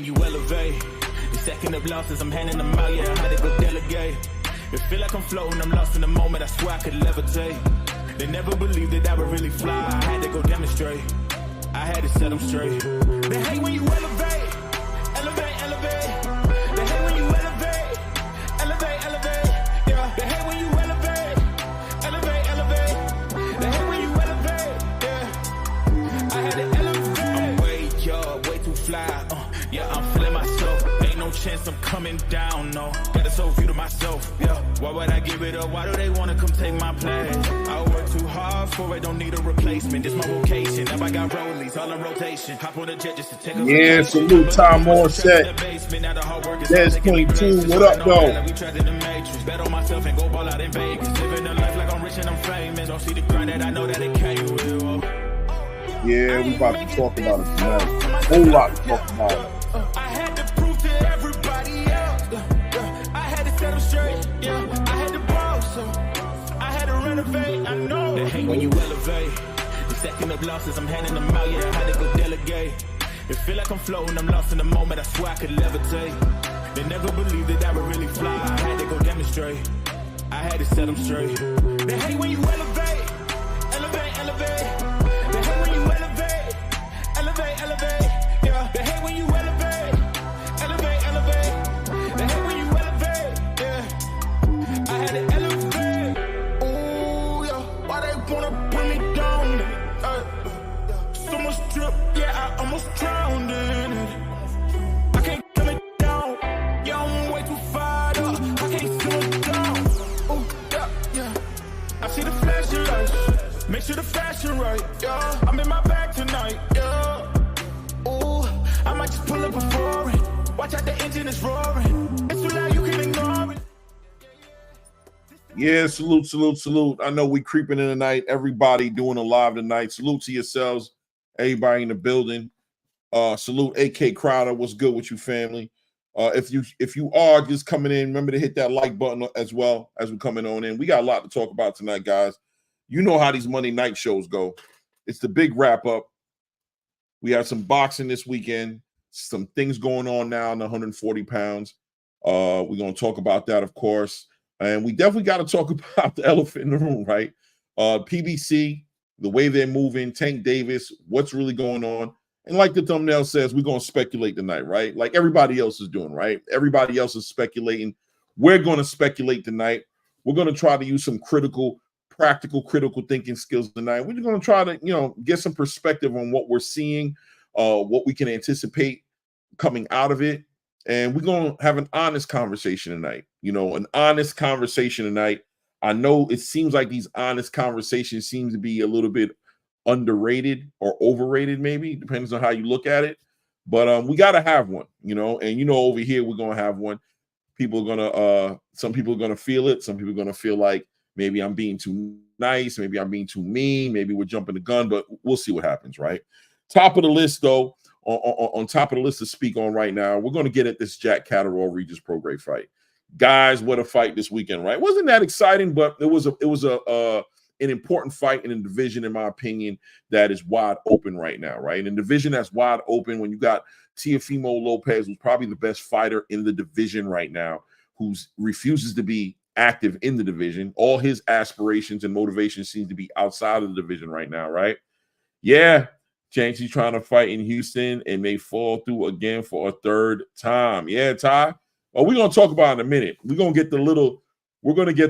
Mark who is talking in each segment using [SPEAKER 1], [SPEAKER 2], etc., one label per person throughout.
[SPEAKER 1] when you elevate. The second of losses, I'm handing them out, yeah, I had to go delegate. It feel like I'm floating, I'm lost in the moment, I swear I could levitate. They never believed that I would really fly, I had to go demonstrate. I had to set them straight. They hate when you elevate, elevate, elevate. They hate when you elevate, elevate, elevate. Yeah, they hate when you elevate, elevate, elevate. They hate when you elevate, yeah. I had to elevate. I'm way too fly. Yeah, I'm feeling myself. Ain't no chance I'm coming down, no. Got a soul view to myself, yeah. Why would I give it up? Why do they wanna come take my place? I work too hard for it, don't need a replacement. This my vocation. Now I got rollies all in rotation. Hop on the jet just to take a
[SPEAKER 2] yeah, salute Tom Morset. That's 22. What up, though?
[SPEAKER 1] We trapped in the matrix. Bet on myself and go ball out in Vegas. Living a life like I'm rich and I'm famous. Don't see the grind that I know that it came with.
[SPEAKER 2] Yeah, we about to talk about it tonight. Whole lot to talk about it.
[SPEAKER 1] I had to prove to everybody else. I had to set them straight. Yeah, I had to ball, so I had to renovate. I know they hate when you elevate. The second of losses, I'm handing them out. Yeah, I had to go delegate. It feel like I'm floating, I'm lost in the moment. I swear I could levitate. They never believed that I would really fly. I had to go demonstrate. I had to set them straight. They hate when you elevate, elevate, elevate. They hate when you elevate, elevate, elevate. Yeah, they hate when you elevate, elevate, elevate. They hate when you elevate, yeah. I had to elevate. Ooh, yeah. Why they wanna put me down? So much drip, yeah, I almost drowned in it. I can't come it down. Yeah, I'm way too fired up. I can't slow down. Ooh, yeah, yeah. I see the flashing lights. Make sure the fashion right, yeah. I'm in my bag tonight, yeah. Ooh, I might just pull up a foreign. Watch out, the engine is roaring. It's too loud, you can ignore it.
[SPEAKER 2] Yeah, salute. I know we creeping in tonight. Everybody doing a live tonight. Salute to yourselves. Everybody in the building. Salute AK Crowder. What's good with you, family? If you are just coming in, remember to hit that like button as well as we're coming on in. We got a lot to talk about tonight, guys. You know how these Monday night shows go. It's the big wrap up. We have some boxing this weekend, some things going on now in the 140 pounds. We're going to talk about that, of course. And we definitely got to talk about the elephant in the room, right? PBC, the way they're moving, Tank Davis, what's really going on. And like the thumbnail says, we're going to speculate tonight, right? Like everybody else is doing, right? Everybody else is speculating. We're going to speculate tonight. We're going to try to use some practical critical thinking skills tonight. We're going to try to, get some perspective on what we're seeing, what we can anticipate coming out of it. And we're going to have an honest conversation tonight, an honest conversation tonight. I know it seems like these honest conversations seem to be a little bit underrated or overrated, maybe, depends on how you look at it. But we got to have one, and over here, we're going to have one. Some people are going to feel it. Some people are going to feel like, maybe I'm being too nice. Maybe I'm being too mean. Maybe we're jumping the gun, but we'll see what happens, right? Top of the list, though, on top of the list to speak on right now, we're going to get at this Jack Catterall Regis Prograis fight. Guys, what a fight this weekend, right? Wasn't that exciting, but it was an important fight in a division, in my opinion, that is wide open right now, right? In a division that's wide open, when you got Teofimo Lopez, who's probably the best fighter in the division right now, who refuses to be active in the division. All his aspirations and motivations seem to be outside of the division right now, right? Yeah, James, trying to fight in Houston and may fall through again for a third time. Yeah, Ty. Well, we're gonna talk about it in a minute. We're gonna get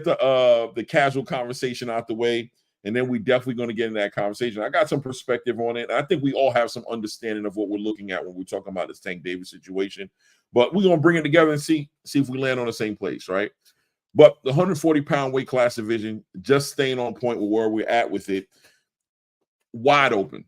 [SPEAKER 2] the casual conversation out the way, and then we definitely gonna get in that conversation. I got some perspective on it. I think we all have some understanding of what we're looking at when we're talking about this Tank Davis situation. But we're gonna bring it together and see if we land on the same place, right? But the 140-pound weight class division, just staying on point with where we're at with it, wide open,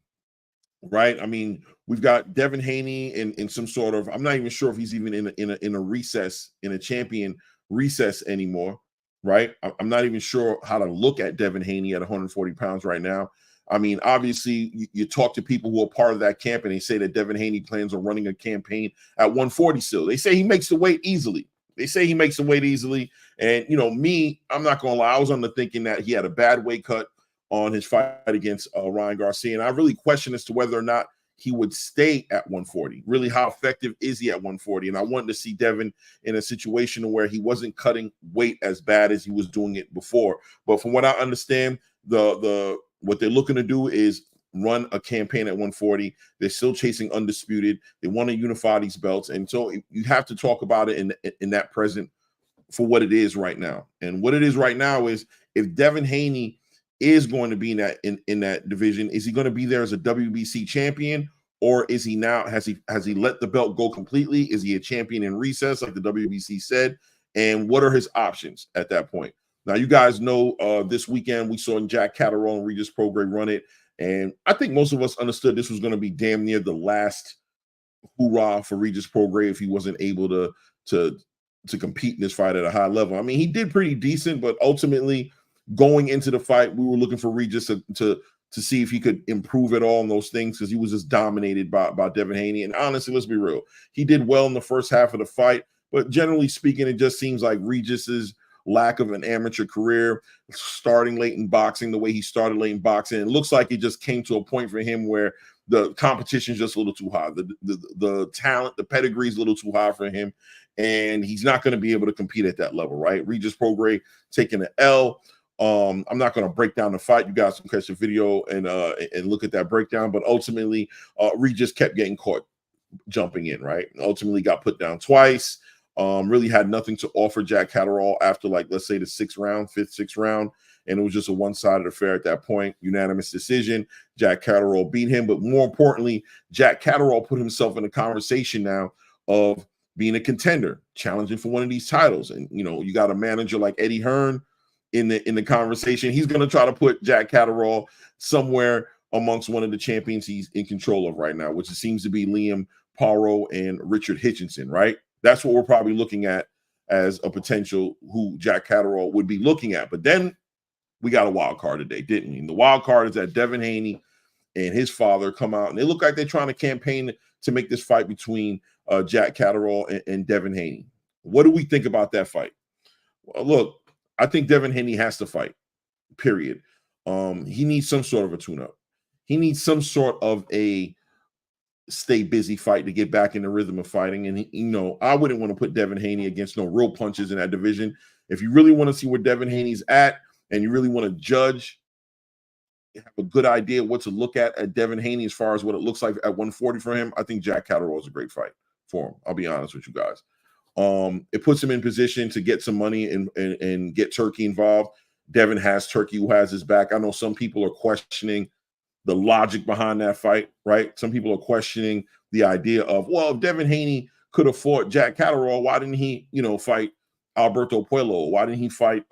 [SPEAKER 2] right? I mean, we've got Devin Haney in some sort of, I'm not even sure if he's even in a recess, in a champion recess anymore, right? I'm not even sure how to look at Devin Haney at 140 pounds right now. I mean, obviously, you talk to people who are part of that camp, and they say that Devin Haney plans on running a campaign at 140 still. They say he makes the weight easily. And, me, I'm not going to lie. I was under thinking that he had a bad weight cut on his fight against Ryan Garcia. And I really question as to whether or not he would stay at 140. Really, how effective is he at 140? And I wanted to see Devin in a situation where he wasn't cutting weight as bad as he was doing it before. But from what I understand, what they're looking to do is run a campaign at 140. They're still chasing undisputed. They want to unify these belts. And so you have to talk about it in that present for what it is right now. And what it is right now is, if Devin Haney is going to be in that division, is he going to be there as a WBC champion, or is he now, has he let the belt go completely? Is he a champion in recess like the WBC said? And what are his options at that point? Now, you guys know this weekend we saw Jack Catterall and Regis Prograis run it, and I think most of us understood this was going to be damn near the last hoorah for Regis Prograis if he wasn't able to compete in this fight at a high level. I mean, he did pretty decent, but ultimately going into the fight, we were looking for Regis to see if he could improve at all on those things, because he was just dominated by Devin Haney. And honestly, let's be real, he did well in the first half of the fight, but generally speaking, it just seems like Regis's lack of an amateur career, starting late in boxing the way he started late in boxing, it looks like it just came to a point for him where the competition is just a little too high. The talent, the pedigree is a little too high for him, and he's not going to be able to compete at that level, right? Regis Prograis taking an L. I'm not going to break down the fight. You guys can catch the video and look at that breakdown. But ultimately, Regis kept getting caught jumping in, right? And ultimately got put down twice. Really had nothing to offer Jack Catterall after, like, let's say the fifth, sixth round. And it was just a one-sided affair at that point. Unanimous decision. Jack Catterall beat him. But more importantly, Jack Catterall put himself in a conversation now of being a contender, challenging for one of these titles. And, you know, you got a manager like Eddie Hearn in the conversation. He's going to try to put Jack Catterall somewhere amongst one of the champions he's in control of right now, which seems to be Liam Paro and Richard Hitchinson, right? That's what we're probably looking at as a potential who Jack Catterall would be looking at. But then we got a wild card today, didn't we? And the wild card is that Devin Haney and his father come out, and they look like they're trying to campaign to make this fight between Jack Catterall and Devin Haney. What do we think about that fight? Well, look, I think Devin Haney has to fight, period. He needs some sort of a tune-up. He needs some sort of a stay busy fight to get back in the rhythm of fighting. And, you know, I wouldn't want to put Devin Haney against no real punches in that division. If you really want to see where Devin Haney's at and you really want to judge, have a good idea what to look at Devin Haney as far as what it looks like at 140 for him, I think Jack Catterall is a great fight for him. I'll be honest with you guys. It puts him in position to get some money and get Turki involved. Devin has Turki who has his back. I know some people are questioning the logic behind that fight, right? Some people are questioning the idea of, well, if Devin Haney could have fought Jack Catterall, why didn't he, you know, fight Alberto Puello? Why didn't he fight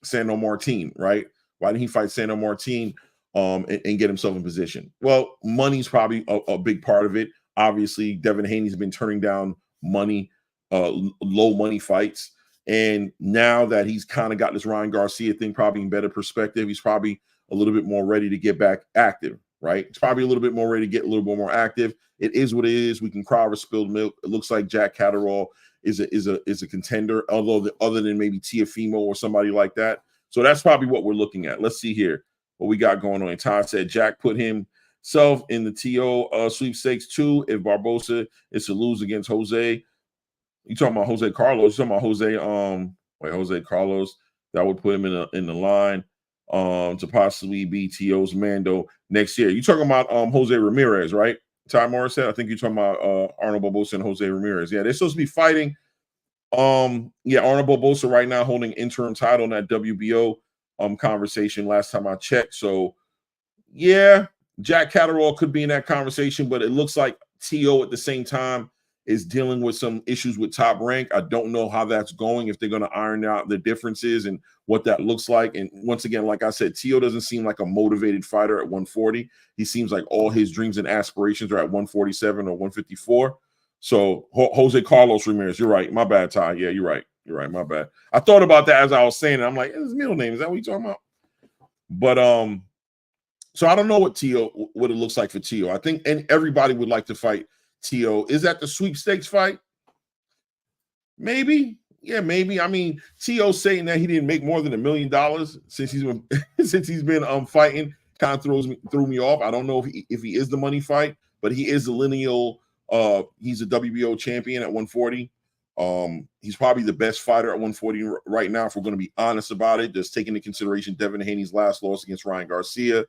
[SPEAKER 2] Sandor Martin, right? Why didn't he fight Sandor Martin and get himself in position? Well, money's probably a big part of it. Obviously, Devin Haney's been turning down money, low money fights. And now that he's kind of got this Ryan Garcia thing probably in better perspective, he's probably a little bit more ready to get back active, right? It's probably a little bit more ready to get a little bit more active. It is what it is. We can cry over spilled milk. It looks like Jack Catterall is a contender, although other than maybe Teofimo or somebody like that. So that's probably what we're looking at. Let's see here what we got going on. And Todd said Jack put himself in the TO sweepstakes too if Barbosa is to lose against Jose. You talking about Jose Carlos? You talking about Jose Carlos? That would put him in the line to possibly be TO's Mando next year. You talking about Jose Ramirez, right? Ty Morris said. I think you're talking about Arnold Barbosa and Jose Ramirez. Yeah, they're supposed to be fighting. Arnold Barbosa right now holding interim title in that WBO conversation last time I checked. So yeah, Jack Catterall could be in that conversation, but it looks like TO at the same time is dealing with some issues with Top Rank. I don't know how that's going, if they're going to iron out the differences and what that looks like. And once again, like I said, TO doesn't seem like a motivated fighter at 140. He seems like all his dreams and aspirations are at 147 or 154. So Jose Carlos Ramirez, you're right. My bad, Ty. Yeah, you're right. You're right. My bad. I thought about that as I was saying it. I'm like, his middle name, is that what you're talking about? But so I don't know what it looks like for TO. I think everybody would like to fight TO. Is that the sweepstakes fight? Maybe. Yeah, maybe. I mean, TO saying that he didn't make more than $1 million since he's been fighting kind of threw me off. I don't know if he is the money fight, but he is a lineal. He's a WBO champion at 140. He's probably the best fighter at 140 right now, if we're going to be honest about it. Just taking into consideration Devin Haney's last loss against Ryan Garcia.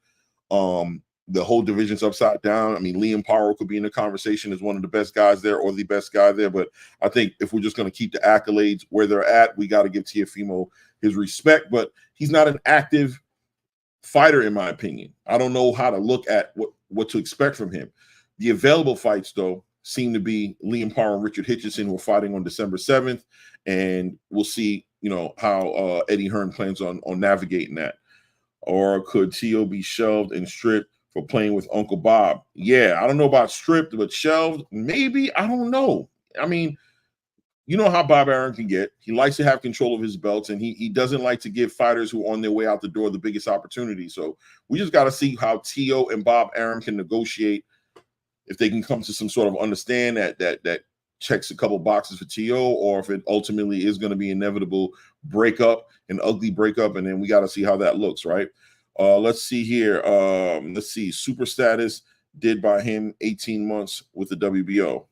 [SPEAKER 2] The whole division's upside down. I mean, Liam Paro could be in the conversation as one of the best guys there or the best guy there. But I think if we're just going to keep the accolades where they're at, we got to give Teofimo his respect. But he's not an active fighter, in my opinion. I don't know how to look at what to expect from him. The available fights, though, seem to be Liam Paro and Richard Hitchison, who are fighting on December 7th. And we'll see, how Eddie Hearn plans on navigating that. Or could Teo be shelved and stripped for playing with Uncle Bob? Yeah, I don't know about stripped, but shelved, maybe. I don't know. I mean, you know how Bob Arum can get. He likes to have control of his belts, and he doesn't like to give fighters who are on their way out the door the biggest opportunity. So we just got to see how Teo and Bob Arum can negotiate, if they can come to some sort of understand that checks a couple boxes for Teo, or if it ultimately is going to be inevitable breakup, an ugly breakup, and then we got to see how that looks, right? Let's see here. Let's see. Super status did by him 18 months with the WBO.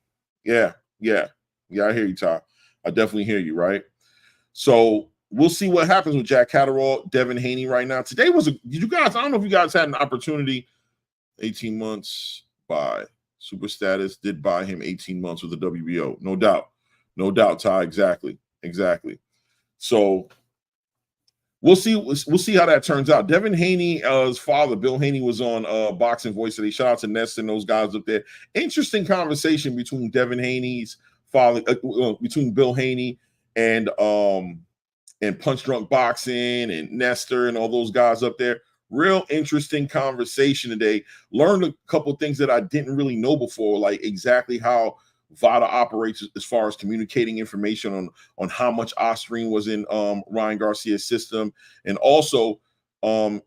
[SPEAKER 2] Yeah. I hear you, Ty. I definitely hear you, right? So we'll see what happens with Jack Catterall, Devin Haney right now. Today was I don't know if you guys had an opportunity. 18 months by super status did buy him 18 months with the WBO. No doubt, Ty. Exactly. So we'll see how that turns out. Devin Haney's father, Bill Haney, was on Boxing Voice today. Shout out to Nest and those guys up there. Interesting conversation between Devin Haney's father, between Bill Haney and Punch Drunk Boxing and Nestor and all those guys up there. Real interesting conversation today. Learned a couple things that I didn't really know before, like exactly how VADA operates as far as communicating information on how much Osprey was in Ryan Garcia's system, and also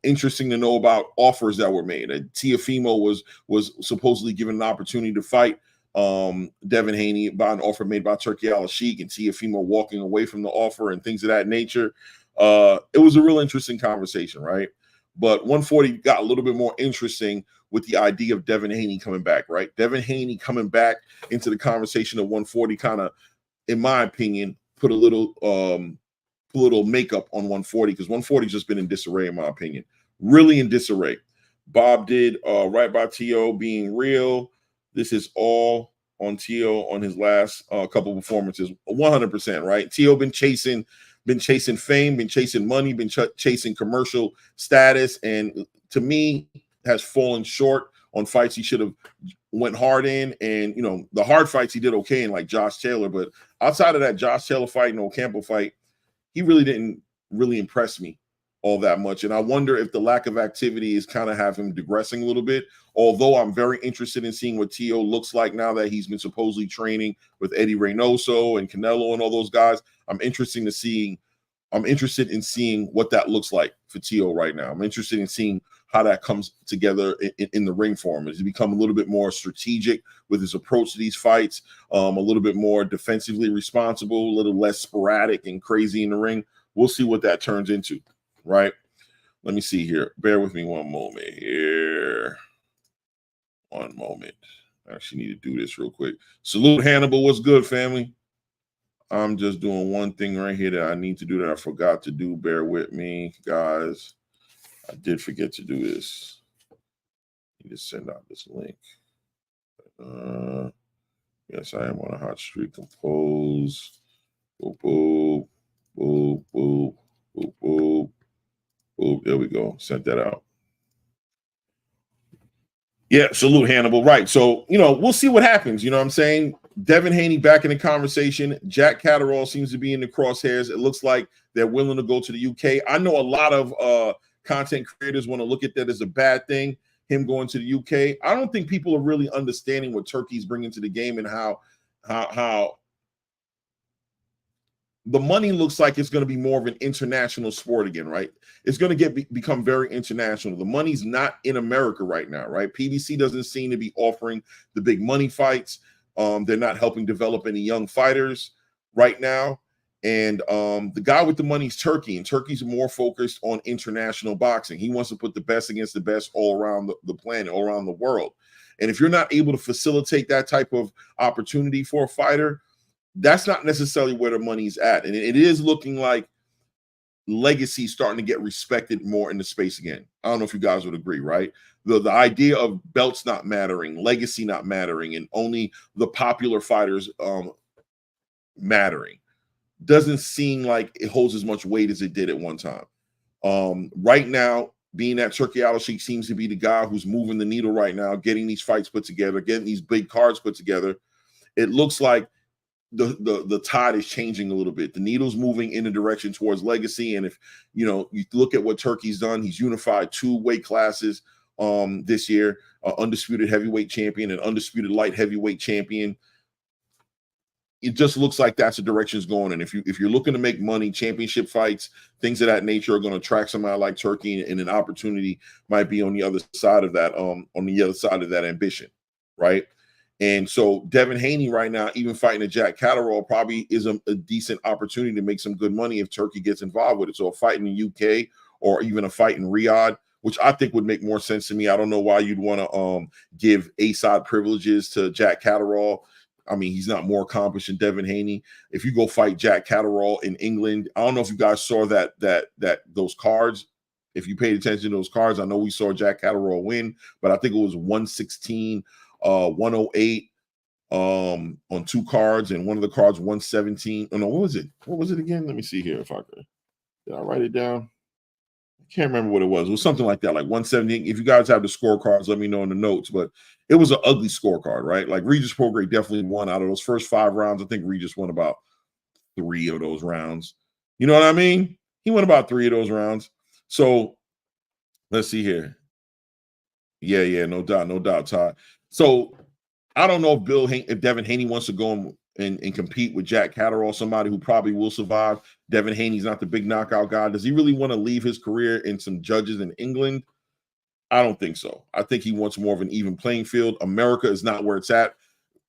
[SPEAKER 2] interesting to know about offers that were made. Teofimo was supposedly given an opportunity to fight Devin Haney by an offer made by Turki Al-Sheikh, and Teofimo walking away from the offer and things of that nature. It was a real interesting conversation, right? But 140 got a little bit more interesting with the idea of Devin Haney coming back, right? Devin Haney coming back into the conversation of 140 kind of, in my opinion, put a little makeup on 140, because 140's just been in disarray, in my opinion. Really in disarray. Bob did right by Teo being real. This is all on Teo on his last couple performances. 100%, right? Teo been chasing fame, been chasing money, been chasing commercial status, and to me has fallen short on fights he should have went hard in. And the hard fights he did okay in, like Josh Taylor, but outside of that Josh Taylor fight and Ocampo fight, he really didn't impress me all that much. And I wonder if the lack of activity is kind of have him digressing a little bit. Although I'm very interested in seeing what Teo looks like now that he's been supposedly training with Eddie Reynoso and Canelo and all those guys. I'm interested in seeing what that looks like for Teo right now. I'm interested in seeing how that comes together in the ring for him. Has he become a little bit more strategic with his approach to these fights, a little bit more defensively responsible, a little less sporadic and crazy in the ring? We'll see what that turns into, right? Let me see here. Bear with me one moment here. One moment. I actually need to do this real quick. Salute Hannibal. What's good, family? I'm just doing one thing right here that I need to do that I forgot to do. Bear with me, guys. I did forget to do this. I need to send out this link. Yes, I am on a hot streak. Compose. Boop, boop, boop, boop, boop, boop, boop. There we go. Sent that out. Yeah, salute Hannibal. Right. So, we'll see what happens. You know what I'm saying? Devin Haney back in the conversation. Jack Catterall seems to be in the crosshairs. It looks like they're willing to go to the UK. I know a lot of content creators want to look at that as a bad thing, him going to the UK. I don't think people are really understanding what Turkey's bringing to the game and how the money looks like it's going to be more of an international sport again, right? It's going to become very international. The money's not in America right now, right? PBC doesn't seem to be offering the big money fights. They're not helping develop any young fighters right now. And the guy with the money is Turkey, and Turkey's more focused on international boxing. He wants to put the best against the best all around the planet, all around the world. And if you're not able to facilitate that type of opportunity for a fighter, that's not necessarily where the money's at. And it is looking like legacy starting to get respected more in the space again. I don't know if you guys would agree, right? The idea of belts not mattering, legacy not mattering, and only the popular fighters mattering doesn't seem like it holds as much weight as it did at one time. Right now, being that Turki Al-Sheikh seems to be the guy who's moving the needle right now, getting these fights put together, getting these big cards put together, it looks like the tide is changing a little bit. The needle's moving in a direction towards legacy. And if you look at what Turki's done, he's unified 2 weight classes this year, undisputed heavyweight champion and undisputed light heavyweight champion. It just looks like that's the direction it's going. And if you're looking to make money, championship fights, things of that nature are going to attract somebody like Turki, and an opportunity might be on the other side of that, ambition, right? And so Devin Haney right now, even fighting a Jack Catterall, probably is a decent opportunity to make some good money if Turki gets involved with it. So a fight in the UK or even a fight in Riyadh, which I think would make more sense to me. I don't know why you'd want to give A-side privileges to Jack Catterall. I mean, he's not more accomplished than Devin Haney. If you go fight Jack Catterall in England, I don't know if you guys saw those cards. If you paid attention to those cards, I know we saw Jack Catterall win, but I think it was 116, 108 on 2 cards, and one of the cards 117. Oh no, what was it? What was it again? Let me see here if I could. Did I write it down? I can't remember what it was. It was something like that, like 170. If you guys have the scorecards, let me know in the notes. But it was an ugly scorecard, right? Like Regis Prograis definitely won out of those first 5 rounds. I think Regis won about 3 of those rounds. You know what I mean? He won about 3 of those rounds. So let's see here. Yeah, no doubt, Todd. So I don't know if Devin Haney wants to go and compete with Jack Catterall, somebody who probably will survive. Devin Haney's not the big knockout guy. Does he really want to leave his career in some judges in England? I don't think so. I think he wants more of an even playing field. America is not where it's at.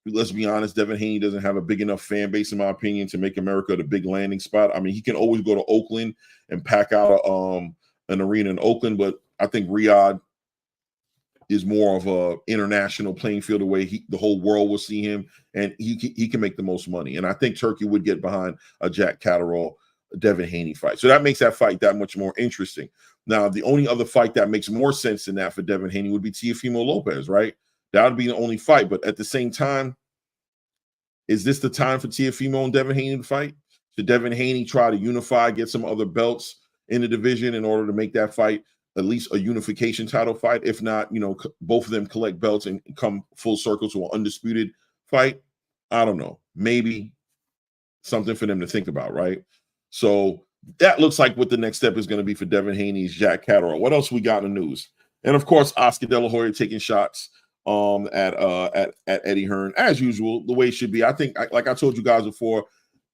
[SPEAKER 2] Let's be honest, Devin Haney doesn't have a big enough fan base, in my opinion, to make America the big landing spot. I mean, he can always go to Oakland and pack out an arena in Oakland, but I think Riyadh is more of a international playing field, the way the whole world will see him, and he can make the most money. And I think Turki would get behind a Jack Catterall, Devin Haney fight. So that makes that fight that much more interesting. Now, the only other fight that makes more sense than that for Devin Haney would be Teofimo Lopez, right? That would be the only fight. But at the same time, is this the time for Teofimo and Devin Haney to fight? Should Devin Haney try to unify, get some other belts in the division in order to make that fight at least a unification title fight? If not, both of them collect belts and come full circle to an undisputed fight. I don't know. Maybe something for them to think about, right? So that looks like what the next step is going to be for Devin Haney's Jack Catterall. What else we got in the news? And of course, Oscar De La Hoya taking shots at Eddie Hearn as usual, the way it should be. I think, like I told you guys before,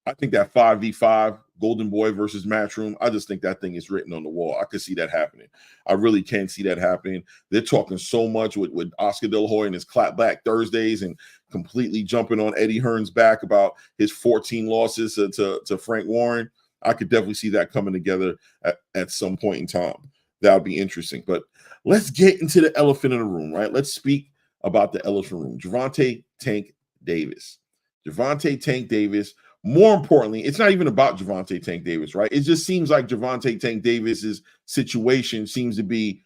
[SPEAKER 2] I think that 5v5 Golden Boy versus Matchroom, I just think that thing is written on the wall. I could see that happening. I really can see that happening. They're talking so much with Oscar De La Hoya and his clapback Thursdays and completely jumping on Eddie Hearn's back about his 14 losses to Frank Warren. I could definitely see that coming together at some point in time. That would be interesting. But let's get into the elephant in the room, right? Let's speak about the elephant room. Gervonta Tank Davis. Gervonta Tank Davis. More importantly, it's not even about Gervonta Tank Davis, right? It just seems like Gervonta Tank Davis's situation seems to be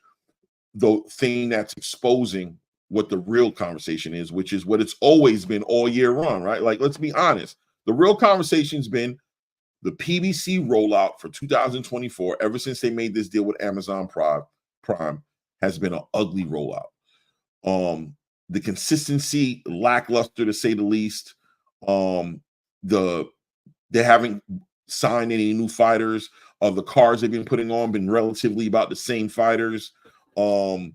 [SPEAKER 2] the thing that's exposing what the real conversation is, which is what it's always been all year long, right? Like, let's be honest. The real conversation's been the PBC rollout for 2024, ever since they made this deal with Amazon Prime, has been an ugly rollout. The consistency, lackluster to say the least. They haven't signed any new fighters. The cards they've been putting on been relatively about the same fighters. And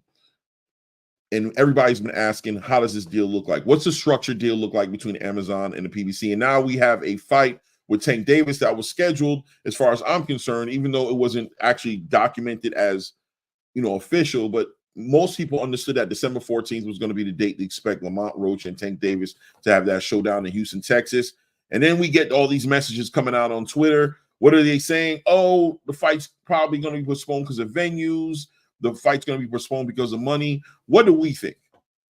[SPEAKER 2] everybody's been asking, how does this deal look like? What's the structured deal look like between Amazon and the PBC? And now we have a fight with Tank Davis that was scheduled, as far as I'm concerned, even though it wasn't actually documented as, official, but most people understood that December 14th was going to be the date to expect Lamont Roach and Tank Davis to have that showdown in Houston, Texas. And then we get all these messages coming out on Twitter. What are they saying? Oh, the fight's probably going to be postponed because of venues. The fight's going to be postponed because of money. What do we think?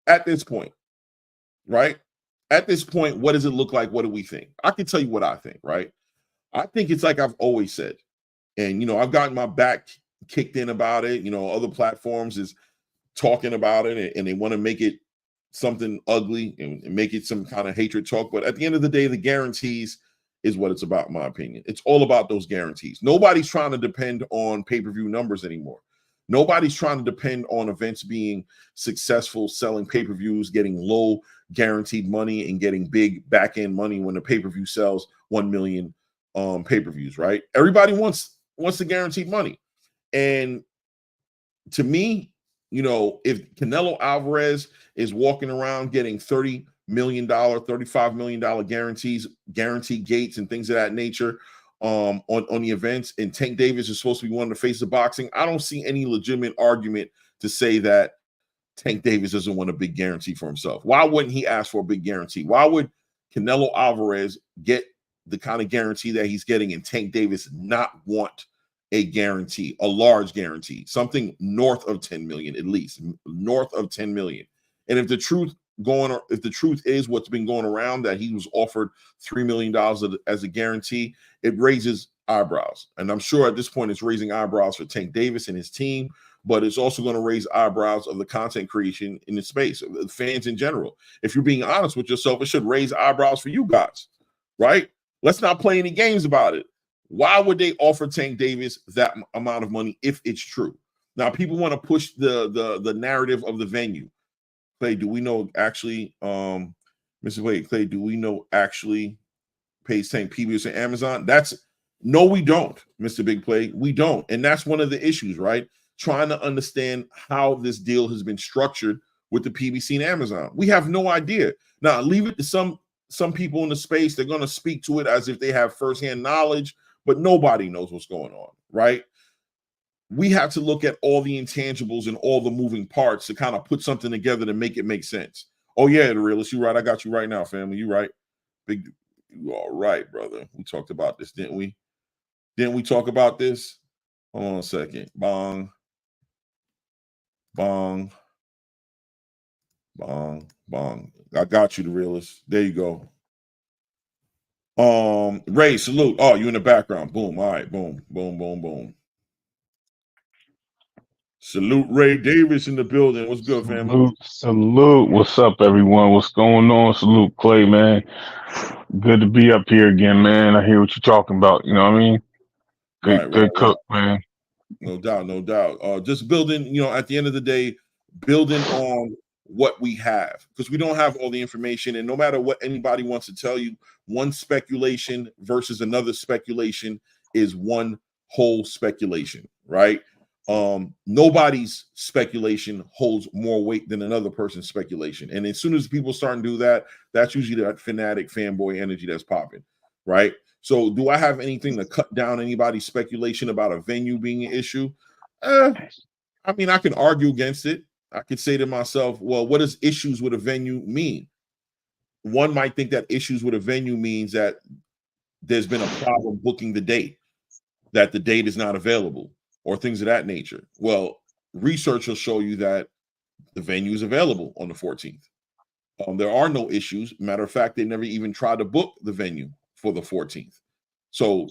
[SPEAKER 2] at this point, right? At this point, what does it look like? What do we think? I can tell you what I think, right? I think it's like I've always said. And, I've gotten my back kicked in about it. Other platforms is talking about it and they want to make it something ugly and make it some kind of hatred talk. But at the end of the day, the guarantees is what it's about, in my opinion. It's all about those guarantees. Nobody's trying to depend on pay-per-view numbers anymore. Nobody's trying to depend on events being successful, selling pay-per-views, getting low guaranteed money and getting big back-end money when the pay-per-view sells 1 million pay-per-views, right? Everybody wants the guaranteed money. And to me, if Canelo Alvarez is walking around getting $30 million, $35 million guaranteed gates and things of that nature on the events, and Tank Davis is supposed to be one of the faces of boxing, I don't see any legitimate argument to say that Tank Davis doesn't want a big guarantee for himself. Why wouldn't he ask for a big guarantee? Why would Canelo Alvarez get the kind of guarantee that he's getting and Tank Davis not want a guarantee, a large guarantee, something north of 10 million, at least north of 10 million? And if the truth is what's been going around, that he was offered $3 million as a guarantee, it raises eyebrows. And I'm sure at this point it's raising eyebrows for Tank Davis and his team, but it's also going to raise eyebrows of the content creation in the space, of the fans in general. If you're being honest with yourself, it should raise eyebrows for you guys, right? Let's not play any games about it. Why would they offer Tank Davis that amount of money if it's true? Now, people want to push the narrative of the venue. Clay, do we know actually, Clay, do we know actually pays Tank PBS and Amazon? No, we don't, Mr. Big Play. We don't. And that's one of the issues, right? Trying to understand how this deal has been structured with the PBC and Amazon. We have no idea. Now, leave it to some people in the space. They're going to speak to it as if they have firsthand knowledge, but nobody knows what's going on, right? We have to look at all the intangibles and all the moving parts to kind of put something together to make it make sense. Oh, yeah, the realist, you're right. I got you right now, family. You right. Big, you all right, brother. We talked about this, didn't we? Didn't we talk about this? Hold on a second. Bong. Bong. Bong. Bong. I got you, the realist. There you go. Ray, salute. Oh, you in the background. Boom. All right. Boom. Boom. Boom. Boom. Salute Ray Davis in the building. What's good, family?
[SPEAKER 3] Salute. What's up, everyone? What's going on? Salute, Clay, man. Good to be up here again, man. I hear what you're talking about. You know what I mean? Good cook, man.
[SPEAKER 2] No doubt. Just building, at the end of the day, building on what we have, because we don't have all the information. And no matter what anybody wants to tell you, one speculation versus another speculation is one whole speculation, right? Nobody's speculation holds more weight than another person's speculation. And as soon as people start to do that, that's usually that fanatic fanboy energy that's popping, right? So do I have anything to cut down anybody's speculation about a venue being an issue? I mean, I can argue against it. I could say to myself, well, what does issues with a venue mean? One might think that issues with a venue means that there's been a problem booking the date, that the date is not available, or things of that nature. Well, research will show you that the venue is available on the 14th. There are no issues. Matter of fact, they never even tried to book the venue for the 14th. So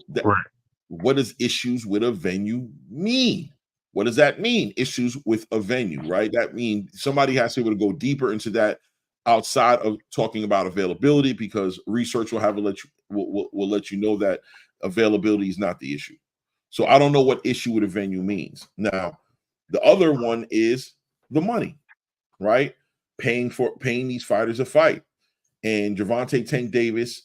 [SPEAKER 2] What does issues with a venue mean? What does that mean? Issues with a venue, right? That means somebody has to be able to go deeper into that outside of talking about availability, because research will have to will let you know that availability is not the issue. So I don't know what issue with a venue means. Now, the other one is the money, right? Paying these fighters a fight. And Gervonta Tank Davis,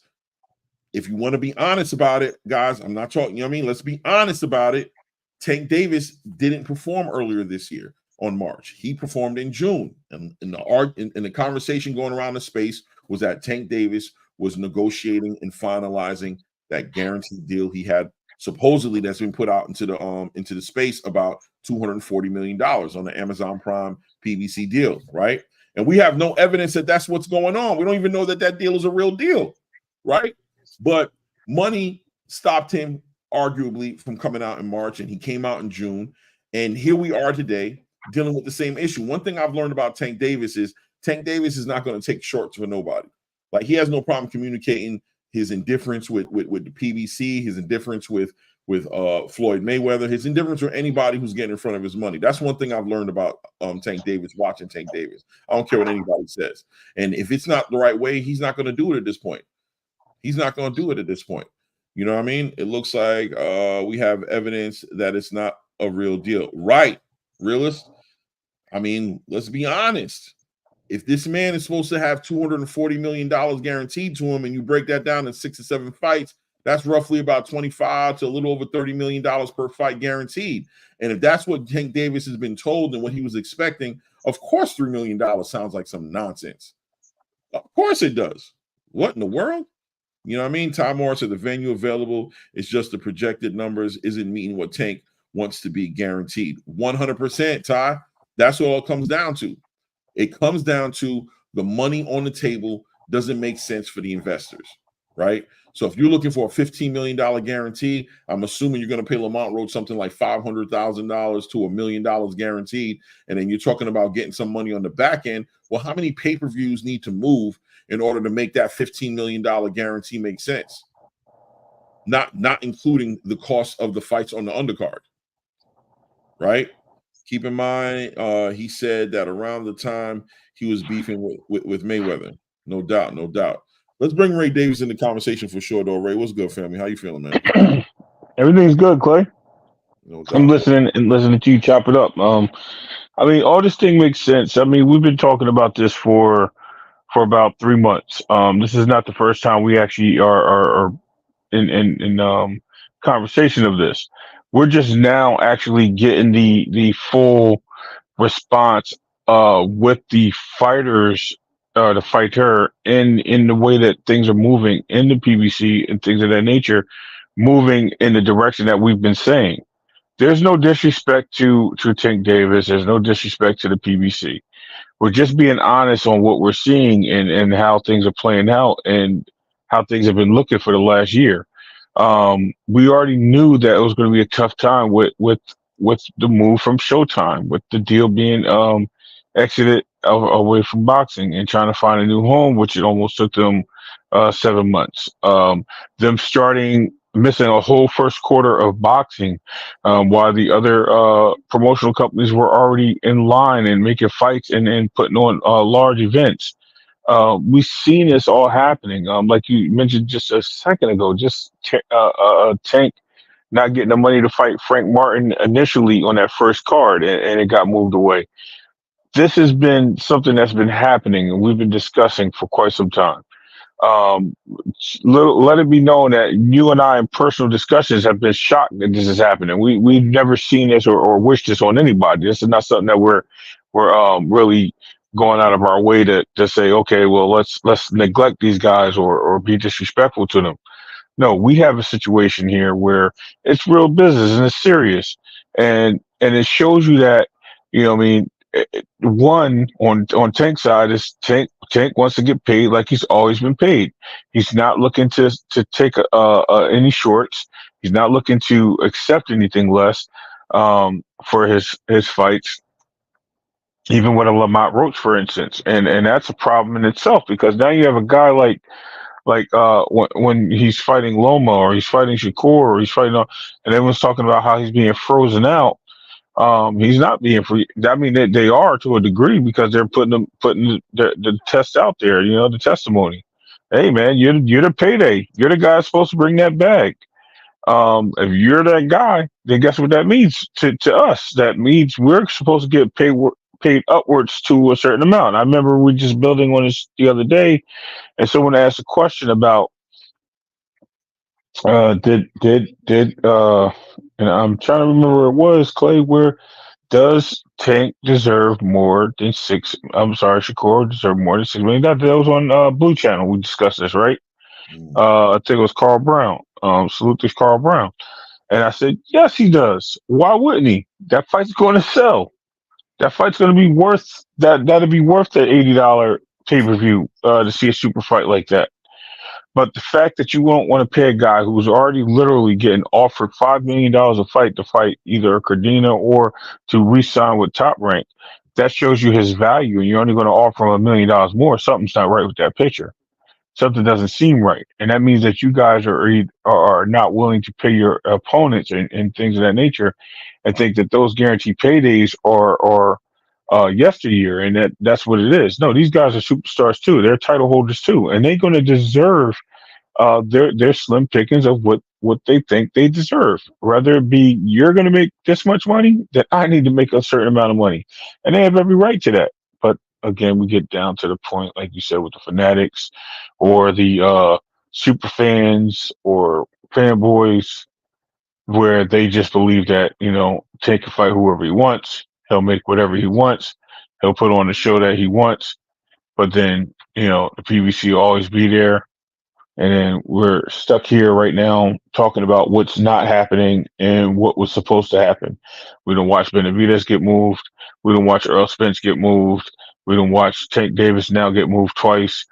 [SPEAKER 2] if you want to be honest about it, guys, I'm not talking, you know what I mean? Let's be honest about it. Tank Davis didn't perform earlier this year on March. He performed in June. And the conversation going around the space was that Tank Davis was negotiating and finalizing that guaranteed deal he had, supposedly, that's been put out into the space, about $240 million on the Amazon Prime PBC deal, right? And we have no evidence that that's what's going on. We don't even know that deal is a real deal, right? But money stopped him, arguably, from coming out in March, and he came out in June. And here we are today dealing with the same issue. One thing I've learned about Tank Davis is Tank Davis is not going to take shorts for nobody. Like, he has no problem communicating his indifference with the PBC, his indifference with Floyd Mayweather, his indifference with anybody who's getting in front of his money. That's one thing I've learned about Tank Davis, watching Tank Davis. I don't care what anybody says. And if it's not the right way, he's not going to do it at this point. He's not going to do it at this point. You know what I mean? It looks like we have evidence that it's not a real deal. Right, realist? I mean, let's be honest. If this man is supposed to have $240 million guaranteed to him, and you break that down in 6 or 7 fights, that's roughly about 25 to a little over $30 million per fight guaranteed. And if that's what Tank Davis has been told and what he was expecting, of course $3 million sounds like some nonsense. Of course it does. What in the world? You know what I mean? Ty Morris said the venue available is just the projected numbers isn't meeting what Tank wants to be guaranteed. 100%, Ty. That's what it all comes down to. It comes down to the money on the table doesn't make sense for the investors, right? So if you're looking for a $15 million guarantee, I'm assuming you're going to pay Lamont Roach something like $500,000 to $1 million guaranteed. And then you're talking about getting some money on the back end. Well, how many pay-per-views need to move in order to make that $15 million guarantee make sense? Not including the cost of the fights on the undercard, right? Keep in mind, he said that around the time he was beefing with Mayweather. No doubt, no doubt. Let's bring Ray Davis in the conversation for sure, though. Ray, what's good, family? How you feeling, man?
[SPEAKER 3] Everything's good, Clay. No doubt. I'm listening to you chop it up. I mean, all this thing makes sense. I mean, we've been talking about this for about 3 months. This is not the first time we actually are in conversation of this. We're just now actually getting the full response with the fighters, the fighter, in the way that things are moving in the PBC and things of that nature, moving in the direction that we've been saying. There's no disrespect to Tank Davis. There's no disrespect to the PBC. We're just being honest on what we're seeing and how things are playing out and how things have been looking for the last year. We already knew that it was going to be a tough time with the move from Showtime, with the deal being exited away from boxing and trying to find a new home, which it almost took them 7 months. Them missing a whole first quarter of boxing, while the other promotional companies were already in line and making fights and putting on large events. We've seen this all happening. Like you mentioned just a second ago, Tank not getting the money to fight Frank Martin initially on that first card, and it got moved away. This has been something that's been happening, and we've been discussing for quite some time. Let it be known that you and I in personal discussions have been shocked that this is happening. We've never seen this or wished this on anybody. This is not something that we're really going out of our way to say, okay, well, let's neglect these guys or be disrespectful to them. No, we have a situation here where it's real business and it's serious, and it shows you that, you know what I mean. One on Tank's side is Tank wants to get paid like he's always been paid. He's not looking to take any shorts. He's not looking to accept anything less for his fights, even with a Lamont Roach, for instance. And that's a problem in itself, because now you have a guy like when he's fighting Loma or he's fighting Shakur or he's fighting, and everyone's talking about how he's being frozen out. He's not being free. I mean, they are to a degree, because they're putting the test out there. You know, the testimony. Hey, man, you're the payday. You're the guy supposed to bring that bag. If you're that guy, then guess what that means to us? That means we're supposed to get paid upwards to a certain amount. I remember we just building on this the other day, and someone asked a question about and I'm trying to remember where it was, Clay, where does Tank deserve more than Shakur deserve more than $6 million? That was on Blue Channel. We discussed this, right? I think it was Carl Brown. Salute to Carl Brown. And I said, yes, he does. Why wouldn't he? That fight's going to sell. That fight's going to be worth that. That'll be worth that $80 pay-per-view to see a super fight like that. But the fact that you won't want to pay a guy who's already literally getting offered $5 million a fight to fight either a Cardina or to re-sign with Top Rank, that shows you his value, and you're only going to offer him $1 million more. Something's not right with that picture. Something doesn't seem right, and that means that you guys are not willing to pay your opponents and things of that nature, and think that those guaranteed paydays are yesteryear, and that's what it is. No, these guys are superstars too. They're title holders too, and they're going to deserve their slim pickings of what they think they deserve. Rather it be you're going to make this much money, then I need to make a certain amount of money, and they have every right to that. But again, we get down to the point, like you said, with the fanatics or the super fans or fanboys, where they just believe that Tank can fight whoever he wants, he'll make whatever he wants, he'll put on the show that he wants, but then the PBC will always be there. And then we're stuck here right now talking about what's not happening and what was supposed to happen. We don't watch Benavidez get moved. We don't watch Earl Spence get moved. We don't watch Tank Davis now get moved twice.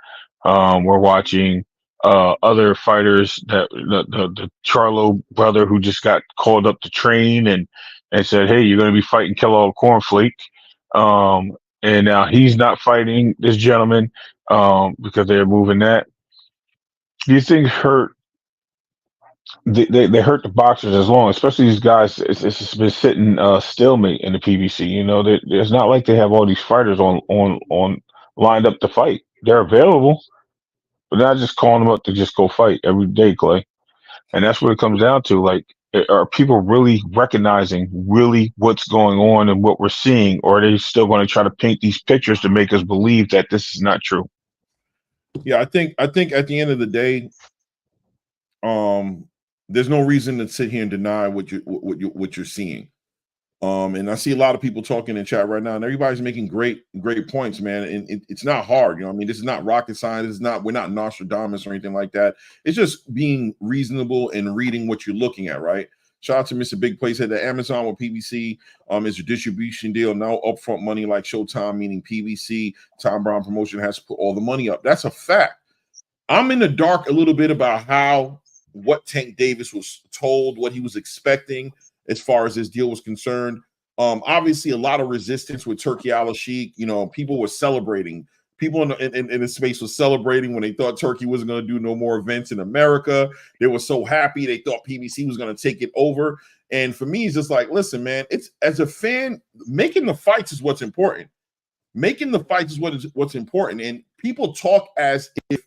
[SPEAKER 3] We're watching other fighters, that the Charlo brother who just got called up to train and said, hey, you're going to be fighting Kellogg Cornflake. And now he's not fighting this gentleman because they're moving that. These things hurt. They hurt the boxers as long, especially these guys. It's been sitting stalemate in the PBC. It's not like they have all these fighters on lined up to fight. They're available, but not just calling them up to just go fight every day, Clay. And that's what it comes down to. Like, are people really recognizing really what's going on and what we're seeing, or are they still going to try to paint these pictures to make us believe that this is not true?
[SPEAKER 2] Yeah, I think at the end of the day, there's no reason to sit here and deny what you're seeing. And I see a lot of people talking in chat right now, and everybody's making great points, man. And it's not hard, I mean, this is not rocket science. We're not Nostradamus or anything like that. It's just being reasonable and reading what you're looking at, right? Shout out to Mr. Big Place at the Amazon with PBC. Is a distribution deal, no upfront money like Showtime, meaning PBC. Tom Brown Promotion has to put all the money up. That's a fact. I'm in the dark a little bit about what Tank Davis was told, what he was expecting as far as this deal was concerned. Obviously, a lot of resistance with Turki Al-Sheikh. People were celebrating. People in the space were celebrating when they thought Turki wasn't going to do no more events in America. They were so happy. They thought PBC was going to take it over. And for me, it's just like, listen, man, it's, as a fan, making the fights is what's important. Making the fights is what's important. And people talk as if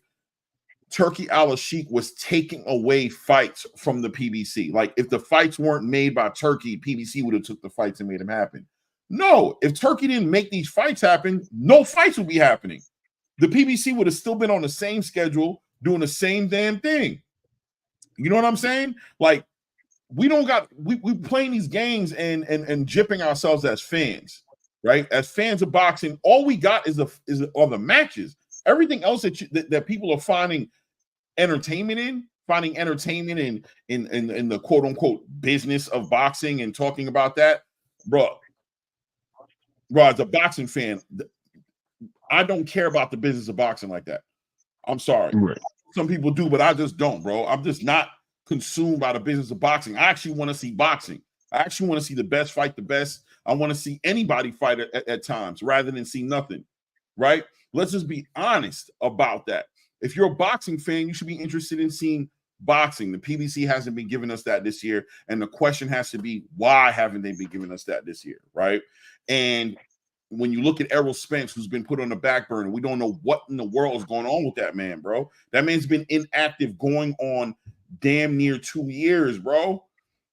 [SPEAKER 2] Turki Al-Sheikh was taking away fights from the PBC. Like, if the fights weren't made by Turki, PBC would have took the fights and made them happen. No, if Turki didn't make these fights happen, no fights would be happening. The PBC would have still been on the same schedule, doing the same damn thing. You know what I'm saying? Like, we playing these games and gypping ourselves as fans, right? As fans of boxing, all we got are the matches. Everything else that people are finding entertainment in the quote unquote business of boxing and talking about that, bro, as a boxing fan, I don't care about the business of boxing like that. I'm sorry. Right. Some people do, but I just don't, bro. I'm just not consumed by the business of boxing. I actually want to see boxing. I actually want to see the best fight the best. I want to see anybody fight at times rather than see nothing, right? Let's just be honest about that. If you're a boxing fan, you should be interested in seeing boxing. The PBC hasn't been giving us that this year, and the question has to be, why haven't they been giving us that this year, right? And when you look at Errol Spence, who's been put on the back burner, we don't know what in the world is going on with that man, bro. That man's been inactive going on damn near 2 years, bro.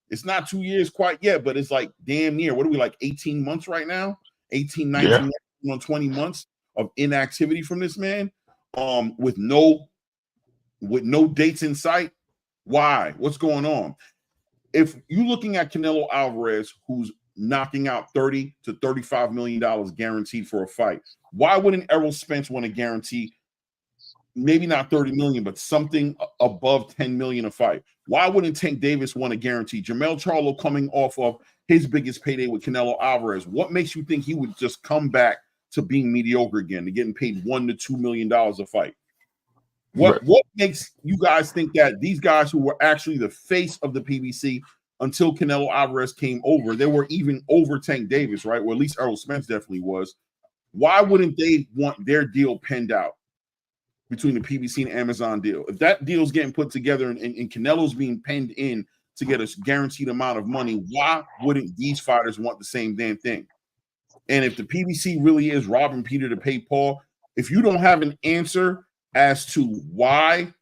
[SPEAKER 2] It's not 2 years quite yet, but it's like damn near. What are we, like 18 months right now? 18, 19, 20 months of inactivity from this man, with no dates in sight. Why? What's going on? If you're looking at Canelo Alvarez, who's knocking out $30 to $35 million guaranteed for a fight, why wouldn't Errol Spence want to guarantee maybe not 30 million, but something above 10 million a fight? Why wouldn't Tank Davis want to guarantee? Jermell Charlo coming off of his biggest payday with Canelo Alvarez. What makes you think he would just come back to being mediocre again, to getting paid $1 to $2 million a fight? What makes you guys think that these guys who were actually the face of the PBC until Canelo Alvarez came over. They were even over Tank Davis, right? Or at least Errol Spence definitely was. Why wouldn't they want their deal penned out between the PBC and Amazon deal? If that deal's getting put together and Canelo's being penned in to get a guaranteed amount of money, why wouldn't these fighters want the same damn thing? And if the PBC really is robbing Peter to pay Paul, if you don't have an answer as to why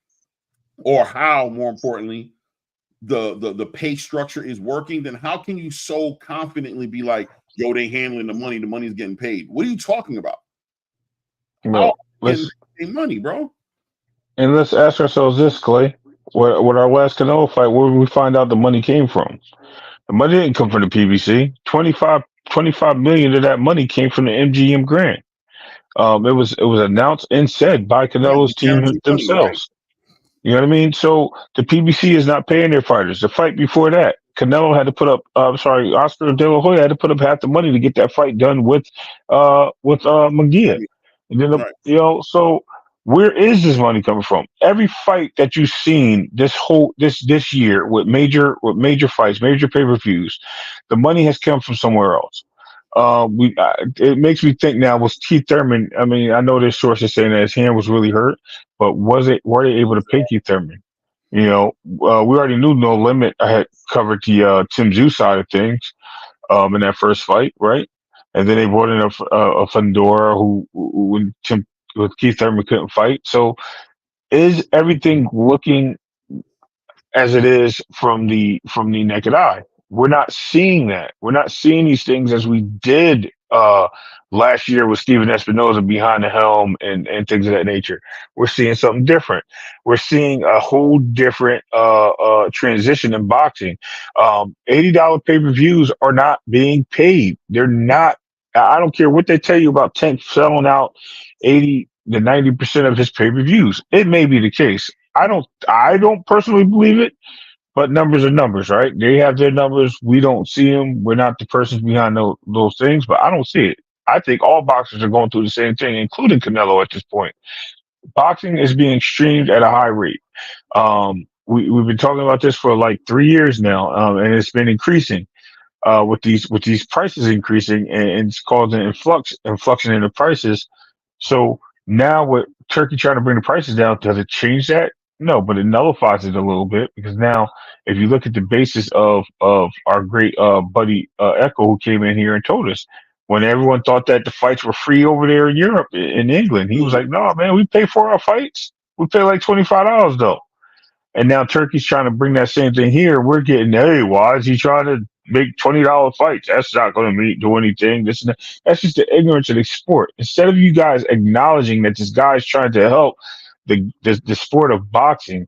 [SPEAKER 2] or how, more importantly, the pay structure is working, then how can you so confidently be like, yo, they handling the money's getting paid? What are you talking about?
[SPEAKER 3] Well,
[SPEAKER 2] let's pay money, bro.
[SPEAKER 3] And let's ask ourselves this, Clay. With our last Canelo fight, where did we find out the money came from? The money didn't come from the PBC. 25 million of that money came from the MGM grant. It was announced and said by Canelo's team themselves. Money, right? You know what I mean? So the PBC is not paying their fighters. The fight before that, Canelo had to put up. Oscar De La Hoya had to put up half the money to get that fight done with Munguia. And then so where is this money coming from? Every fight that you've seen this year with major fights, major pay-per-views, the money has come from somewhere else. It makes me think now, was Keith Thurman? I mean, I know there's sources saying that his hand was really hurt, but were they able to pay Keith Thurman? You know, we already knew No Limit. I had covered the Tim Tszyu side of things in that first fight, right? And then they brought in a Fundora who Keith Thurman couldn't fight. So is everything looking as it is from the naked eye? We're not seeing that. We're not seeing these things as we did last year with Steven Espinoza behind the helm and things of that nature. We're seeing something different. We're seeing a whole different transition in boxing. $80 pay-per-views are not being paid. They're not. I don't care what they tell you about Tank selling out 80 to 90% of his pay-per-views. It may be the case. I don't personally believe it. But numbers are numbers, right? They have their numbers. We don't see them. We're not the persons behind those things, but I don't see it. I think all boxers are going through the same thing, including Canelo at this point. Boxing is being streamed at a high rate. We've been talking about this for like 3 years now, and it's been increasing with these prices increasing, and it's causing inflection in the prices. So now with Turkey trying to bring the prices down, does it change that? No, but it nullifies it a little bit, because now if you look at the basis of our great buddy Echo, who came in here and told us, when everyone thought that the fights were free over there in Europe, in England, he was like, no, man, we pay for our fights. We pay like $25 though. And now Turkey's trying to bring that same thing here. We're getting, hey, why is he trying to make $20 fights? That's not going to do anything. That's just the ignorance of the sport. Instead of you guys acknowledging that this guy's trying to help the sport of boxing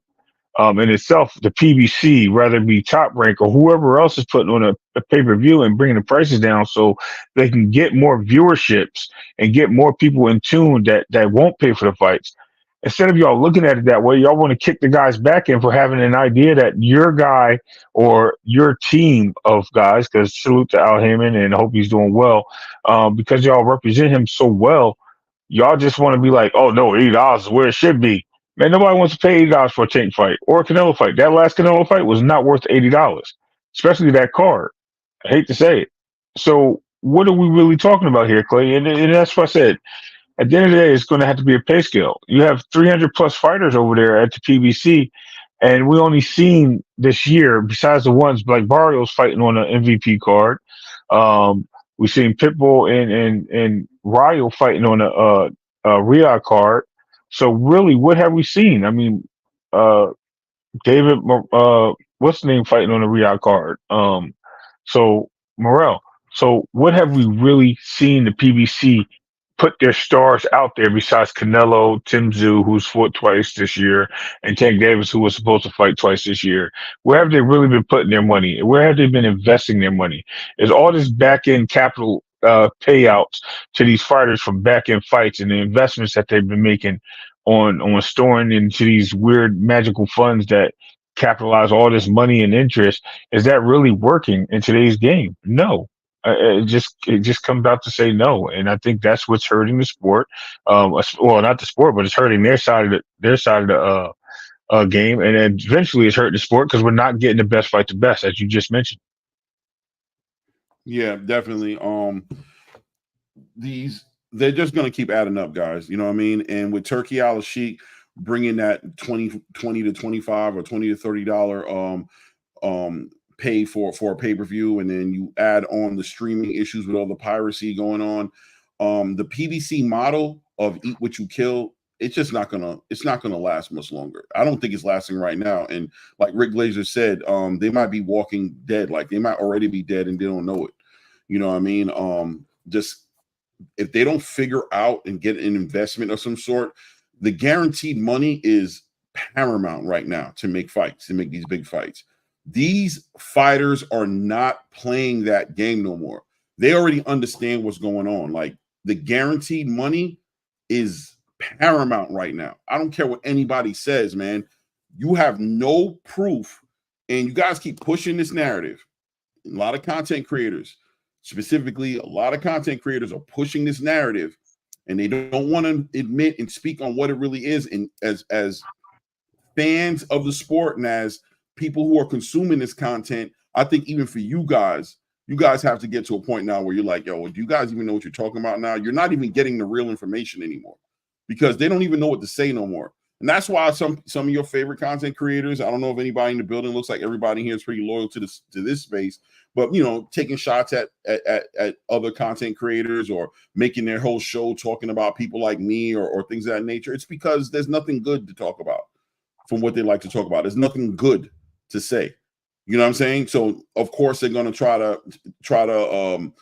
[SPEAKER 3] in itself, the PBC, whether it be Top Rank or whoever else is putting on a pay-per-view and bringing the prices down so they can get more viewerships and get more people in tune that won't pay for the fights. Instead of y'all looking at it that way, y'all want to kick the guys back in for having an idea that your guy or your team of guys, because salute to Al Heyman and I hope he's doing well, because y'all represent him so well, y'all just want to be like, oh, no, $80 is where it should be. Man, nobody wants to pay $80 for a Tank fight or a Canelo fight. That last Canelo fight was not worth $80, especially that card. I hate to say it. So what are we really talking about here, Clay? And that's what I said. At the end of the day, it's going to have to be a pay scale. You have 300-plus fighters over there at the PBC, and we only seen this year, besides the ones like Barrios fighting on an MVP card, we've seen Pitbull and Ryo fighting on a Riyadh card. So really, what have we seen? I mean, David, what's the name fighting on the Riyadh card? So Morrell. So what have we really seen the PBC put their stars out there besides Canelo, Tim Tszyu, who's fought twice this year, and Tank Davis, who was supposed to fight twice this year? Where have they really been putting their money? Where have they been investing their money? Is all this back-end capital payouts to these fighters from back-end fights and the investments that they've been making on storing into these weird magical funds that capitalize all this money and interest, is that really working in today's game? No. It just comes out to say no, and I think that's what's hurting the sport. Well, not the sport, but it's hurting their side of game, and eventually it's hurting the sport because we're not getting the best fight the best, as you just mentioned.
[SPEAKER 2] Yeah, definitely. They're just going to keep adding up, guys. You know what I mean? And with Turki Al-Sheikh bringing that 20 to 25 or 20 to $30 pay for a pay-per-view, and then you add on the streaming issues with all the piracy going on, the PBC model of eat what you kill, it's not gonna last much longer. I don't think it's lasting right now. And like Rick Glazer said, they might be walking dead, like they might already be dead and they don't know it. You know what I mean? Just if they don't figure out and get an investment of some sort, the guaranteed money is paramount right now to make fights, to make these big fights. These fighters are not playing that game no more. They already understand what's going on. Like, the guaranteed money is paramount right now. I don't care what anybody says, man. You have no proof, and you guys keep pushing this narrative. A lot of content creators, specifically, a lot of content creators are pushing this narrative, and they don't want to admit and speak on what it really is. And as fans of the sport and as people who are consuming this content, I think even for you guys have to get to a point now where you're like, yo, do you guys even know what you're talking about now? You're not even getting the real information anymore because they don't even know what to say no more. And that's why some of your favorite content creators, I don't know if anybody in the building, looks like everybody here is pretty loyal to this space, but taking shots at other content creators or making their whole show talking about people like me or things of that nature. It's because there's nothing good to talk about from what they like to talk about. There's nothing good to say. You know what I'm saying? So of course they're going to try to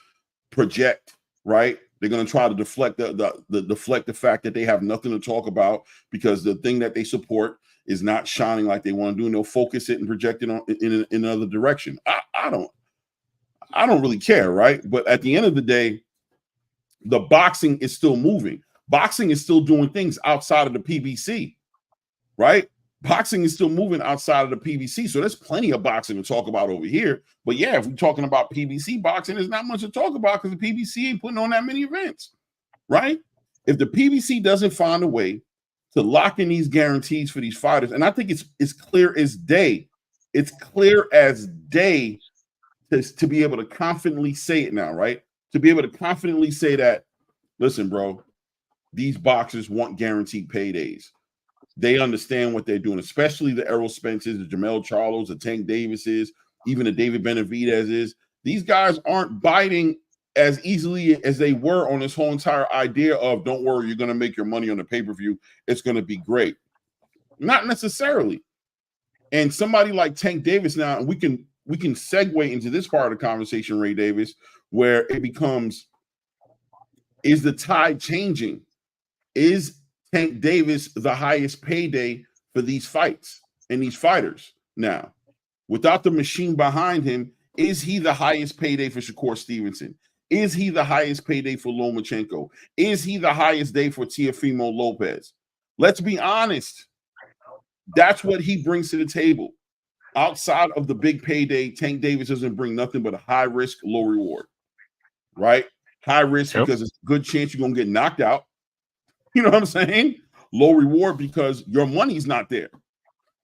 [SPEAKER 2] project, right? They're going to try to deflect the fact that they have nothing to talk about because the thing that they support is not shining like they want to do, and they'll focus it and project it in another direction. I don't really care, right? But at the end of the day, the boxing is still moving. Boxing is still doing things outside of the PBC, right? Boxing is still moving outside of the PBC. So there's plenty of boxing to talk about over here. But yeah, if we're talking about PBC boxing, there's not much to talk about because the PBC ain't putting on that many events, right? If the PBC doesn't find a way to lock in these guarantees for these fighters, and I think it's clear as day. It's clear as day to be able to confidently say it now, right? To be able to confidently say that, listen, bro, these boxers want guaranteed paydays. They understand what they're doing, especially the Errol Spences, the Jamel Charlos, the Tank Davises, even the David Benavidez's. These guys aren't biting as easily as they were on this whole entire idea of, don't worry, you're going to make your money on the pay-per-view. It's going to be great. Not necessarily. And somebody like Tank Davis now, and we can segue into this part of the conversation, Ray Davis, where it becomes, is the tide changing? Is Tank Davis the highest payday for these fights and these fighters now? Without the machine behind him, is he the highest payday for Shakur Stevenson? Is he the highest payday for Lomachenko? Is he the highest day for Teofimo Lopez? Let's be honest. That's what he brings to the table. Outside of the big payday, Tank Davis doesn't bring nothing but a high risk, low reward, right? High risk because it's a good chance you're going to get knocked out. You know what I'm saying? Low reward because your money's not there.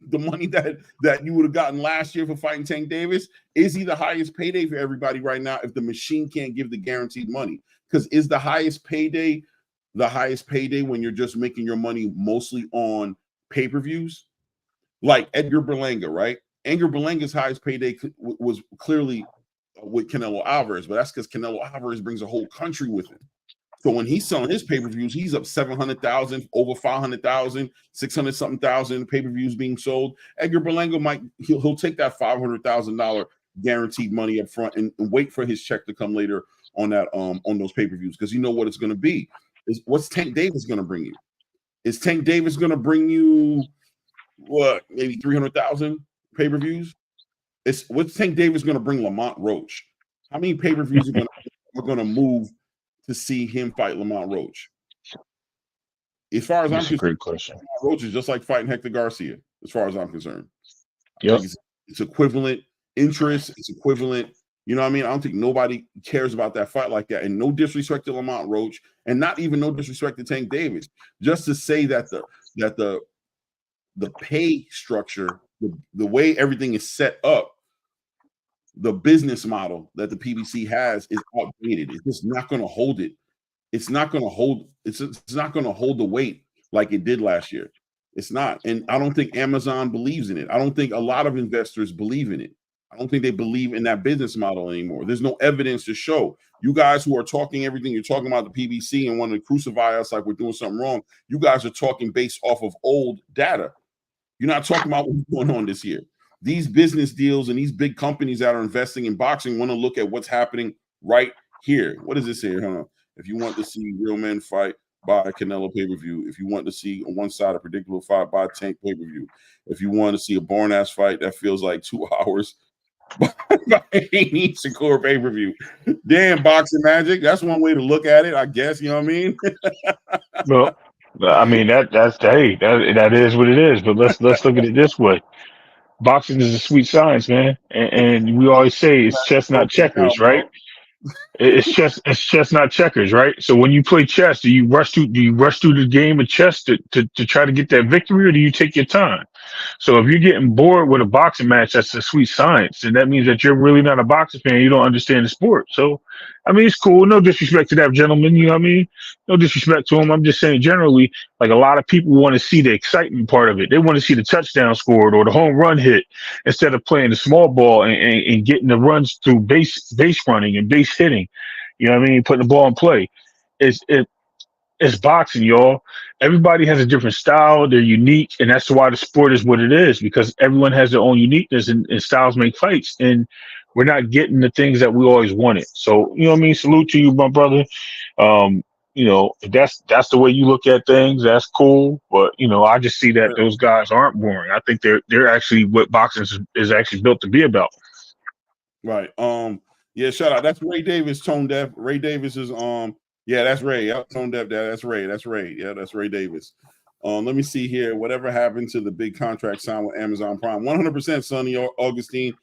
[SPEAKER 2] The money that you would have gotten last year for fighting Tank Davis, is he the highest payday for everybody right now if the machine can't give the guaranteed money? Because is the highest payday when you're just making your money mostly on pay-per-views? Like Edgar Berlanga, right? Edgar Berlanga's highest payday was clearly with Canelo Alvarez, but that's because Canelo Alvarez brings a whole country with him. So when he's selling his pay-per-views, he's up 700,000, over 500,000, 600-something thousand pay-per-views being sold. Edgar Berlanga he'll take that $500,000 guaranteed money up front and wait for his check to come later on that on those pay-per-views because you know what it's going to be. What's Tank Davis going to bring you? Is Tank Davis going to bring you what, maybe 300,000 pay-per-views? What's Tank Davis going to bring Lamont Roach? How many pay-per-views are going to move to see him fight Lamont Roach? As far as I'm concerned,
[SPEAKER 3] great question.
[SPEAKER 2] Roach is just like fighting Hector Garcia, as far as I'm concerned.
[SPEAKER 3] Yep.
[SPEAKER 2] It's equivalent interest. It's equivalent. You know what I mean? I don't think nobody cares about that fight like that. And no disrespect to Lamont Roach, and not even no disrespect to Tank Davis. Just to say that the the pay structure, the way everything is set up, the business model that the PBC has is outdated. It's just not going to hold it. It's not going to hold. It's not going to hold the weight like it did last year. It's not. And I don't think Amazon believes in it. I don't think a lot of investors believe in it. I don't think they believe in that business model anymore. There's no evidence to show. You guys who are talking everything you're talking about the PBC and want to crucify us like we're doing something wrong, you guys are talking based off of old data. You're not talking about what's going on this year. These business deals and these big companies that are investing in boxing want to look at what's happening right here. What does this say? Hold on. If you want to see real men fight, buy a Canelo pay-per-view. If you want to see on one side a predictable fight, buy a Tank pay-per-view. If you want to see a boring-ass fight that feels like 2 hours, buy Haney Shakur pay-per-view. Damn, boxing magic. That's one way to look at it, I guess. You know what I mean?
[SPEAKER 3] Well, I mean that is what it is. But let's look at it this way. Boxing is a sweet science, man, and we always say it's chess, not checkers, right? It's chess, not checkers, right? So when you play chess, do you rush through the game of chess to try to get that victory, or do you take your time? So if you're getting bored with a boxing match, that's a sweet science, and that means that you're really not a boxing fan. You don't understand the sport. So, I mean, it's cool. No disrespect to that gentleman. You know what I mean? No disrespect to him. I'm just saying generally, like a lot of people want to see the excitement part of it. They want to see the touchdown scored or the home run hit instead of playing the small ball and getting the runs through base running and base hitting. You know what I mean? Putting the ball in play. It's boxing, y'all. Everybody has a different style. They're unique, and that's why the sport is what it is, because everyone has their own uniqueness and styles make fights, and we're not getting the things that we always wanted. So, you know what I mean? Salute to you, my brother. You know, if that's the way you look at things, that's cool. But, you know, I just see that those guys aren't boring. I think they're actually what boxing is actually built to be about.
[SPEAKER 2] Right. Yeah, shout out. That's Ray Davis, tone deaf. Ray Davis is yeah, that's Ray. Yep, tone deaf. That's Ray. That's Ray. Yeah, that's Ray Davis. Let me see here. Whatever happened to the big contract signed with Amazon Prime? 100%, Sonny Augustine.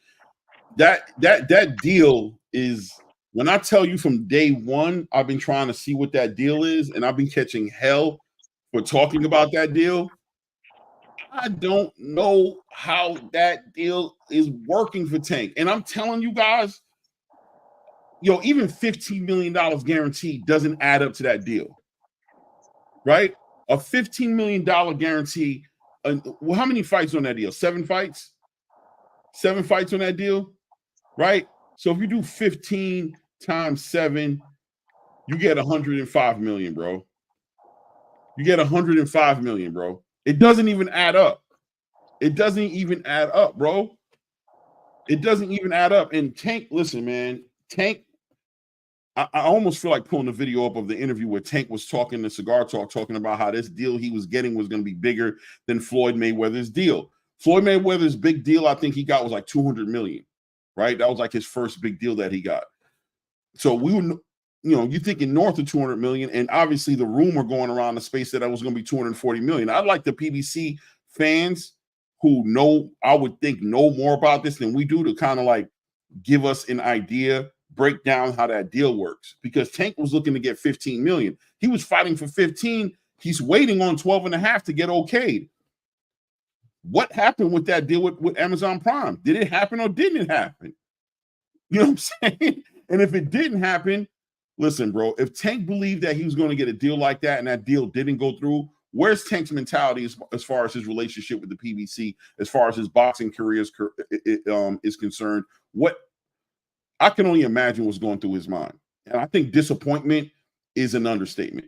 [SPEAKER 2] That deal is, when I tell you from day one, I've been trying to see what that deal is, and I've been catching hell for talking about that deal. I don't know how that deal is working for Tank. And I'm telling you guys, even $15 million guaranteed doesn't add up to that deal, right? A $15 million guarantee. Well, how many fights on that deal? 7 fights? 7 fights on that deal, right? So if you do 15 times 7, you get 105 million, bro. You get 105 million, bro. It doesn't even add up. It doesn't even add up, bro. It doesn't even add up. And Tank, listen, man, Tank, I almost feel like pulling the video up of the interview where Tank was talking, the Cigar Talk, talking about how this deal he was getting was going to be bigger than Floyd Mayweather's deal. Floyd Mayweather's big deal, I think he got was like 200 million, right? That was like his first big deal that he got. So we were, you're thinking north of 200 million. And obviously the rumor going around the space that was going to be 240 million. I'd like the PBC fans who I would think know more about this than we do to kind of like give us an idea, break down how that deal works, because Tank was looking to get 15 million. He was fighting for 15. He's waiting on 12.5 to get okayed. What happened with that deal with Amazon Prime? Did it happen or didn't it happen? You know what I'm saying? And if it didn't happen, listen, bro, if Tank believed that he was going to get a deal like that and that deal didn't go through, where's Tank's mentality as far as his relationship with the PBC, as far as his boxing career is concerned? What I can only imagine what's going through his mind. And I think disappointment is an understatement.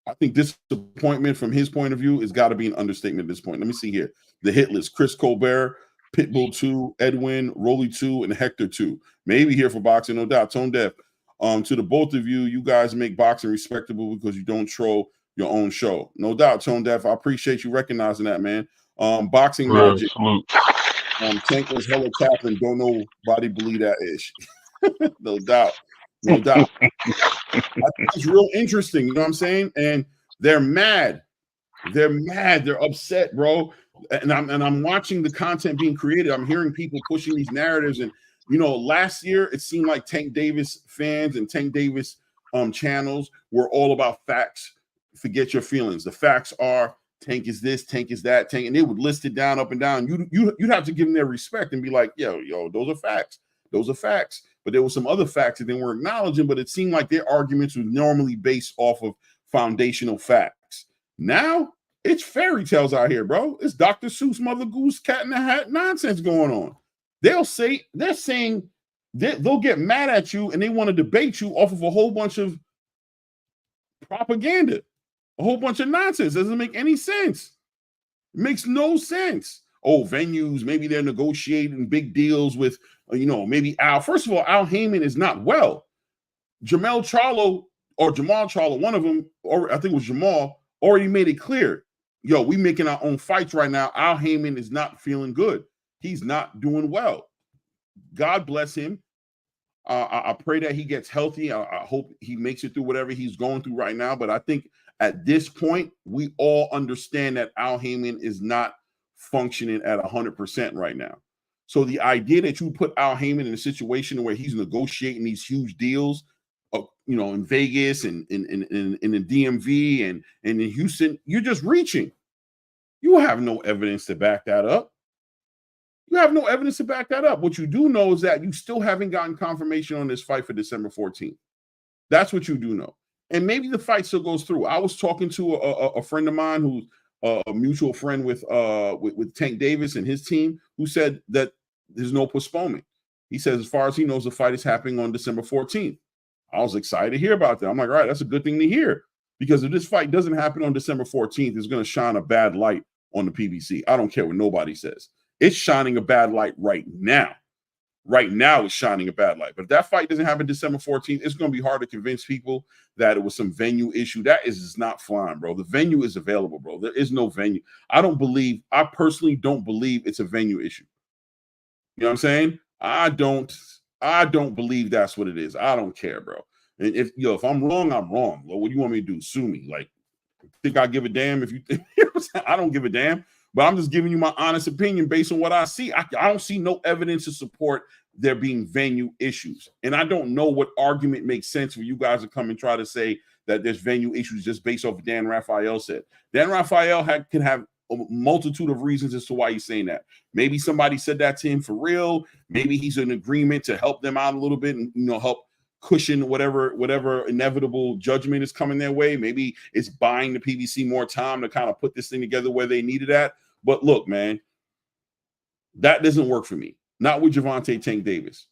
[SPEAKER 2] I think disappointment from his point of view has got to be an understatement at this point. Let me see here. The hit list: Chris Colbert, Pitbull 2, Edwin, Rolly 2, and Hector 2. Maybe here for boxing, no doubt. Tone deaf. To the both of you, you guys make boxing respectable because you don't troll your own show. No doubt, Tone deaf. I appreciate you recognizing that, man. Boxing magic. Tank was hella tapping. Don't nobody believe that ish. No doubt. No doubt. I think it's real interesting. You know what I'm saying? And they're mad. They're mad. They're upset, bro. And I'm watching the content being created. I'm hearing people pushing these narratives. And, last year it seemed like Tank Davis fans and Tank Davis channels were all about facts. Forget your feelings. The facts are Tank is this, Tank is that, Tank, and they would list it down, up and down. You'd have to give them their respect and be like, yo, those are facts. Those are facts. But there were some other facts that they weren't acknowledging, but it seemed like their arguments were normally based off of foundational facts. Now it's fairy tales out here, bro. It's Dr. Seuss, Mother Goose, Cat in the Hat nonsense going on. They're saying they'll get mad at you and they want to debate you off of a whole bunch of propaganda, a whole bunch of nonsense. Doesn't make any sense. It makes no sense. Oh, venues, maybe they're negotiating big deals with, maybe Al. First of all, Al Heyman is not well. Jamal Charlo, one of them, or I think it was Jamal, already made it clear. Yo, we making our own fights right now. Al Heyman is not feeling good. He's not doing well. God bless him. I pray that he gets healthy. I hope he makes it through whatever he's going through right now. But I think at this point, we all understand that Al Heyman is not functioning at 100% right now. So the idea that you put Al Heyman in a situation where he's negotiating these huge deals, in Vegas and in the DMV and in Houston, you're just reaching. You have no evidence to back that up. What you do know is that you still haven't gotten confirmation on this fight for December 14th. That's what you do know. And maybe the fight still goes through. I was talking to a friend of mine who's a mutual friend with Tank Davis and his team, who said that there's no postponement. He says, as far as he knows, the fight is happening on December 14th. I was excited to hear about that. I'm like, all right, that's a good thing to hear. Because if this fight doesn't happen on December 14th, it's going to shine a bad light on the PBC. I don't care what nobody says. It's shining a bad light right now. Right now, it's shining a bad light. But if that fight doesn't happen December 14th, it's going to be hard to convince people that it was some venue issue. That is just not flying, bro. The venue is available, bro. There is no venue. I personally don't believe it's a venue issue. You know what I'm saying? I don't believe that's what it is. I don't care, bro. And if I'm wrong, I'm wrong. Well, what do you want me to do? Sue me? Like, think I give a damn if you think? I don't give a damn. But I'm just giving you my honest opinion based on what I see. I don't see no evidence to support there being venue issues. And I don't know what argument makes sense for you guys to come and try to say that there's venue issues just based off what Dan Raphael said. Dan Raphael can have a multitude of reasons as to why he's saying that. Maybe somebody said that to him for real. Maybe he's in agreement to help them out a little bit and help cushion whatever inevitable judgment is coming their way. Maybe it's buying the PBC more time to kind of put this thing together where they need it at. But look, man, that doesn't work for me. Not with Gervonta Tank Davis.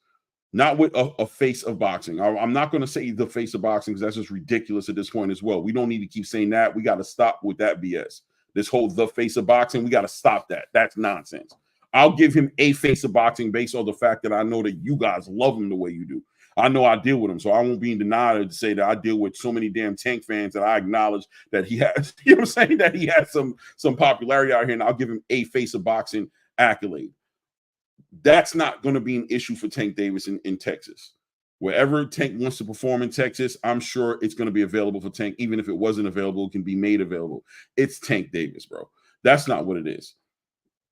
[SPEAKER 2] Not with a face of boxing. I'm not going to say the face of boxing because that's just ridiculous at this point as well. We don't need to keep saying that. We got to stop with that BS. This whole the face of boxing, we got to stop that. That's nonsense. I'll give him a face of boxing based on the fact that I know that you guys love him the way you do. I know I deal with him, so I won't be in denial to say that I deal with so many damn Tank fans that I acknowledge that he has, you know what I'm saying, that he has some popularity out here, and I'll give him a face of boxing accolade. That's not going to be an issue for Tank Davis in Texas. Wherever Tank wants to perform in Texas, I'm sure it's going to be available for Tank. Even if it wasn't available, it can be made available. It's Tank Davis, bro. That's not what it is.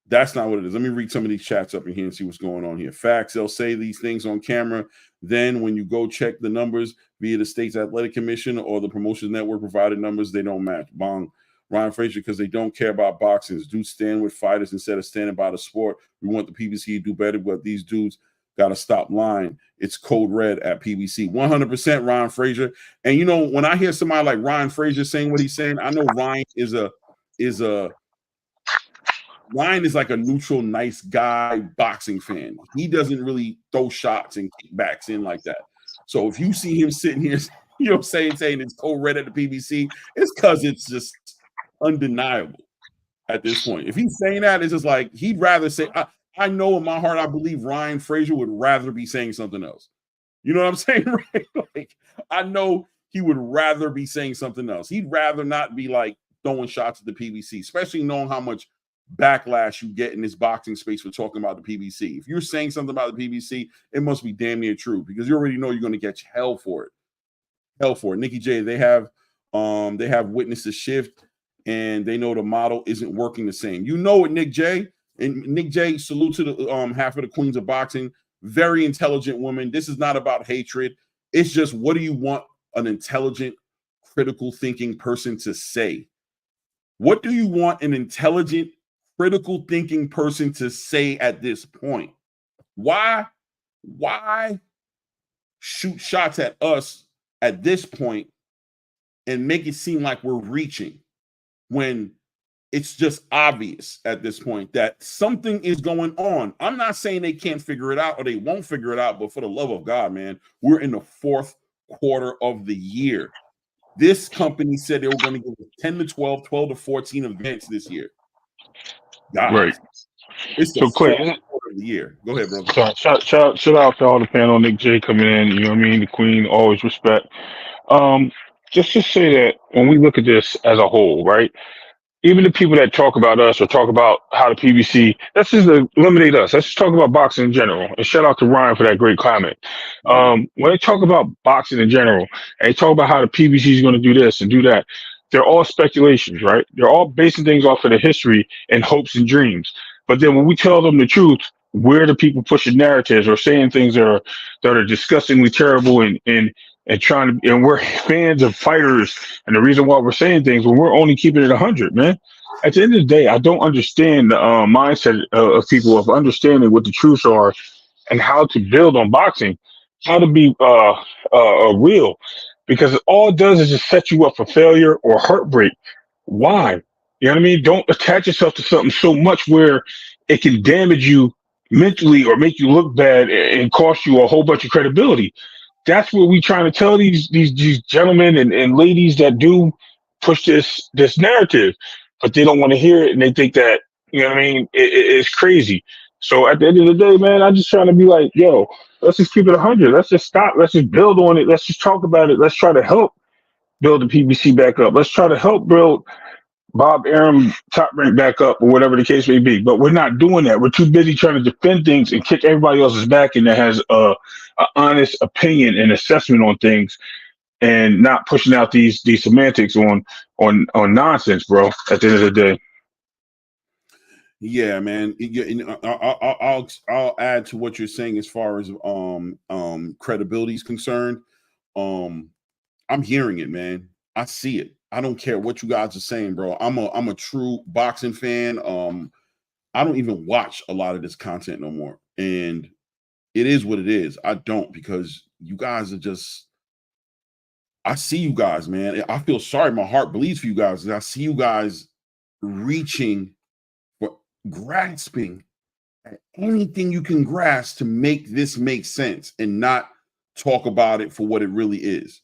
[SPEAKER 2] That's not what it is. Let me read some of these chats up in here and see what's going on here. Facts, they'll say these things on camera. Then when you go check the numbers via the state's athletic commission or the promotions network provided numbers, they don't match. Bong. Ryan Frazier, because they don't care about boxing. Dudes stand with fighters instead of standing by the sport. We want the PBC to do better, but these dudes got to stop lying. It's code red at PBC. 100% Ryan Frazier. And, when I hear somebody like Ryan Frazier saying what he's saying, I know Ryan Ryan is like a neutral, nice guy boxing fan. He doesn't really throw shots and kickbacks in like that. So if you see him sitting here, saying it's code red at the PBC, it's because it's just undeniable at this point. If he's saying that, it's just like he'd rather say, I know in my heart, I believe Ryan Frazier would rather be saying something else. You know what I'm saying? Right? Like, I know he would rather be saying something else. He'd rather not be like throwing shots at the PBC, especially knowing how much backlash you get in this boxing space for talking about the PBC. If you're saying something about the PBC, it must be damn near true because you already know you're going to get hell for it. Hell for it. Nikki J, they have witnessed the shift and they know the model isn't working the same. You know it, Nick J. And Nick J, salute to the half of the queens of boxing. Very intelligent woman. This is not about hatred. It's just, what do you want an intelligent, critical thinking person to say? What do you want an intelligent, critical thinking person to say at this point? Why shoot shots at us at this point and make it seem like we're reaching when it's just obvious at this point that something is going on? I'm not saying they can't figure it out or they won't figure it out, but for the love of God, man, we're in the fourth quarter of the year. This company said they were going to give 10 to 12, 12 to 14 events this year. Guys,
[SPEAKER 3] right.
[SPEAKER 2] It's the fourth quarter of the year. Go ahead, brother.
[SPEAKER 3] Shout out to all the panel. Nick J coming in. You know what I mean? The Queen, always respect. Just to say that when we look at this as a whole, right? Even the people that talk about us or talk about how the PBC, let's just eliminate us. Let's just talk about boxing in general. And shout out to Ryan for that great comment. When they talk about boxing in general, and they talk about how the PBC is going to do this and do that, they're all speculations, right? They're all basing things off of the history and hopes and dreams. But then when we tell them the truth, we're the people pushing narratives or saying things that are disgustingly terrible and trying to, and we're fans of fighters. And the reason why we're saying things when we're only keeping it 100, man. At the end of the day, I don't understand the mindset of people of understanding what the truths are and how to build on boxing, how to be real, because all it does is just set you up for failure or heartbreak. Why? You know what I mean? Don't attach yourself to something so much where it can damage you mentally or make you look bad and cost you a whole bunch of credibility. That's what we trying to tell these gentlemen and ladies that do push this narrative, but they don't want to hear it and they think that, you know what I mean, it's crazy. So at the end of the day, man, I'm just trying to be like, yo, let's just keep it 100. Let's just stop. Let's just build on it. Let's just talk about it. Let's try to help build the PBC back up. Let's try to help build Bob Arum Top Rank back up or whatever the case may be. But we're not doing that. We're too busy trying to defend things and kick everybody else's back and that has an honest opinion and assessment on things and not pushing out these semantics on nonsense, bro, at the end of the day.
[SPEAKER 2] Yeah, man. I'll add to what you're saying as far as credibility is concerned. I'm hearing it, man. I see it. I don't care what you guys are saying, bro. I'm a true boxing fan. I don't even watch a lot of this content no more. And it is what it is. I don't, because you guys are just, I see you guys, man. I feel sorry. My heart bleeds for you guys. I see you guys reaching for grasping at anything you can grasp to make this make sense and not talk about it for what it really is.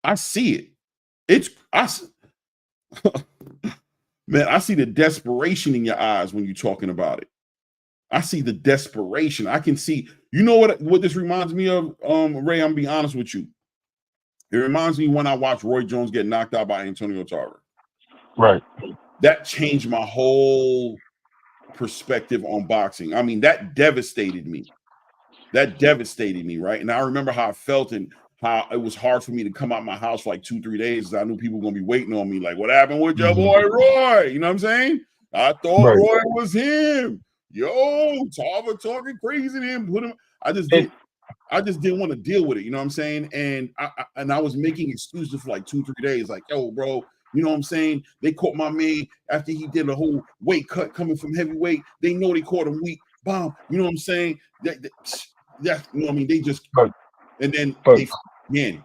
[SPEAKER 2] I see it. Man, I see the desperation in your eyes when you're talking about it. I see the desperation. I can see, you know what this reminds me of, Ray, I'm gonna be honest with you. It reminds me when I watched Roy Jones get knocked out by Antonio Tarver.
[SPEAKER 3] Right.
[SPEAKER 2] That changed my whole perspective on boxing. I mean, that devastated me. Right? And I remember how I felt and how it was hard for me to come out my house for like 2-3 days. I knew people were gonna be waiting on me. Like, what happened with your boy Roy? You know what I'm saying? I thought Roy was him. Yo, Tarver talking crazy to him. Put him. I just didn't want to deal with it. You know what I'm saying? And I was making excuses for like 2-3 days. Like, yo, bro, you know what I'm saying? They caught my man after he did a whole weight cut coming from heavyweight. They know they caught him weak. Bomb. You know what I'm saying? That you know what I mean? They just and then they again.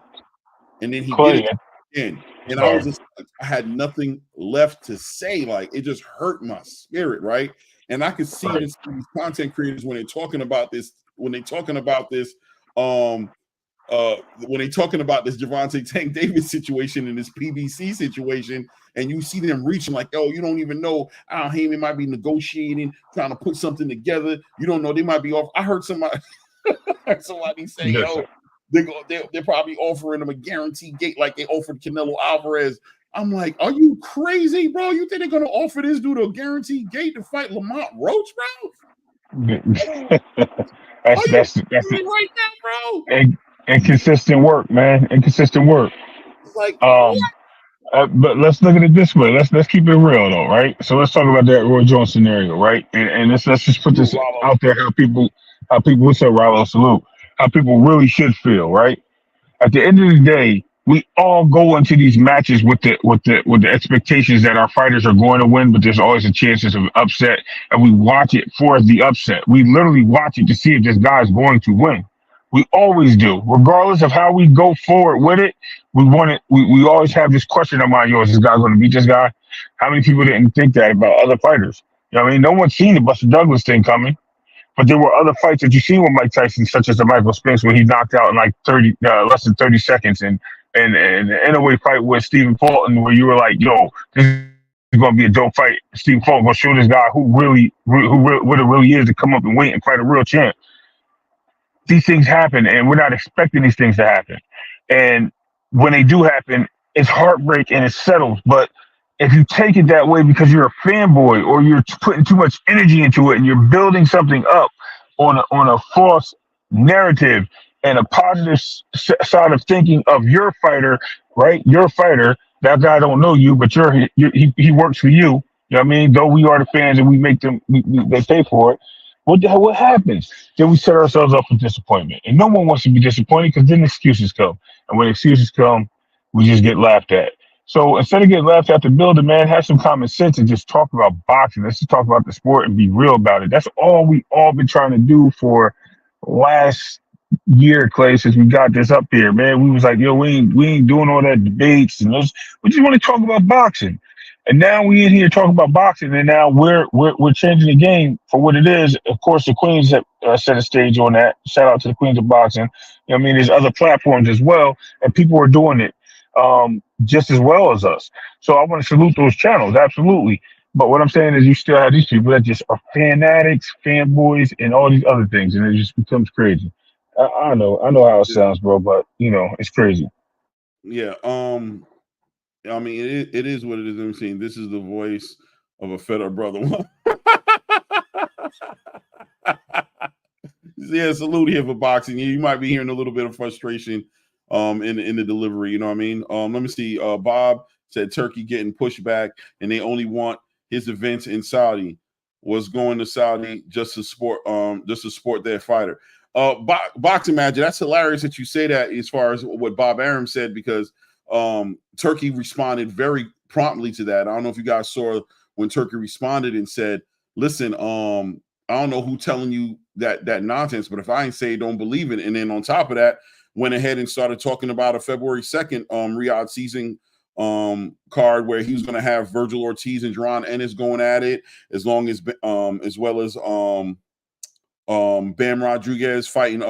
[SPEAKER 2] And then he did it again. And I was just, I had nothing left to say. Like, it just hurt my spirit, right? And I could see these content creators when they're talking about this, Gervonta Tank Davis situation and this PBC situation, and you see them reaching like, oh, you don't even know Al Haney might be negotiating, trying to put something together. You don't know, they might be off. I heard somebody say, yo, they're probably offering them a guaranteed gate like they offered Canelo Alvarez. I'm like, are you crazy, bro? You think they're gonna offer this dude a guaranteed gate to fight Lamont Roach, bro?
[SPEAKER 3] That's
[SPEAKER 2] right now, bro.
[SPEAKER 3] And consistent work, man. And consistent work.
[SPEAKER 2] Like,
[SPEAKER 3] but let's look at it this way. Let's keep it real though, right? So let's talk about that Roy Jones scenario, right? And let's just put this out there how people what's up, Rallo? Salute. How people really should feel, right? At the end of the day, we all go into these matches with the expectations that our fighters are going to win, but there's always a chance of upset, and we watch it for the upset. We literally watch it to see if this guy's going to win. We always do, regardless of how we go forward with it. We want it. We always have this question in our mind: Yo, is this guy going to beat this guy? How many people didn't think that about other fighters? You know what I mean? No one's seen the Buster Douglas thing coming. But there were other fights that you seen with Mike Tyson, such as the Michael Spinks, where he knocked out in like less than 30 seconds, and the Inouye fight with Stephen Fulton, where you were like, "Yo, this is going to be a dope fight." Stephen Fulton going to show this guy what it really is to come up and wait and fight a real champ. These things happen, and we're not expecting these things to happen. And when they do happen, it's heartbreak and it's settled. But if you take it that way because you're a fanboy or you're putting too much energy into it and you're building something up on a false narrative and a positive side of thinking of your fighter, right? Your fighter, that guy don't know you, but he works for you. You know what I mean? Though we are the fans and we make them, they pay for it. What happens? Then we set ourselves up for disappointment. And no one wants to be disappointed because then excuses come. And when excuses come, we just get laughed at. So instead of getting laughed at the building, man, have some common sense and just talk about boxing. Let's just talk about the sport and be real about it. That's all we all been trying to do for last year, Clay, since we got this up here, man. We was like, yo, we ain't doing all that debates and we just want to talk about boxing. And now we in here talking about boxing, and now we're changing the game for what it is. Of course, the Queens have set a stage on that. Shout out to the Queens of Boxing. You know what I mean? There's other platforms as well, and people are doing it just as well as us. So I want to salute those channels, absolutely. But what I'm saying is you still have these people that just are fanatics, fanboys, and all these other things, and it just becomes crazy. I know how it sounds, bro, but, it's crazy.
[SPEAKER 2] Yeah, I mean, it is what it is. I'm saying this is the voice of a fed up brother. Yeah, salute here for boxing. You might be hearing a little bit of frustration in the delivery. You know what I mean? Let me see. Bob said Turkey getting pushed back, and they only want his events in Saudi. Was going to Saudi just to support their fighter. Boxing Magic. That's hilarious that you say that as far as what Bob Arum said, because Turkey responded very promptly to that. I don't know if you guys saw when Turkey responded and said, listen, I don't know who's telling you that nonsense, but if I ain't say don't believe it. And then on top of that, went ahead and started talking about a February 2nd Riyadh season card where he was going to have Virgil Ortiz and Jerron Ennis going at it, as well as Bam Rodriguez fighting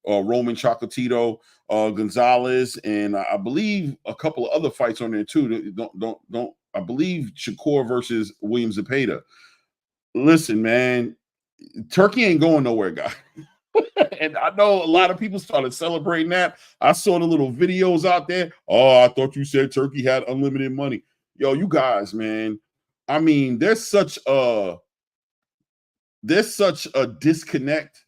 [SPEAKER 2] Roman Chocolatito Gonzalez, and I believe a couple of other fights on there too. Don't I believe Shakur versus William Zepeda. Listen, man, Turkey ain't going nowhere, guys. And I know a lot of people started celebrating that. I saw the little videos out there. Oh, I thought you said Turkey had unlimited money. Yo, you guys, man. I mean, there's such a disconnect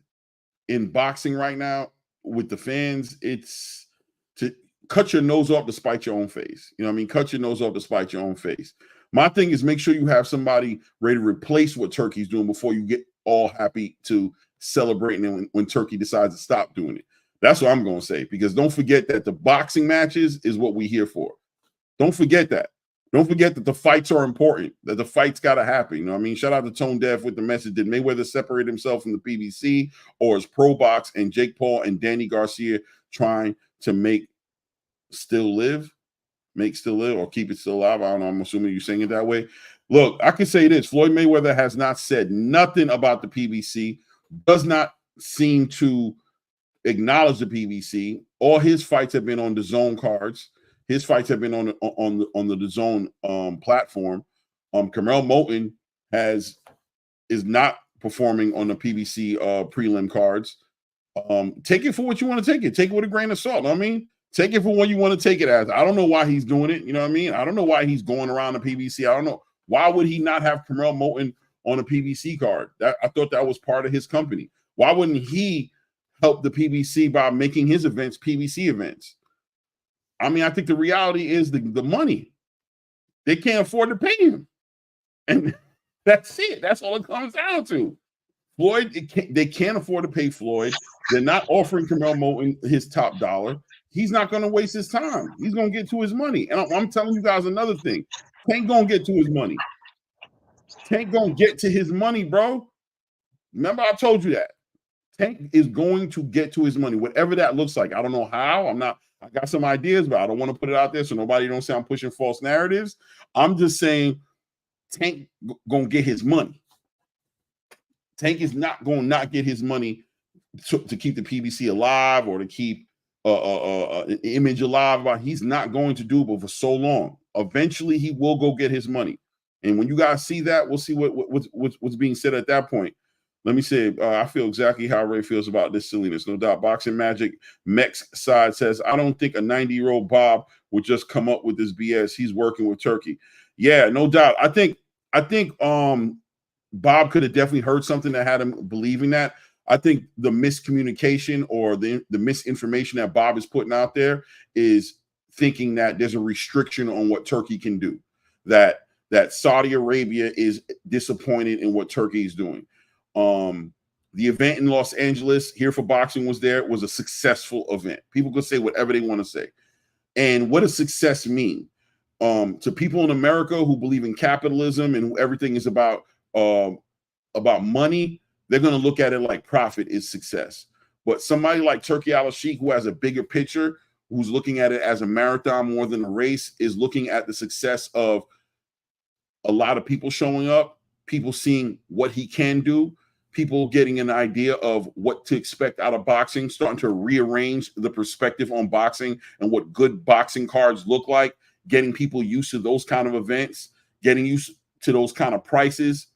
[SPEAKER 2] in boxing right now with the fans. It's to cut your nose off to spite your own face. You know what I mean? Cut your nose off to spite your own face. My thing is make sure you have somebody ready to replace what Turkey's doing before you get all happy to celebrating when Turkey decides to stop doing it. That's what I'm going to say, because don't forget that the boxing matches is what we're here for. Don't forget that. Don't forget that the fights are important, that the fights got to happen. You know what I mean? Shout out to Tone Deaf with the message. Did Mayweather separate himself from the PBC, or is Pro Box and Jake Paul and Danny Garcia trying to make still live, or keep it still alive? I don't know. I'm assuming you're saying it that way. Look, I can say this. Floyd Mayweather has not said nothing about the PBC, does not seem to acknowledge the PBC. All his fights have been on the zone cards. His fights have been on the zone platform. Carmel Moulton is not performing on the PBC prelim cards. Take it for what you want to take it. Take it with a grain of salt. I mean, take it for what you want to take it as. I don't know why he's doing it. You know what I mean? I don't know why he's going around the PBC. I don't know. Why would he not have Carmel Moulton on a PBC card? I thought that was part of his company. Why wouldn't he help the PBC by making his events PBC events? I mean, I think the reality is the money. They can't afford to pay him. And that's it. That's all it comes down to. Floyd, they can't afford to pay Floyd. They're not offering Camille Moten his top dollar. He's not going to waste his time. He's going to get to his money. And I'm telling you guys another thing. Tank going to get to his money. Tank going to get to his money, bro. Remember I told you that. Tank is going to get to his money, whatever that looks like. I don't know how. I got some ideas, but I don't want to put it out there so nobody don't say I'm pushing false narratives. I'm just saying Tank going to get his money. Tank is not going to not get his money to keep the PBC alive or to keep an image alive. He's not going to do it for so long. Eventually, he will go get his money. And when you guys see that, we'll see what's being said at that point. Let me say, I feel exactly how Ray feels about this silliness. No doubt. Boxing Magic Mex side says, I don't think a 90-year-old Bob would just come up with this BS. He's working with Turki. Yeah, no doubt. I think Bob could have definitely heard something that had him believing that. I think the miscommunication or the misinformation that Bob is putting out there is thinking that there's a restriction on what Turki can do, that Saudi Arabia is disappointed in what Turki is doing. The event in Los Angeles here for boxing was a successful event. People could say whatever they want to say. And what does success mean? To people in America who believe in capitalism and who everything is about money, they're going to look at it like profit is success. But somebody like Turki Al-Sheikh, who has a bigger picture, who's looking at it as a marathon more than a race, is looking at the success of a lot of people showing up, people seeing what he can do, people getting an idea of what to expect out of boxing, starting to rearrange the perspective on boxing and what good boxing cards look like, getting people used to those kind of events, getting used to those kind of prices,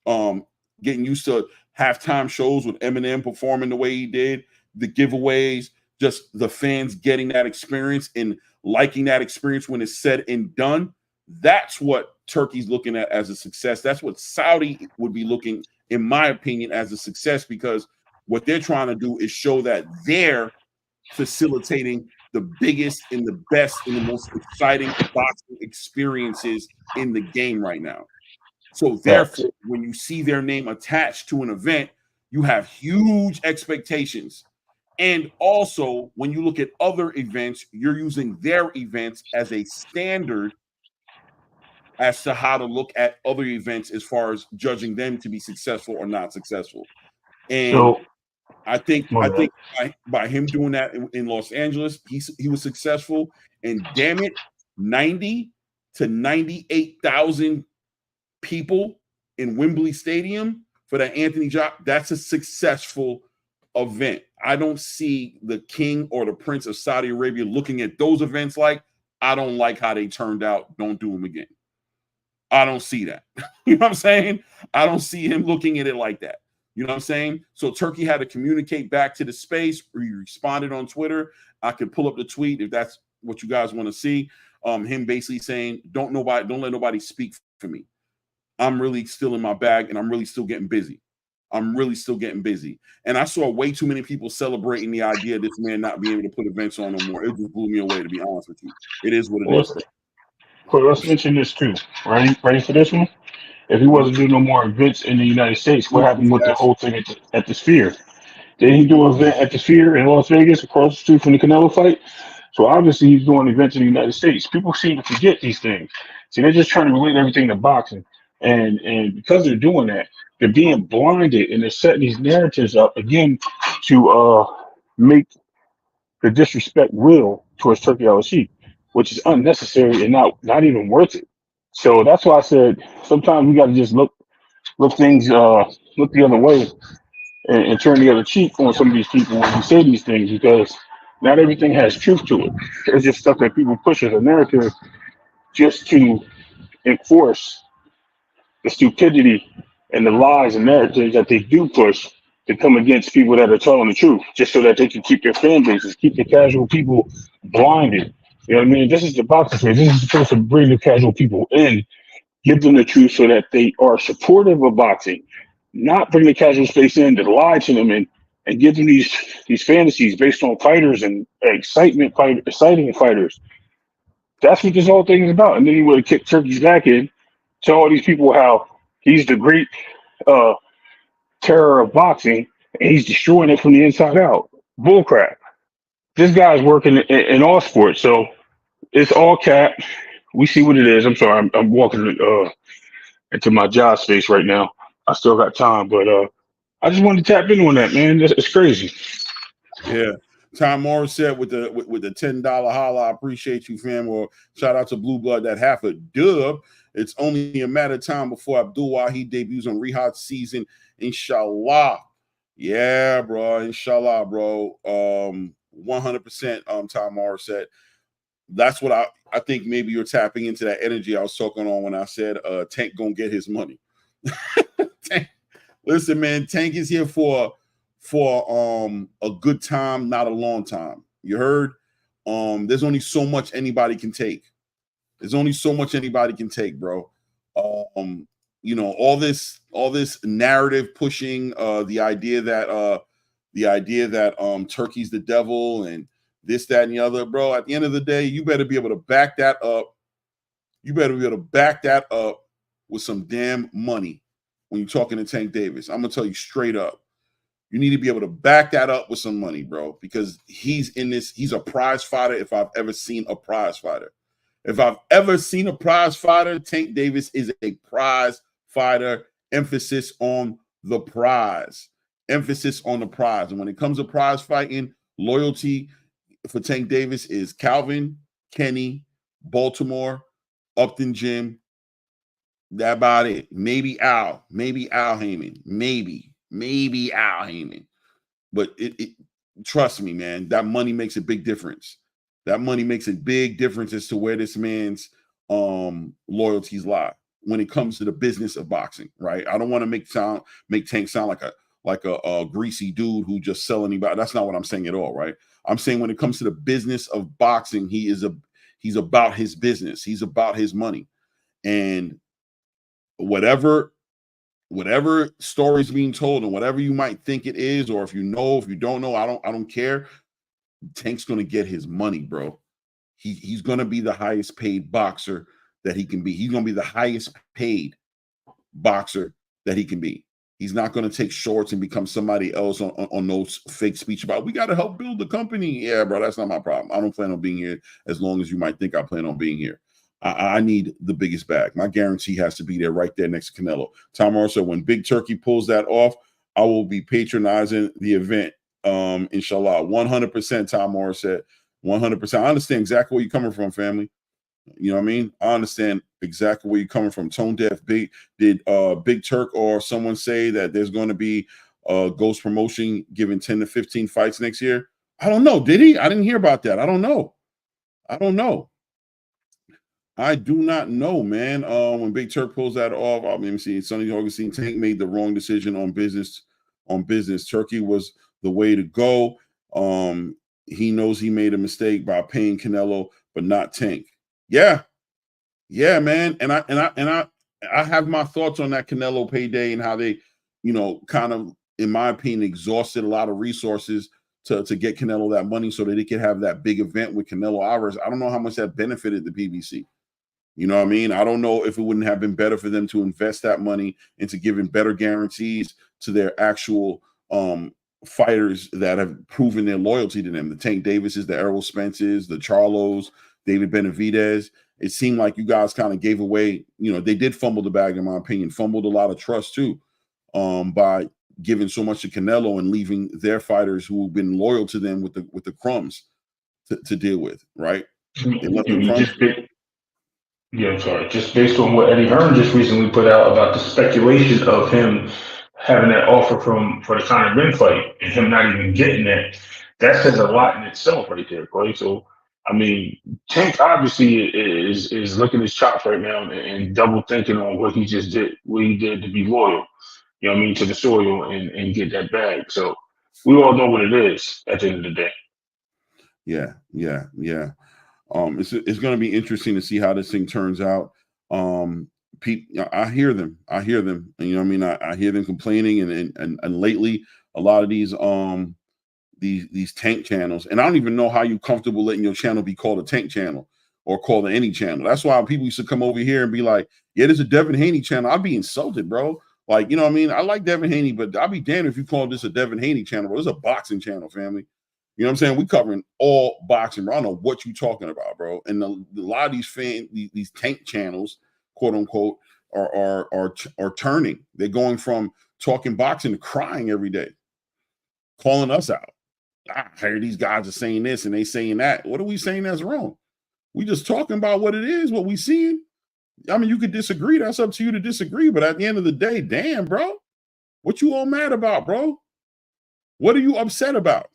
[SPEAKER 2] getting used to halftime shows with Eminem performing the way he did, the giveaways, just the fans getting that experience and liking that experience when it's said and done. That's what Turki's looking at as a success. That's what Saudi would be looking, in my opinion, as a success, because what they're trying to do is show that they're facilitating the biggest and the best and the most exciting boxing experiences in the game right now. So therefore, when you see their name attached to an event, you have huge expectations. And also, when you look at other events, you're using their events as a standard as to how to look at other events as far as judging them to be successful or not successful. And so, I think by him doing that in Los Angeles, he was successful. And damn it, 90 to 98,000 people in Wembley Stadium for that Anthony Joshua, that's a successful event. I don't see the king or the prince of Saudi Arabia looking at those events like, I don't like how they turned out. Don't do them again. I don't see that. You know what I'm saying? I don't see him looking at it like that. You know what I'm saying? So Turki had to communicate back to the space. He responded on Twitter. I could pull up the tweet if that's what you guys want to see. Him basically saying, don't let nobody speak for me. I'm really still in my bag and I'm really still getting busy. And I saw way too many people celebrating the idea of this man not being able to put events on no more. It just blew me away, to be honest with you. It is what it is.
[SPEAKER 3] Well, let's mention this too. Ready for this one? If he wasn't doing no more events in the United States, what happened with the whole thing at the Sphere? Did he do an event at the Sphere in Las Vegas across the street from the Canelo fight? So obviously he's doing events in the United States. People seem to forget these things. See, they're just trying to relate everything to boxing. And because they're doing that, they're being blinded and they're setting these narratives up again to make the disrespect real towards Turki Al-Sheikh, which is unnecessary and not even worth it. So that's why I said sometimes we got to just look things look the other way and turn the other cheek on some of these people when we say these things, because not everything has truth to it. It's just stuff that people push as a narrative just to enforce the stupidity and the lies and narratives that they do push to come against people that are telling the truth, just so that they can keep their fan bases, keep the casual people blinded. You know what I mean? This is the boxing space. This is supposed to bring the casual people in, give them the truth so that they are supportive of boxing, not bring the casual space in to lie to them and give them these fantasies based on fighters and exciting fighters. That's what this whole thing is about. And then he would have kicked Turki's back in, tell all these people how he's the great terror of boxing, and he's destroying it from the inside out. Bullcrap. This guy's working in all sports, so it's all cap. We see what it is. I'm sorry, I'm walking into my job space right now. I still got time, but I just wanted to tap in on that, man. It's crazy.
[SPEAKER 2] Yeah. Tom Morris said with the $10 holla, I appreciate you, fam. Or shout out to Blue Blood that half a dub. It's only a matter of time before Abdul Wahid debuts on Riyadh season, inshallah. Yeah, bro. Inshallah, bro. 100%. Tom Morris said. That's what I think. Maybe you're tapping into that energy I was talking on when I said Tank gonna get his money. Tank, listen, man. Tank is here for a good time, not a long time. You heard? There's only so much anybody can take. There's only so much anybody can take, bro. You know, all this narrative pushing the idea that Turkey's the devil and this, that, and the other, bro. At the end of the day, you better be able to back that up. You better be able to back that up with some damn money when you're talking to Tank Davis. I'm gonna tell you straight up. You need to be able to back that up with some money, bro, because he's in this. He's a prize fighter if I've ever seen a prize fighter. If I've ever seen a prize fighter, Tank Davis is a prize fighter. Emphasis on the prize. Emphasis on the prize. And when it comes to prize fighting, loyalty for Tank Davis is Calvin, Kenny, Baltimore, Upton Jim. That about it. Maybe Al Heyman. Maybe Al Heyman. But it trust me, man, that money makes a big difference. That money makes a big difference as to where this man's loyalties lie when it comes to the business of boxing, right? I don't want to make Tank sound like a greasy dude who just sell anybody. That's not what I'm saying at all, right? I'm saying when it comes to the business of boxing, he's about his business. He's about his money. And whatever story is being told and whatever you might think it is, or if you don't know, I don't care. Tank's going to get his money, bro. He's going to be the highest paid boxer that he can be. He's going to be the highest paid boxer that he can be. He's not going to take shorts and become somebody else on those fake speech about, we got to help build the company. Yeah, bro, that's not my problem. I don't plan on being here as long as you might think I plan on being here. I need the biggest bag. My guarantee has to be there right there next to Canelo. Tom Morris said, when Big Turkey pulls that off, I will be patronizing the event. Inshallah. 100%, Tom Morris said. 100%. I understand exactly where you're coming from, family. You know what I mean? I understand exactly where you're coming from. Tone Deaf. Did Big Turk or someone say that there's going to be Ghost Promotion giving 10 to 15 fights next year? I don't know. Did he? I didn't hear about that. I don't know. I do not know, man. When Big Turk pulls that off, let me see. Sonny Augustine, Tank made the wrong decision on business. Turkey was the way to go. He knows he made a mistake by paying Canelo, but not Tank. Yeah, man. And I have my thoughts on that Canelo payday and how they, kind of, in my opinion, exhausted a lot of resources to get Canelo that money so that he could have that big event with Canelo Alvarez. I don't know how much that benefited the PBC. You know what I mean? I don't know if it wouldn't have been better for them to invest that money into giving better guarantees to their actual fighters that have proven their loyalty to them. The Tank Davises, the Errol Spences, the Charlos, David Benavidez. It seemed like you guys kind of gave away, they did fumble the bag, in my opinion, fumbled a lot of trust too, by giving so much to Canelo and leaving their fighters who've been loyal to them with the crumbs to deal with, right? They left the crumbs.
[SPEAKER 3] I'm sorry. Just based on what Eddie Hearn just recently put out about the speculation of him having that offer for the Conor Benn fight and him not even getting that says a lot in itself right there, Clay. So, I mean, Tank obviously is licking his chops right now and double thinking on what he just did, what he did to be loyal, to the soil and get that bag. So we all know what it is at the end of the day.
[SPEAKER 2] Yeah. It's going to be interesting to see how this thing turns out. I hear them. I hear them complaining, and lately a lot of these Tank channels, and I don't even know how you comfortable letting your channel be called a Tank channel or called any channel. That's why people used to come over here and be like, "Yeah, there's a Devin Haney channel." I'd be insulted, bro. Like, you know what I mean? I like Devin Haney, but I'll be damned if you call this a Devin Haney channel, bro. It's a boxing channel, family. You know what I'm saying? We covering all boxing, bro. I don't know what you talking about, bro. And a lot of these tank channels, quote unquote, are turning. They're going from talking boxing to crying every day, calling us out. I hear these guys are saying this and they saying that. What are we saying that's wrong? We just talking about what it is, what we seeing. I mean, you could disagree. That's up to you to disagree. But at the end of the day, damn, bro, what you all mad about, bro? What are you upset about?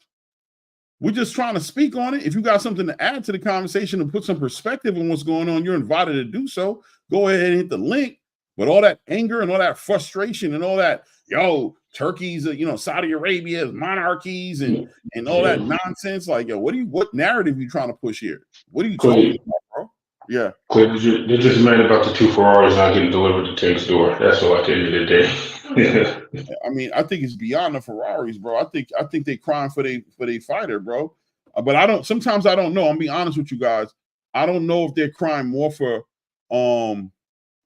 [SPEAKER 2] We're just trying to speak on it. If you got something to add to the conversation and put some perspective on what's going on, you're invited to do so. Go ahead and hit the link. But all that anger and all that frustration and all that, yo, Turkey's, Saudi Arabia is monarchies and all that nonsense. Like, yo, what narrative are you trying to push here? What are you talking about, bro? Yeah.
[SPEAKER 3] They're just mad about the 2 Ferraris not getting delivered to Tank's door. That's all at the end of the day.
[SPEAKER 2] I mean, I think it's beyond the Ferraris, bro. I think they crying for they fighter, bro. But sometimes I don't know. I'm being honest with you guys. I don't know if they're crying more for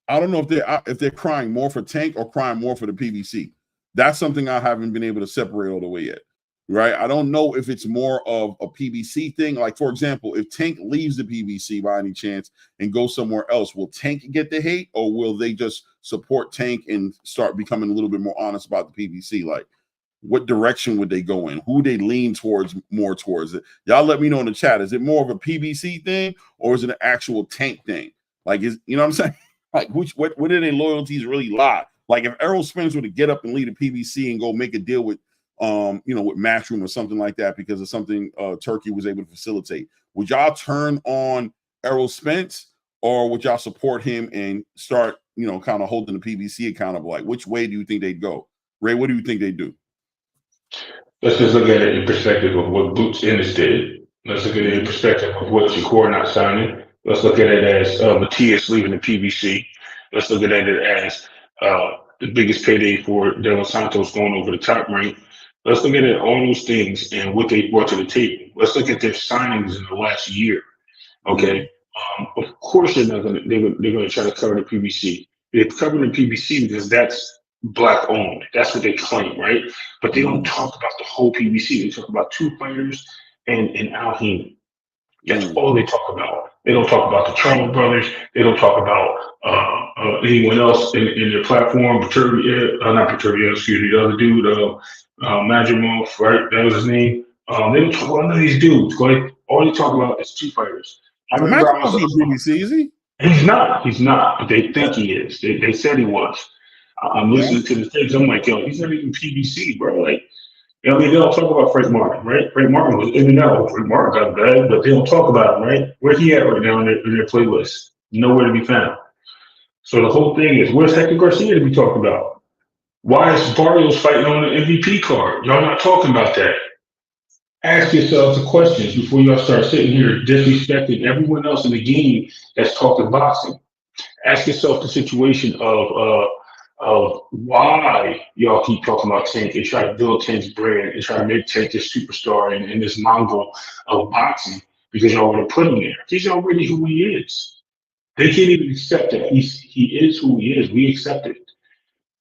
[SPEAKER 2] I don't know if they're crying more for Tank or crying more for the PBC. That's something I haven't been able to separate all the way yet. Right? I don't know if it's more of a PBC thing. Like, for example, if Tank leaves the PBC by any chance and goes somewhere else, will Tank get the hate or will they just support Tank and start becoming a little bit more honest about the PBC? Like, what direction would they go in? Who they lean more towards it? Y'all let me know in the chat. Is it more of a PBC thing or is it an actual Tank thing? Like, you know what I'm saying? Like, what do their loyalties really lie? Like, if Errol Spence were to get up and lead a PBC and go make a deal with with Matchroom or something like that because of something Turkey was able to facilitate, would y'all turn on Errol Spence or would y'all support him and start, kind of holding the PBC accountable? Like, which way do you think they'd go? Ray, what do you think they'd do?
[SPEAKER 3] Let's just look at it in perspective of what Boots Ennis did. Let's look at it in perspective of what Shakur not signing. Let's look at it as Matias leaving the PBC. Let's look at it as the biggest payday for De Los Santos going over the top rank. Let's look at it, all those things and what they brought to the table. Let's look at their signings in the last year. Okay, of course they're going to try to cover the PBC. They're covering the PBC because that's Black owned. That's what they claim, right? But they don't talk about the whole PBC. They talk about 2 fighters and Al Haney. That's all they talk about. They don't talk about the Charlo brothers. They don't talk about anyone else in their platform. Not Peturbia, excuse me, the other dude, Madrimov, right? That was his name. They don't talk about none of these dudes. Like, all they talk about is 2 fighters. I remember
[SPEAKER 2] PBC, is he?
[SPEAKER 3] He's not. But they think he is. They said he was. I'm listening to the things. I'm like, yo, he's not even PBC, bro. Like, they don't talk about Frank Martin, right? Frank Martin was in and out. Frank Martin got bad, but they don't talk about him, right? Where's he at right now in their playlist? Nowhere to be found. So the whole thing is, where's Hector Garcia to be talked about? Why is Barrios fighting on the MVP card? Y'all not talking about that. Ask yourselves the questions before y'all start sitting here disrespecting everyone else in the game that's talking boxing. Ask yourself the situation of why y'all keep talking about Tank and try to build Tank's brand and try to make Tank this superstar and this Mongol of boxing because y'all want to put him there. He's already who he is. They can't even accept that he is who he is. We accept it.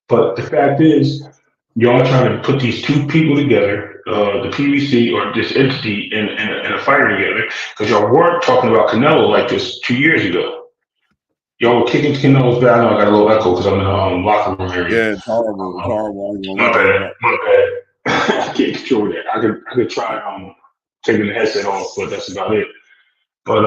[SPEAKER 3] But the fact is, y'all trying to put these 2 people together, the PBC or this entity and a fighter together, because y'all weren't talking about Canelo like this 2 years ago. Y'all were kicking Canelo's back. I know I got a little echo because I'm in the locker room area.
[SPEAKER 2] Yeah, it's horrible. It's horrible.
[SPEAKER 3] My bad. I can't control that. I could try taking the headset off, but that's about it. But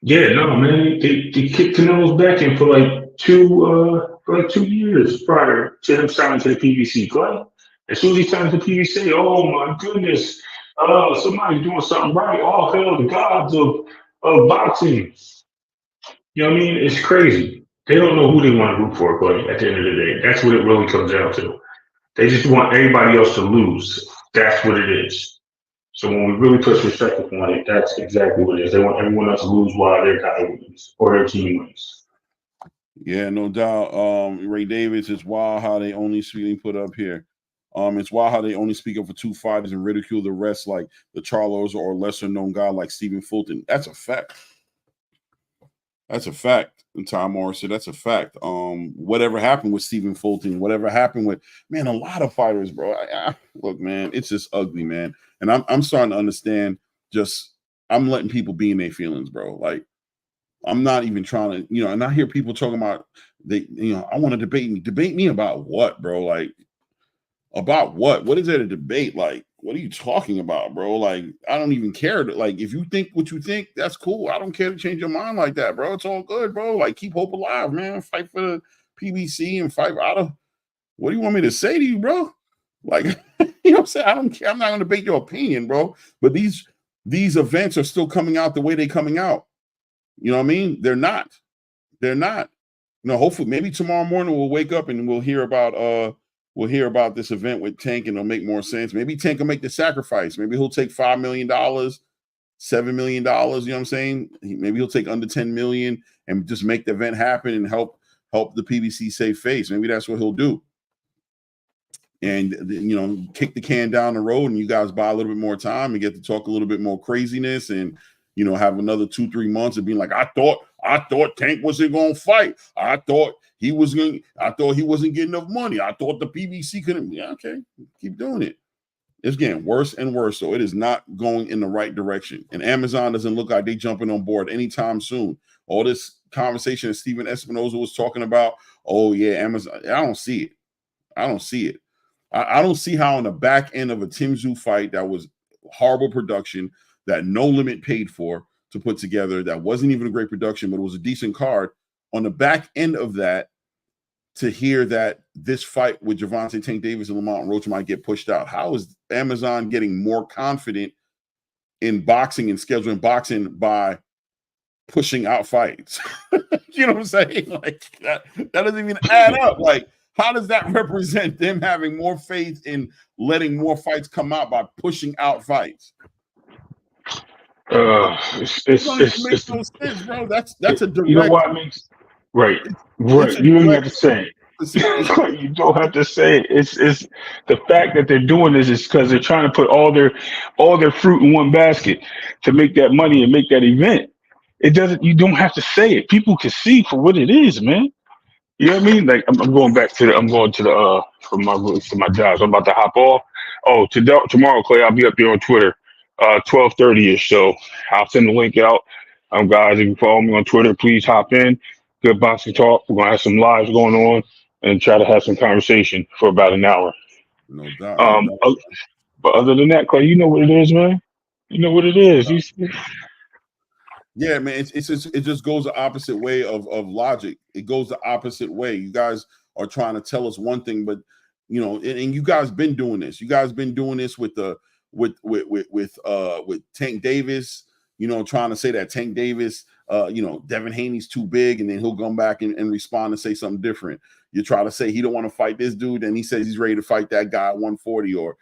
[SPEAKER 3] yeah, no, man, they kicked Canelo's back in for like 2 years prior to him signing to the PBC. Right? As soon as he signed to the PBC, oh my goodness, somebody's doing something right. All hail the gods of boxing. You know what I mean? It's crazy. They don't know who they want to root for, but at the end of the day, that's what it really comes down to. They just want everybody else to lose. That's what it is. So when we really put perspective on it, that's exactly what it is. They want everyone else to lose while their guy wins or their team wins.
[SPEAKER 2] Yeah, no doubt. Ray Davis, it's wild how they only speak put up here. It's wild how they only speak up for 2 fighters and ridicule the rest like the Charlos or lesser known guy like Stephen Fulton. That's a fact. That's a fact. Tom Morrison, that's a fact. Whatever happened with Stephen Fulton, whatever happened with, man, a lot of fighters, bro. Look, man, it's just ugly, man. And I'm starting to understand. I'm letting people be in their feelings, bro. Like, I'm not even trying to, and I hear people talking about I want to debate me about what, bro? Like, about what? What is there to debate? Like, what are you talking about, bro? Like, I don't even care. Like, if you think what you think, that's cool. I don't care to change your mind like that, bro. It's all good, bro. Like, keep hope alive, man. Fight for the PBC and fight out of. What do you want me to say to you, bro? Like, you know what I'm saying? I don't care. I'm not going to debate your opinion, bro. But these events are still coming out the way they're coming out. You know what I mean? They're not. Hopefully, maybe tomorrow morning we'll wake up and we'll hear about this event with Tank and it'll make more sense. Maybe Tank will make the sacrifice. Maybe he'll take $5 million, $7 million. You know what I'm saying? Maybe he'll take under $10 million and just make the event happen and help the PBC save face. Maybe that's what he'll do. And, kick the can down the road and you guys buy a little bit more time and get to talk a little bit more craziness and, have another 2-3 months of being like, I thought Tank wasn't going to fight. I thought he wasn't getting enough money. I thought the PBC couldn't. Yeah, okay, keep doing it. It's getting worse and worse. So it is not going in the right direction. And Amazon doesn't look like they jumping on board anytime soon. All this conversation that Steven Espinoza was talking about, oh yeah, Amazon. I don't see it. I don't see how on the back end of a Tim Tszyu fight that was horrible production, that No Limit paid for to put together, that wasn't even a great production, but it was a decent card. On the back end of that, to hear that this fight with Gervonta Tank Davis and Lamont Roach might get pushed out. How is Amazon getting more confident in boxing and scheduling boxing by pushing out fights? You know what I'm saying? Like, that doesn't even add up. Like, how does that represent them having more faith in letting more fights come out by pushing out fights? It makes no sense, bro. That's a direct.
[SPEAKER 3] You know what I mean? Right. You don't have to say it. You don't have to say it. It's the fact that they're doing this is because they're trying to put all their fruit in one basket to make that money and make that event. It doesn't. You don't have to say it. People can see for what it is, man. You know what I mean? Like, I'm going to from my jobs. I'm about to hop off. Oh, tomorrow, Clay, I'll be up there on Twitter, 12:30ish. So I'll send the link out. Guys, if you follow me on Twitter, please hop in. Good boxing talk. We're gonna have some lives going on and try to have some conversation for about an hour.
[SPEAKER 2] No doubt.
[SPEAKER 3] But other than that, Clay, you know what it is, man. You know what it is.
[SPEAKER 2] Yeah, man, it just goes the opposite way of logic. It goes the opposite way. You guys are trying to tell us one thing, but and you guys been doing this. You guys been doing this with Tank Davis. Trying to say that Tank Davis, Devin Haney's too big, and then he'll come back and respond and say something different. You try to say he don't want to fight this dude, and he says he's ready to fight that guy at 140, or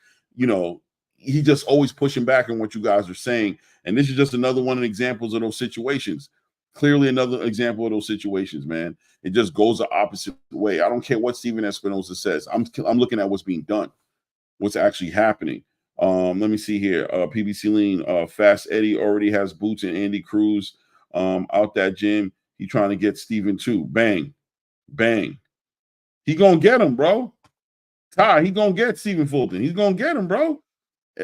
[SPEAKER 2] he just always pushing back on what you guys are saying. And this is just another one of the examples of those situations. Clearly another example of those situations, man. It just goes the opposite way. I don't care what Steven Espinoza says. I'm looking at what's being done, what's actually happening. Let me see here. PBC Lean, Fast Eddie already has Boots and Andy Cruz out that gym. He trying to get Steven too. Bang. Bang. He gonna get him, bro. Ty, he gonna get Stephen Fulton. He's gonna get him, bro.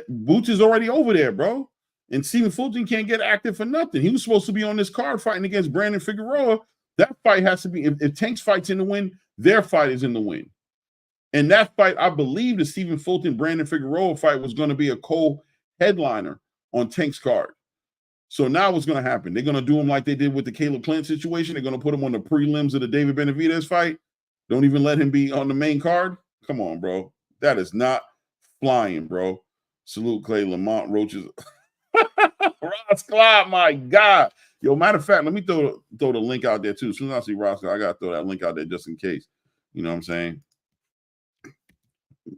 [SPEAKER 2] Boots is already over there, bro. And Stephen Fulton can't get active for nothing. He was supposed to be on this card fighting against Brandon Figueroa. That fight has to be, if Tank's fight's in the win, their fight is in the win. And that fight, I believe the Stephen Fulton, Brandon Figueroa fight was going to be a co-headliner on Tank's card. So now what's going to happen? They're going to do him like they did with the Caleb Plant situation. They're going to put him on the prelims of the David Benavidez fight. Don't even let him be on the main card. Come on, bro. That is not flying, bro. Salute Clay, Lamont, Roaches. Ross Clyde, my God. Yo, matter of fact, let me throw the link out there too. As soon as I see Ross Clyde, I got to throw that link out there just in case. You know what I'm saying?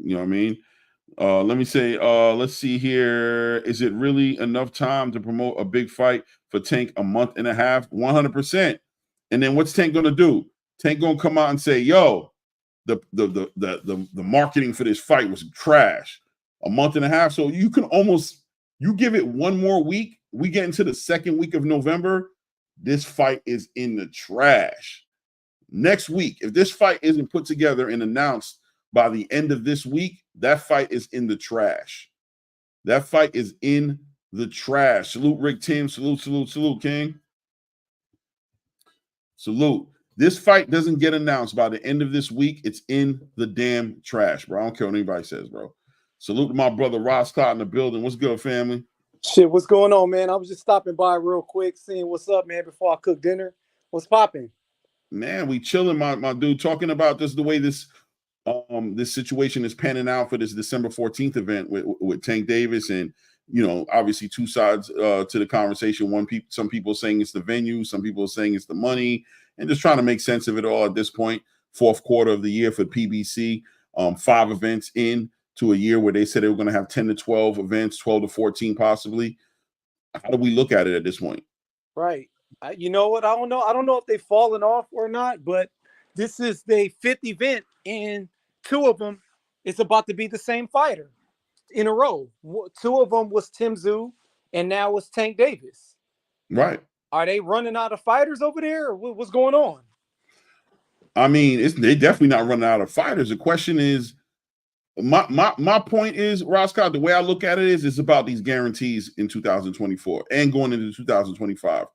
[SPEAKER 2] You know what I mean? Let me say, let's see here. Is it really enough time to promote a big fight for Tank a month and a half? 100%. And then what's Tank going to do? Tank going to come out and say, yo, the marketing for this fight was trash. A month and a half. So you can almost, you give it one more week. We get into the second week of November. this fight is in the trash. Next week, if this fight isn't put together and announced by the end of this week, that fight is in the trash. That fight is in the trash. Salute Rick Tim. Salute, King. Salute. This fight doesn't get announced by the end of this week. It's in the damn trash, bro. I don't care what anybody says, bro. Salute to my brother Ross Scott in the building. What's good, family?
[SPEAKER 4] Shit, what's going on, man? I was just stopping by real quick, seeing what's up, man, before I cook dinner. What's popping?
[SPEAKER 2] Man, we chilling, my dude, talking about this, the way this situation is panning out for this December 14th event with Tank Davis, and obviously two sides to the conversation. Some people saying it's the venue, some people are saying it's the money, and just trying to make sense of it all at this point. Fourth quarter of the year for PBC, 5 events in to a year where they said they were going to have 10 to 12 events, 12 to 14 possibly. How do we look at it at this point?
[SPEAKER 4] Right. You know what? I don't know. I don't know if they've fallen off or not, but this is the 5th event, and 2 of them is about to be the same fighter in a row. 2 of them was Tim Tszyu, and now it's Tank Davis.
[SPEAKER 2] Right.
[SPEAKER 4] Are they running out of fighters over there, or what's going on?
[SPEAKER 2] I mean, they're definitely not running out of fighters. The question is, my point is, Roscoe, the way I look at it is, it's about these guarantees in 2024 and going into 2025.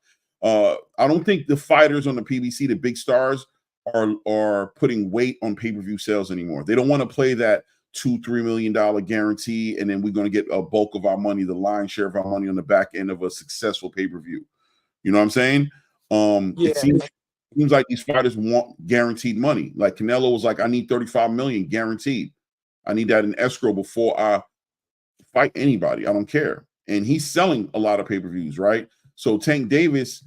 [SPEAKER 2] I don't think the fighters on the PBC, the big stars, are putting weight on pay-per-view sales anymore. They don't want to play that $2-3 million guarantee, and then we're going to get a bulk of our money, the lion's share of our money on the back end of a successful pay-per-view. You know what I'm saying?
[SPEAKER 4] Yeah.
[SPEAKER 2] It seems like these fighters want guaranteed money. Like Canelo was like, I need $35 million guaranteed. I need that in escrow before I fight anybody. I don't care. And he's selling a lot of pay-per-views, right? So Tank Davis,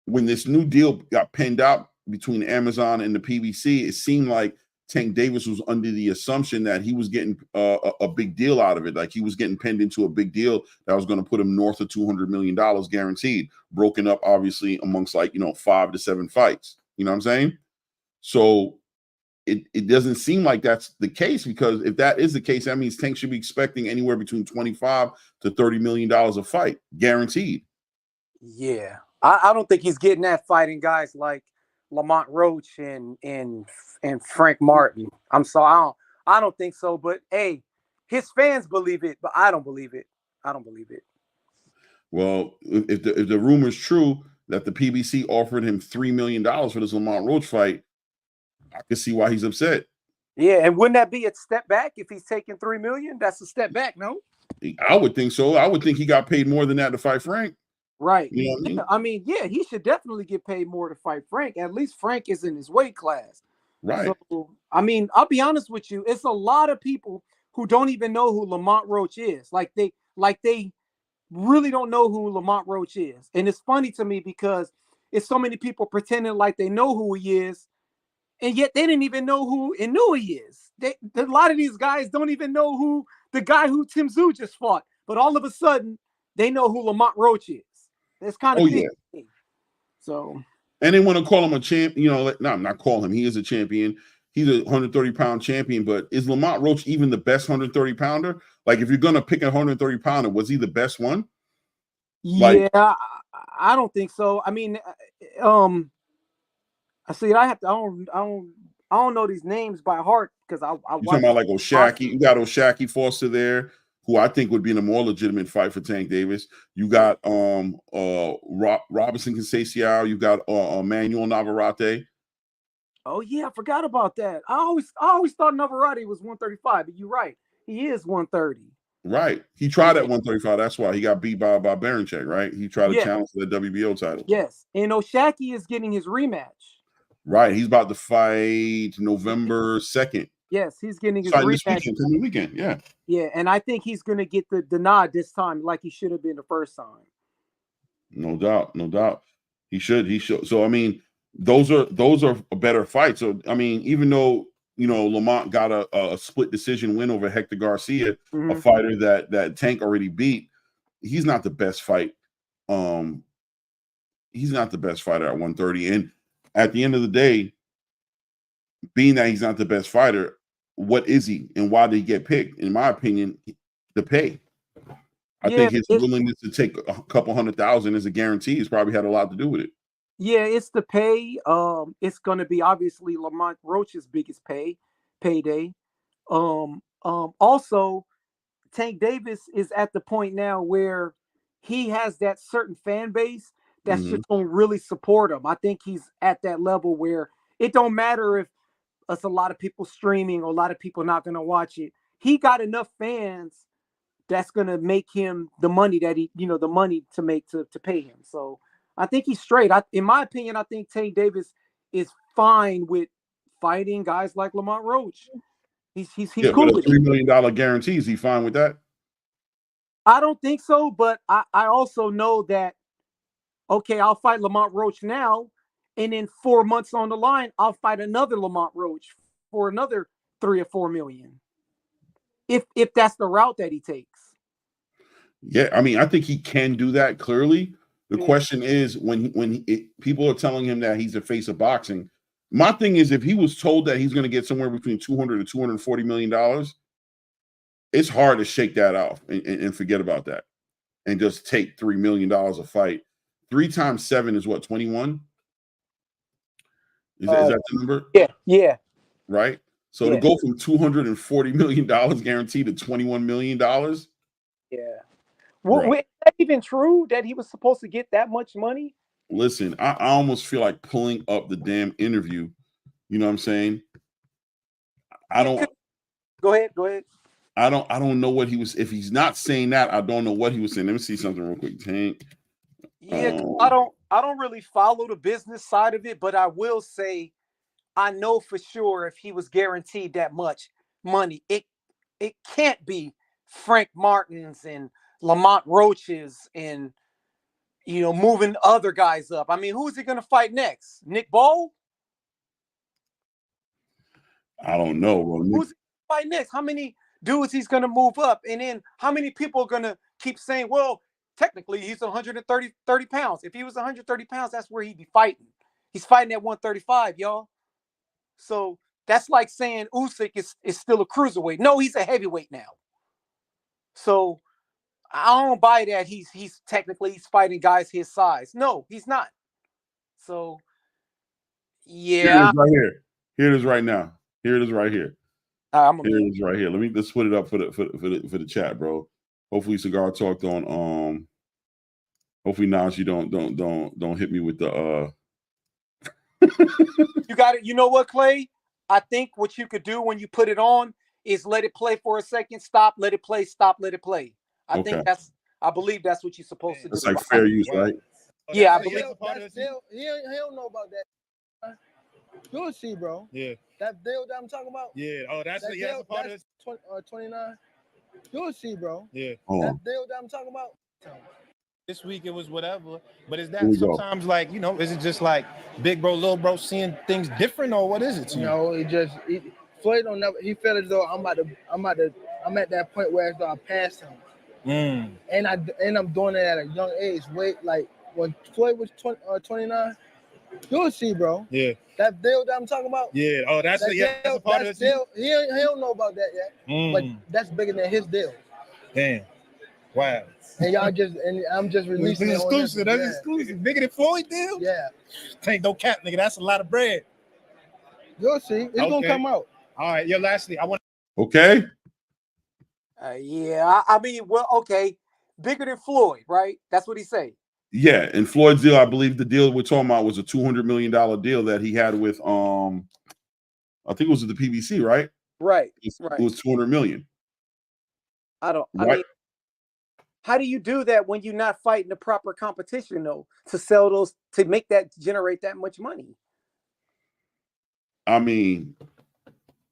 [SPEAKER 2] when this new deal got penned out between Amazon and the PBC, it seemed like Tank Davis was under the assumption that he was getting a big deal out of it. Like he was getting penned into a big deal that was going to put him north of $200 million guaranteed, broken up obviously amongst 5 to 7 fights. You know what I'm saying? So it doesn't seem like that's the case, because if that is the case, that means Tank should be expecting anywhere between $25 to $30 million a fight, guaranteed.
[SPEAKER 4] Yeah. I don't think he's getting that fighting guys like Lamont Roach and Frank Martin. I'm sorry, I don't think so. But hey, his fans believe it, but I don't believe it.
[SPEAKER 2] Well, if the rumor is true that the PBC offered him $3 million for this Lamont Roach fight, I can see why he's upset.
[SPEAKER 4] Yeah, and wouldn't that be a step back if he's taking $3 million? That's a step back, no?
[SPEAKER 2] I would think so. I would think he got paid more than that to fight Frank.
[SPEAKER 4] Right.
[SPEAKER 2] You know what
[SPEAKER 4] I mean, yeah, he should definitely get paid more to fight Frank. At least Frank is in his weight class.
[SPEAKER 2] Right.
[SPEAKER 4] So, I mean, I'll be honest with you. It's a lot of people who don't even know who Lamont Roach is. Like they really don't know who Lamont Roach is. And it's funny to me because it's so many people pretending like they know who he is, and yet they didn't even know who he is. A lot of these guys don't even know who the guy who Tim Tszyu just fought. But all of a sudden, they know who Lamont Roach is. It's kind of big. Yeah. So,
[SPEAKER 2] and they want to call him a champ. No, not call him. He is a champion. He's a 130-pound champion. But is Lamont Roach even the best 130-pounder? Like, if you're gonna pick a 130-pounder, was he the best one?
[SPEAKER 4] Yeah, I don't think so. I mean, I see. I don't know these names by heart because I
[SPEAKER 2] you talking about like O'Shaquie. You got O'Shaquie Foster there, who I think would be in a more legitimate fight for Tank Davis. You got Robinson Conceição. You got Manuel Navarrete.
[SPEAKER 4] Oh yeah, I forgot about that. I always thought Navarrete was 135, but you're right. He is 130.
[SPEAKER 2] Right. He tried at 135. That's why he got beat by Baranchek, right? He tried to challenge the WBO title.
[SPEAKER 4] Yes. And O'Shaquie is getting his rematch.
[SPEAKER 2] Right. He's about to fight November 2nd.
[SPEAKER 4] Yes, he's getting his rematch.
[SPEAKER 2] This weekend, yeah.
[SPEAKER 4] Yeah, and I think he's going to get the nod this time like he should have been the first time.
[SPEAKER 2] No doubt. He should. So, I mean, those are better fights. So, I mean, even though, Lamont got a split decision win over Hector Garcia, a fighter that Tank already beat, he's not the best fight. He's not the best fighter at 130. And at the end of the day, being that he's not the best fighter, what is he and why did he get picked? In my opinion, the pay. I think his willingness to take a couple $100,000 as a guarantee has probably had a lot to do with it.
[SPEAKER 4] Yeah, it's the pay. It's gonna be obviously Lamont Roach's biggest payday. Also Tank Davis is at the point now where he has that certain fan base that's just gonna really support him. I think he's at that level where it don't matter if it's a lot of people streaming or a lot of people not gonna watch it. He got enough fans that's gonna make him the money that the money to make to pay him. So I think he's straight. In my opinion, I think Tank Davis is fine with fighting guys like Lamont Roach. He's cool
[SPEAKER 2] but
[SPEAKER 4] with
[SPEAKER 2] $3 million guarantee. Is he fine with that?
[SPEAKER 4] I don't think so, but I also know that, okay, I'll fight Lamont Roach now, and in 4 months on the line, I'll fight another Lamont Roach for another 3 or 4 million. If that's the route that he takes.
[SPEAKER 2] Yeah, I mean, I think he can do that clearly. The question is when people are telling him that he's the face of boxing. My thing is, if he was told that he's going to get somewhere between $200 to $240 million, it's hard to shake that off and forget about that and just take $3 million a fight. 3 times 7 is what, 21? Is that the number?
[SPEAKER 4] Yeah.
[SPEAKER 2] Right? So to go from $240 million guaranteed to $21 million.
[SPEAKER 4] Yeah. Well, is that even true that he was supposed to get that much money?
[SPEAKER 2] Listen, I almost feel like pulling up the damn interview. You know what I'm saying?
[SPEAKER 4] Go ahead.
[SPEAKER 2] I don't know what he was. If he's not saying that, I don't know what he was saying. Let me see something real quick. Tank.
[SPEAKER 4] Yeah, I don't really follow the business side of it, but I will say I know for sure if he was guaranteed that much money, it can't be Frank Martin's and Lamont Roach's and moving other guys up. I mean, who is he going to fight next? Nick Ball?
[SPEAKER 2] I don't know. Well,
[SPEAKER 4] who's he going to fight next? How many dudes he's going to move up? And then how many people are going to keep saying, well, technically he's 130 pounds. If he was 130 pounds, that's where he'd be fighting. He's fighting at 135, y'all. So that's like saying Usyk is still a cruiserweight. No, he's a heavyweight now. So I don't buy that he's technically fighting guys his size. No, he's not. So yeah.
[SPEAKER 2] Here it is right now. Here it is right here. Here it is right here. Let's put it up for the chat, bro. Hopefully Cigar Talk don't hopefully Nas you don't hit me with the
[SPEAKER 4] You got it. You know what, Clay? I think what you could do when you put it on is let it play for a second, stop, let it play, stop, let it play. I believe that's what you're supposed to do.
[SPEAKER 2] It's like fair use, right?
[SPEAKER 4] Yeah, I believe.
[SPEAKER 5] He don't know about that. You'll see, bro.
[SPEAKER 6] Yeah.
[SPEAKER 5] That deal that I'm talking about.
[SPEAKER 6] Yeah. Oh, that's a part of this.
[SPEAKER 5] 29. You'll see, bro.
[SPEAKER 6] Yeah.
[SPEAKER 5] That deal that I'm talking about.
[SPEAKER 6] This week it was whatever, but is that sometimes like, is it just like big bro, little bro seeing things different, or what is it to you?
[SPEAKER 5] No, Floyd don't never. He felt as though I'm at that point where as though I passed him, and I'm doing it at a young age. Wait, like when Floyd was 29, you'll see, bro.
[SPEAKER 6] Yeah.
[SPEAKER 5] That deal that I'm talking about.
[SPEAKER 6] Yeah. Oh, that's a part of the
[SPEAKER 5] deal. He don't know about that yet, but that's bigger than his deal.
[SPEAKER 6] Damn. Wow.
[SPEAKER 5] And I'm just releasing it.
[SPEAKER 6] Exclusive. That's exclusive. Bigger than Floyd deal?
[SPEAKER 5] Yeah.
[SPEAKER 6] Ain't no cap, nigga. That's a lot of bread.
[SPEAKER 5] You'll see. It's gonna come out.
[SPEAKER 6] All right. Lastly, I want.
[SPEAKER 2] Okay.
[SPEAKER 4] Yeah. I mean, well, okay. Bigger than Floyd, right? That's what he say.
[SPEAKER 2] Yeah, and Floyd's deal, I believe the deal we're talking about was a $200 million deal that he had with I think it was the PBC, right?
[SPEAKER 4] Right.
[SPEAKER 2] It was $200 million.
[SPEAKER 4] I mean, how do you do that when you're not fighting the proper competition, though, to sell those, to generate that much money?
[SPEAKER 2] I mean,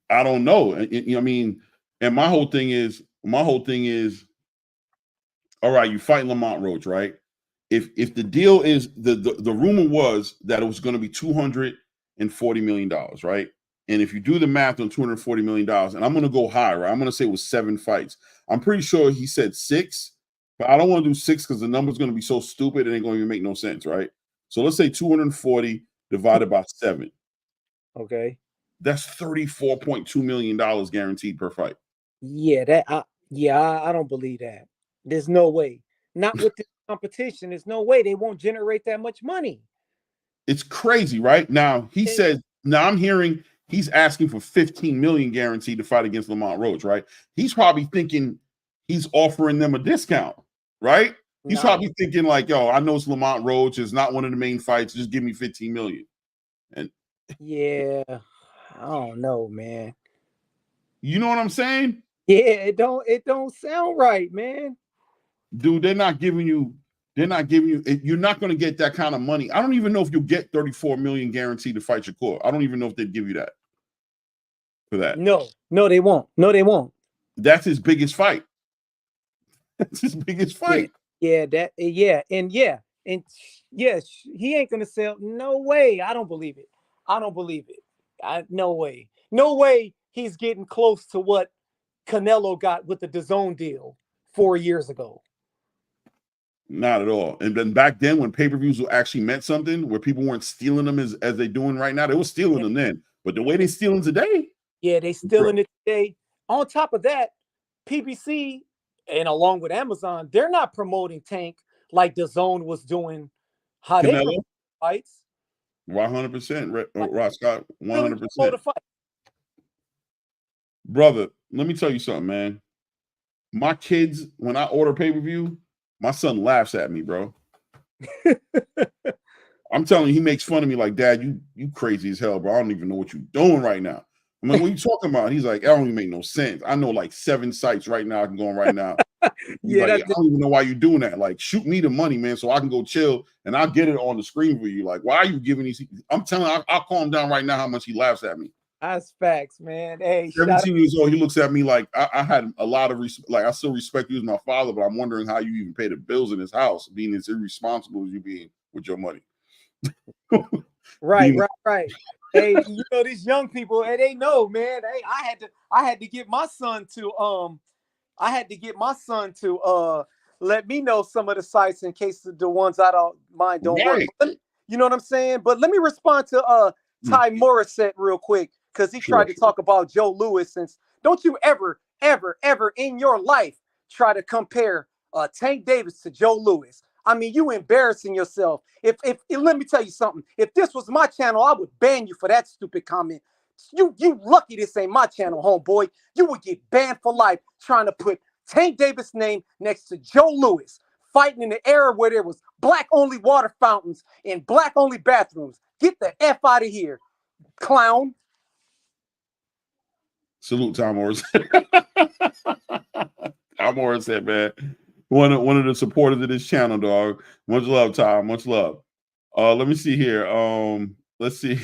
[SPEAKER 2] I don't know. I mean, and my whole thing is, all right, you fight Lamont Roach, right? If the deal is the rumor was that it was going to be $240 million, right? And if you do the math on $240 million, and I'm going to go high, right? I'm going to say it was 7 fights. I'm pretty sure he said 6. But I don't want to do 6 because the number's going to be so stupid it ain't going to even make no sense, right? So let's say 240 divided by 7.
[SPEAKER 4] Okay.
[SPEAKER 2] That's $34.2 million guaranteed per fight.
[SPEAKER 4] Yeah, I don't believe that. There's no way. Not with this competition. There's no way they won't generate that much money.
[SPEAKER 2] It's crazy, right? Now he said, now I'm hearing he's asking for 15 million guaranteed to fight against Lamont Roach, right? He's probably thinking he's offering them a discount, right? He's probably thinking like, yo, I know it's Lamont Roach, it's not one of the main fights, just give me 15 million. And
[SPEAKER 4] yeah, I don't know, man.
[SPEAKER 2] You know what I'm saying?
[SPEAKER 4] Yeah, it don't sound right, man.
[SPEAKER 2] Dude, they're not giving you, you're not going to get that kind of money. I don't even know if you'll get 34 million guaranteed to fight Shakur. I don't even know if they'd give you that for that.
[SPEAKER 4] No, they won't. No, they won't.
[SPEAKER 2] That's his biggest fight. That's his biggest fight.
[SPEAKER 4] And he ain't gonna sell. No way. I don't believe it. No way. No way he's getting close to what Canelo got with the DAZN deal 4 years ago.
[SPEAKER 2] Not at all. And then back then, when pay-per-views actually meant something, where people weren't stealing them as they're doing right now, they were stealing them then. But the way they're stealing today,
[SPEAKER 4] they stealing it today. On top of that, PBC and along with Amazon, they're not promoting Tank like DAZN was doing. How
[SPEAKER 2] Canelo?
[SPEAKER 4] they promote fights?
[SPEAKER 2] 100%, Ross Scott, 100%. Brother, let me tell you something, man. My kids, when I order pay-per-view, my son laughs at me, bro. I'm telling you, he makes fun of me like, Dad, you crazy as hell, bro. I don't even know what you're doing right now. I'm like, what are you talking about? He's like, I don't even make no sense. I know like 7 sites right now I can go on right now. Like, I don't even know why you're doing that. Like, shoot me the money, man, so I can go chill and I'll get it on the screen for you. Like, why are you giving these? I'm telling you, I'll calm down right now how much he laughs at me.
[SPEAKER 4] That's facts, man. Hey,
[SPEAKER 2] 17 years old, he looks at me like I had a lot of respect. Like, I still respect you as my father, but I'm wondering how you even pay the bills in this house, being as irresponsible as you being with your money.
[SPEAKER 4] Right. Hey, you know these young people, and they know, man. Hey, I had to get my son to let me know some of the sites in case the ones I don't mind don't work. You know what I'm saying? But let me respond to Ty Morissette real quick, because he tried to talk about Joe Louis. Since don't you ever in your life try to compare Tank Davis to Joe Louis. I mean, you embarrassing yourself. If let me tell you something. If this was my channel, I would ban you for that stupid comment. You lucky this ain't my channel, homeboy. You would get banned for life trying to put Tank Davis' name next to Joe Louis, fighting in the era where there was black-only water fountains and black-only bathrooms. Get the F out of here, clown.
[SPEAKER 2] Salute Tom Morissette. Tom Morissette, man. One of the supporters of this channel, dog. Much love, Tom. Much love. Let me see here. Let's see.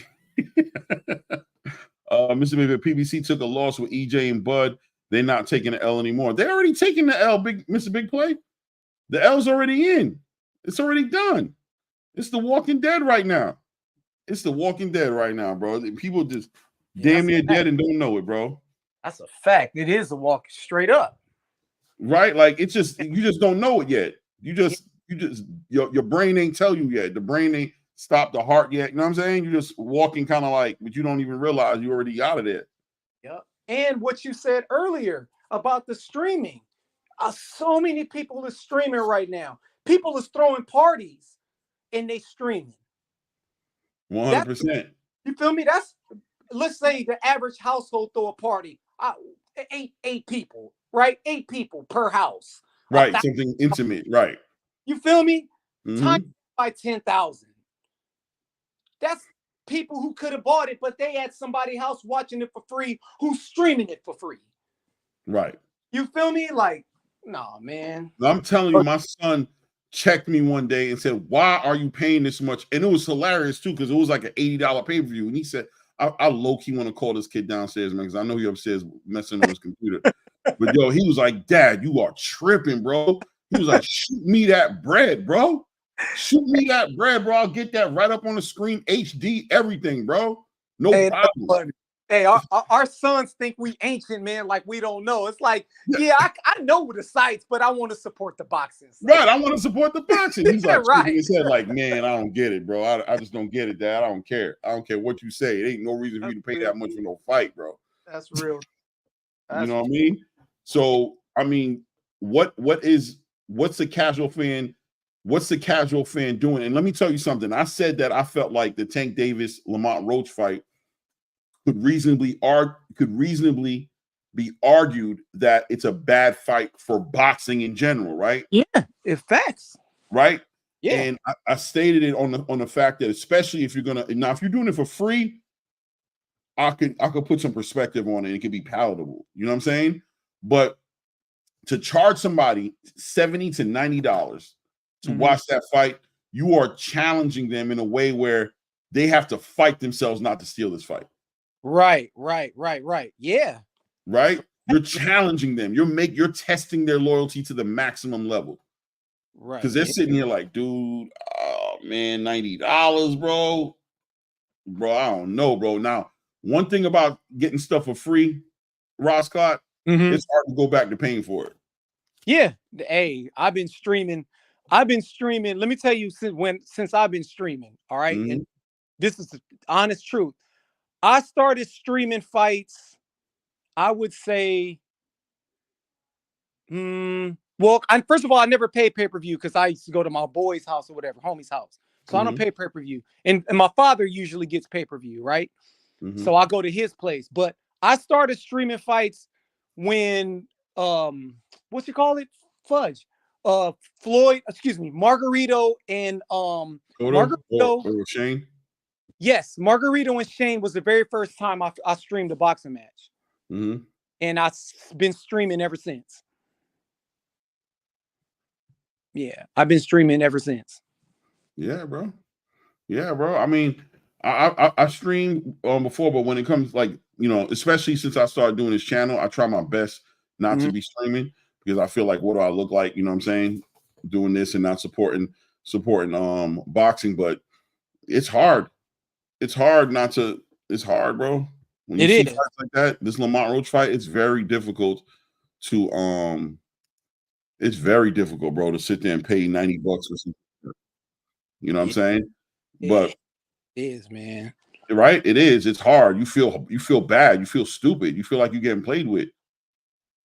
[SPEAKER 2] Mr. Maybe PBC took a loss with EJ and Bud. They're not taking the L anymore. They're already taking the L, Mr. Big Play. The L's already in. It's already done. It's the Walking Dead right now. It's the Walking Dead right now, bro. People just damn near dead and don't know it, bro.
[SPEAKER 4] That's a fact. It is a walk straight up.
[SPEAKER 2] Right? Like, it's just, you just don't know it yet. Your brain ain't tell you yet. The brain ain't stopped the heart yet. You know what I'm saying? You're just walking kind of like, but you don't even realize you already out of there.
[SPEAKER 4] Yep. And what you said earlier about the streaming. So many people are streaming right now. People is throwing parties and they streaming.
[SPEAKER 2] 100%.
[SPEAKER 4] You feel me? Let's say the average household throw a party. Eight people, right? 8 people per house.
[SPEAKER 2] Right. Something intimate. Right.
[SPEAKER 4] You feel me?
[SPEAKER 2] Mm-hmm.
[SPEAKER 4] Times by 10,000. That's people who could have bought it, but they had somebody else watching it for free who's streaming it for free.
[SPEAKER 2] Right.
[SPEAKER 4] You feel me? Like, nah, man.
[SPEAKER 2] I'm telling you, my son checked me one day and said, why are you paying this much? And it was hilarious too, because it was like an $80 pay-per-view. And he said, I low-key want to call this kid downstairs, man, because I know he upstairs messing on his computer. But yo, he was like, Dad, you are tripping, bro. He was like, shoot me that bread, bro. Shoot me that bread, bro. I'll get that right up on the screen, HD, everything, bro. No problem.
[SPEAKER 4] Hey, our sons think we ancient, man, like we don't know. It's like, I know the sites, but I want to support the boxing.
[SPEAKER 2] Right, I want to support the boxing. He's like,
[SPEAKER 4] right.
[SPEAKER 2] He said, like, man, I don't get it, bro. I just don't get it, Dad. I don't care. I don't care what you say. It ain't no reason for you to pay that much for no fight, bro.
[SPEAKER 4] That's real.
[SPEAKER 2] You know what I mean? So, I mean, what's the casual fan What's the casual fan doing? And let me tell you something. I said that I felt like the Tank Davis Lamont Roach fight could reasonably be argued that it's a bad fight for boxing in general, right?
[SPEAKER 4] Yeah, it's facts.
[SPEAKER 2] Right?
[SPEAKER 4] Yeah.
[SPEAKER 2] And I stated it on the fact that, especially if you're gonna, now if you're doing it for free, I could put some perspective on it. It could be palatable. You know what I'm saying? But to charge somebody $70 to $90 to watch that fight, you are challenging them in a way where they have to fight themselves not to steal this fight.
[SPEAKER 4] Right. Yeah.
[SPEAKER 2] Right? You're challenging them. You're testing their loyalty to the maximum level.
[SPEAKER 4] Right.
[SPEAKER 2] Because they're sitting here like, dude, oh man, $90, bro. Bro, I don't know, bro. Now, one thing about getting stuff for free, Roscott, it's hard to go back to paying for it.
[SPEAKER 4] Yeah. Hey, I've been streaming. Let me tell you, since I've been streaming, all right? And this is the honest truth. I started streaming fights, I would say, well, first of all, I never paid pay-per-view because I used to go to my boy's house or whatever, homie's house. So I don't pay pay-per-view. And my father usually gets pay-per-view, right? So I go to his place. But I started streaming fights when what you call it? Fudge. Margarito and
[SPEAKER 2] Margarito Shane.
[SPEAKER 4] Yes, Margarito and Shane was the very first time I streamed a boxing match. And I've been streaming ever since. Yeah, I've been streaming ever since.
[SPEAKER 2] Yeah, bro. I mean, I streamed before, but when it comes, like, you know, especially since I started doing this channel, I try my best not to be streaming because I feel like, what do I look like? You know what I'm saying? Doing this and not supporting boxing, but it's hard. It's hard, bro. When you see fights like that, this Lamont Roach fight, it's very difficult to bro, to sit there and pay $90 or something. You know what I'm saying? But
[SPEAKER 4] it is, man.
[SPEAKER 2] Right? It is. It's hard. You feel bad. You feel stupid. You feel like you're getting played with.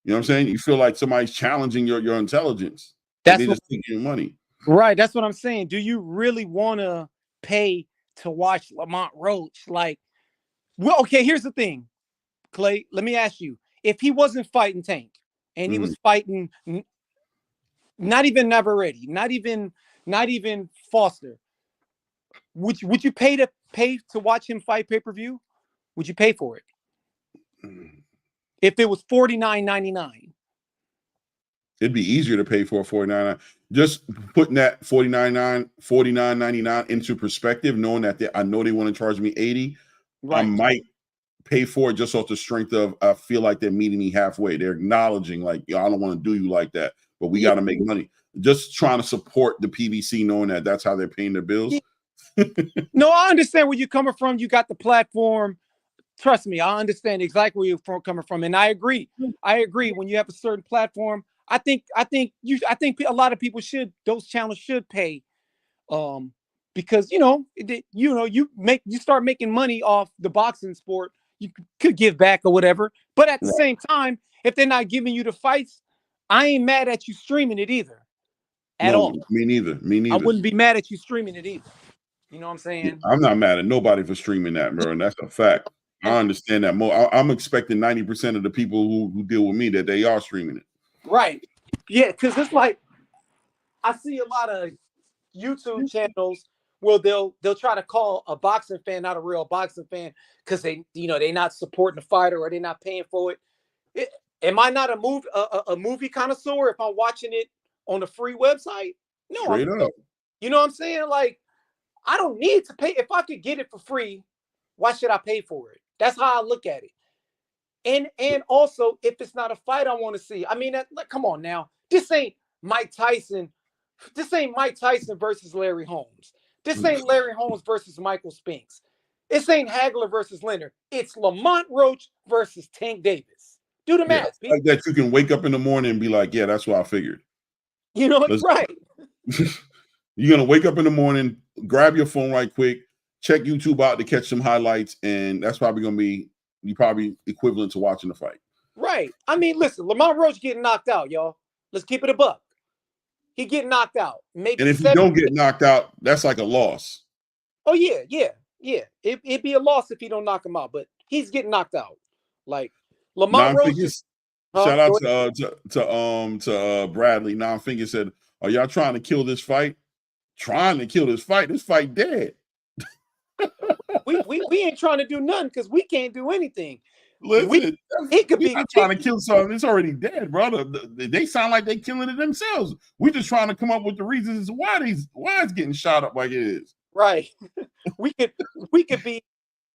[SPEAKER 2] You know what I'm saying? You feel like somebody's challenging your intelligence. They just take your money.
[SPEAKER 4] Right. That's what I'm saying. Do you really want to pay to watch Lamont Roach? Like, well, okay, here's the thing, Clay. Let me ask you. If he wasn't fighting Tank and he was fighting not even Navarrete, not even Foster, would you pay to watch him fight pay-per-view? Would you pay for it? If it was $49.99.
[SPEAKER 2] It'd be easier to pay for $49.99. Just putting that $49.99 into perspective, knowing that I know they want to charge me $80, I might pay for it just off the strength of I feel like they're meeting me halfway. They're acknowledging, like, yo, I don't want to do you like that, but we got to make money. Just trying to support the PBC, knowing that that's how they're paying their bills.
[SPEAKER 4] No, I understand where you're coming from. You got the platform. Trust me, I understand exactly where you're coming from, and I agree. When you have a certain platform, I think a lot of people those channels should pay, because you start making money off the boxing sport. You could give back or whatever, but at the same time, if they're not giving you the fights, I ain't mad at you streaming it either. At all. Me neither. I wouldn't be mad at you streaming it either. You know what I'm saying?
[SPEAKER 2] I'm not mad at nobody for streaming that, bro, and that's a fact. I understand that more. I'm expecting 90% of the people who deal with me that they are streaming it.
[SPEAKER 4] Right. Yeah, because it's like I see a lot of YouTube channels where they'll try to call a boxing fan not a real boxing fan because they're not supporting the fighter or they're not paying for it. Am I not a movie connoisseur if I'm watching it on a free website? No,
[SPEAKER 2] straight up.
[SPEAKER 4] You know what I'm saying? Like, I don't need to pay. If I could get it for free, why should I pay for it? That's how I look at it. And also, if it's not a fight I want to see, I mean, come on now. This ain't Mike Tyson. This ain't Mike Tyson versus Larry Holmes. This ain't Larry Holmes versus Michael Spinks. This ain't Hagler versus Leonard. It's Lamont Roach versus Tank Davis. Do the math.
[SPEAKER 2] Like that, you can wake up in the morning and be like, yeah, that's what I figured.
[SPEAKER 4] You know, it's right.
[SPEAKER 2] You're going to wake up in the morning, grab your phone right quick, check YouTube out to catch some highlights, and that's probably going to be probably equivalent to watching the fight.
[SPEAKER 4] Right. I mean, listen, Lamont Roach getting knocked out, y'all. Let's keep it a buck. he get knocked out. Maybe.
[SPEAKER 2] And if he don't get knocked out, that's like a loss.
[SPEAKER 4] Oh yeah. It'd be a loss if he don't knock him out, but he's getting knocked out. Like Lamont Roach.
[SPEAKER 2] Shout out to Bradley. Non-Finger said, "Are y'all trying to kill this fight? Trying to kill this fight? This fight dead."
[SPEAKER 4] we ain't trying to do nothing because we can't do anything.
[SPEAKER 2] Listen,
[SPEAKER 4] he could be
[SPEAKER 2] not trying to kill something. It's already dead, brother. They sound like they killing it themselves. We just trying to come up with the reasons why it's getting shot up like it is.
[SPEAKER 4] Right. we could be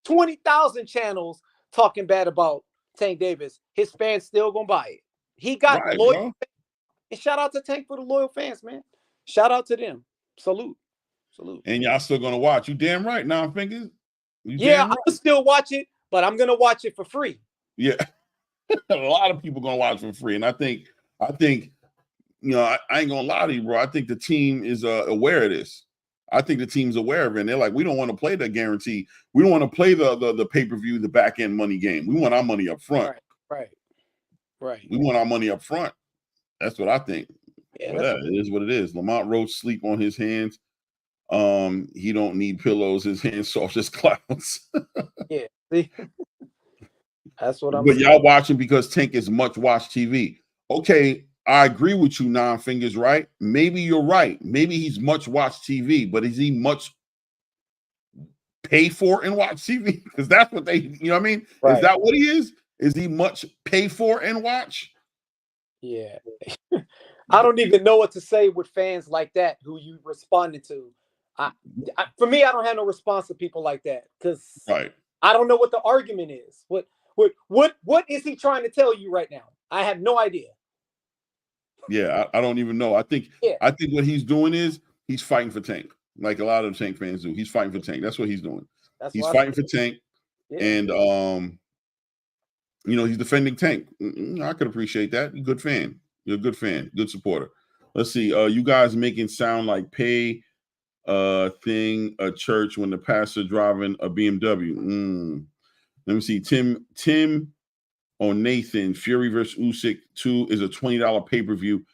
[SPEAKER 4] 20,000 channels talking bad about Tank Davis. His fans still gonna buy it. He got loyal fans. And shout out to Tank for the loyal fans, man. Shout out to them. Salute.
[SPEAKER 2] And y'all still gonna watch? You damn right, Non-Fingers.
[SPEAKER 4] Yeah, I'm still watch it, but I'm gonna watch it for free.
[SPEAKER 2] Yeah, a lot of people gonna watch for free, and I think, you know, I ain't gonna lie to you, bro. I think the team is aware of this. I think the team's aware of it, and they're like, we don't want to play the guarantee. We don't want to play the pay-per-view, the back end money game. We want our money up front.
[SPEAKER 4] Right.
[SPEAKER 2] We want our money up front. That's what I think.
[SPEAKER 4] Yeah,
[SPEAKER 2] it is what it is. Lamont Roach sleep on his hands. He don't need pillows. His hands soft as clouds.
[SPEAKER 4] Yeah, see? That's what I'm
[SPEAKER 2] saying. But y'all watching because Tank is much watched TV. Okay, I agree with you, Non-Fingers, right? Maybe you're right. Maybe he's much watched TV, but is he much pay for and watch TV? Because that's what they, you know what I mean? Right. Is that what he is? Is he much pay for and watch?
[SPEAKER 4] Yeah. I don't even know what to say with fans like that who you responded to. For me, I don't have no response to people like that because I don't know what the argument is. What is he trying to tell you right now? I have no idea.
[SPEAKER 2] Yeah, I don't even know. I think what he's doing is he's fighting for Tank, like a lot of Tank fans do. He's fighting for Tank. That's what he's doing. He's fighting for Tank, and you know, he's defending Tank. I could appreciate that. You're a good fan. You're a good fan. Good supporter. Let's see. You guys making sound like pay thing a church when the pastor driving a BMW. Let me see. Tim on Nathan, Fury versus Usyk 2 is a $20 pay-per-view,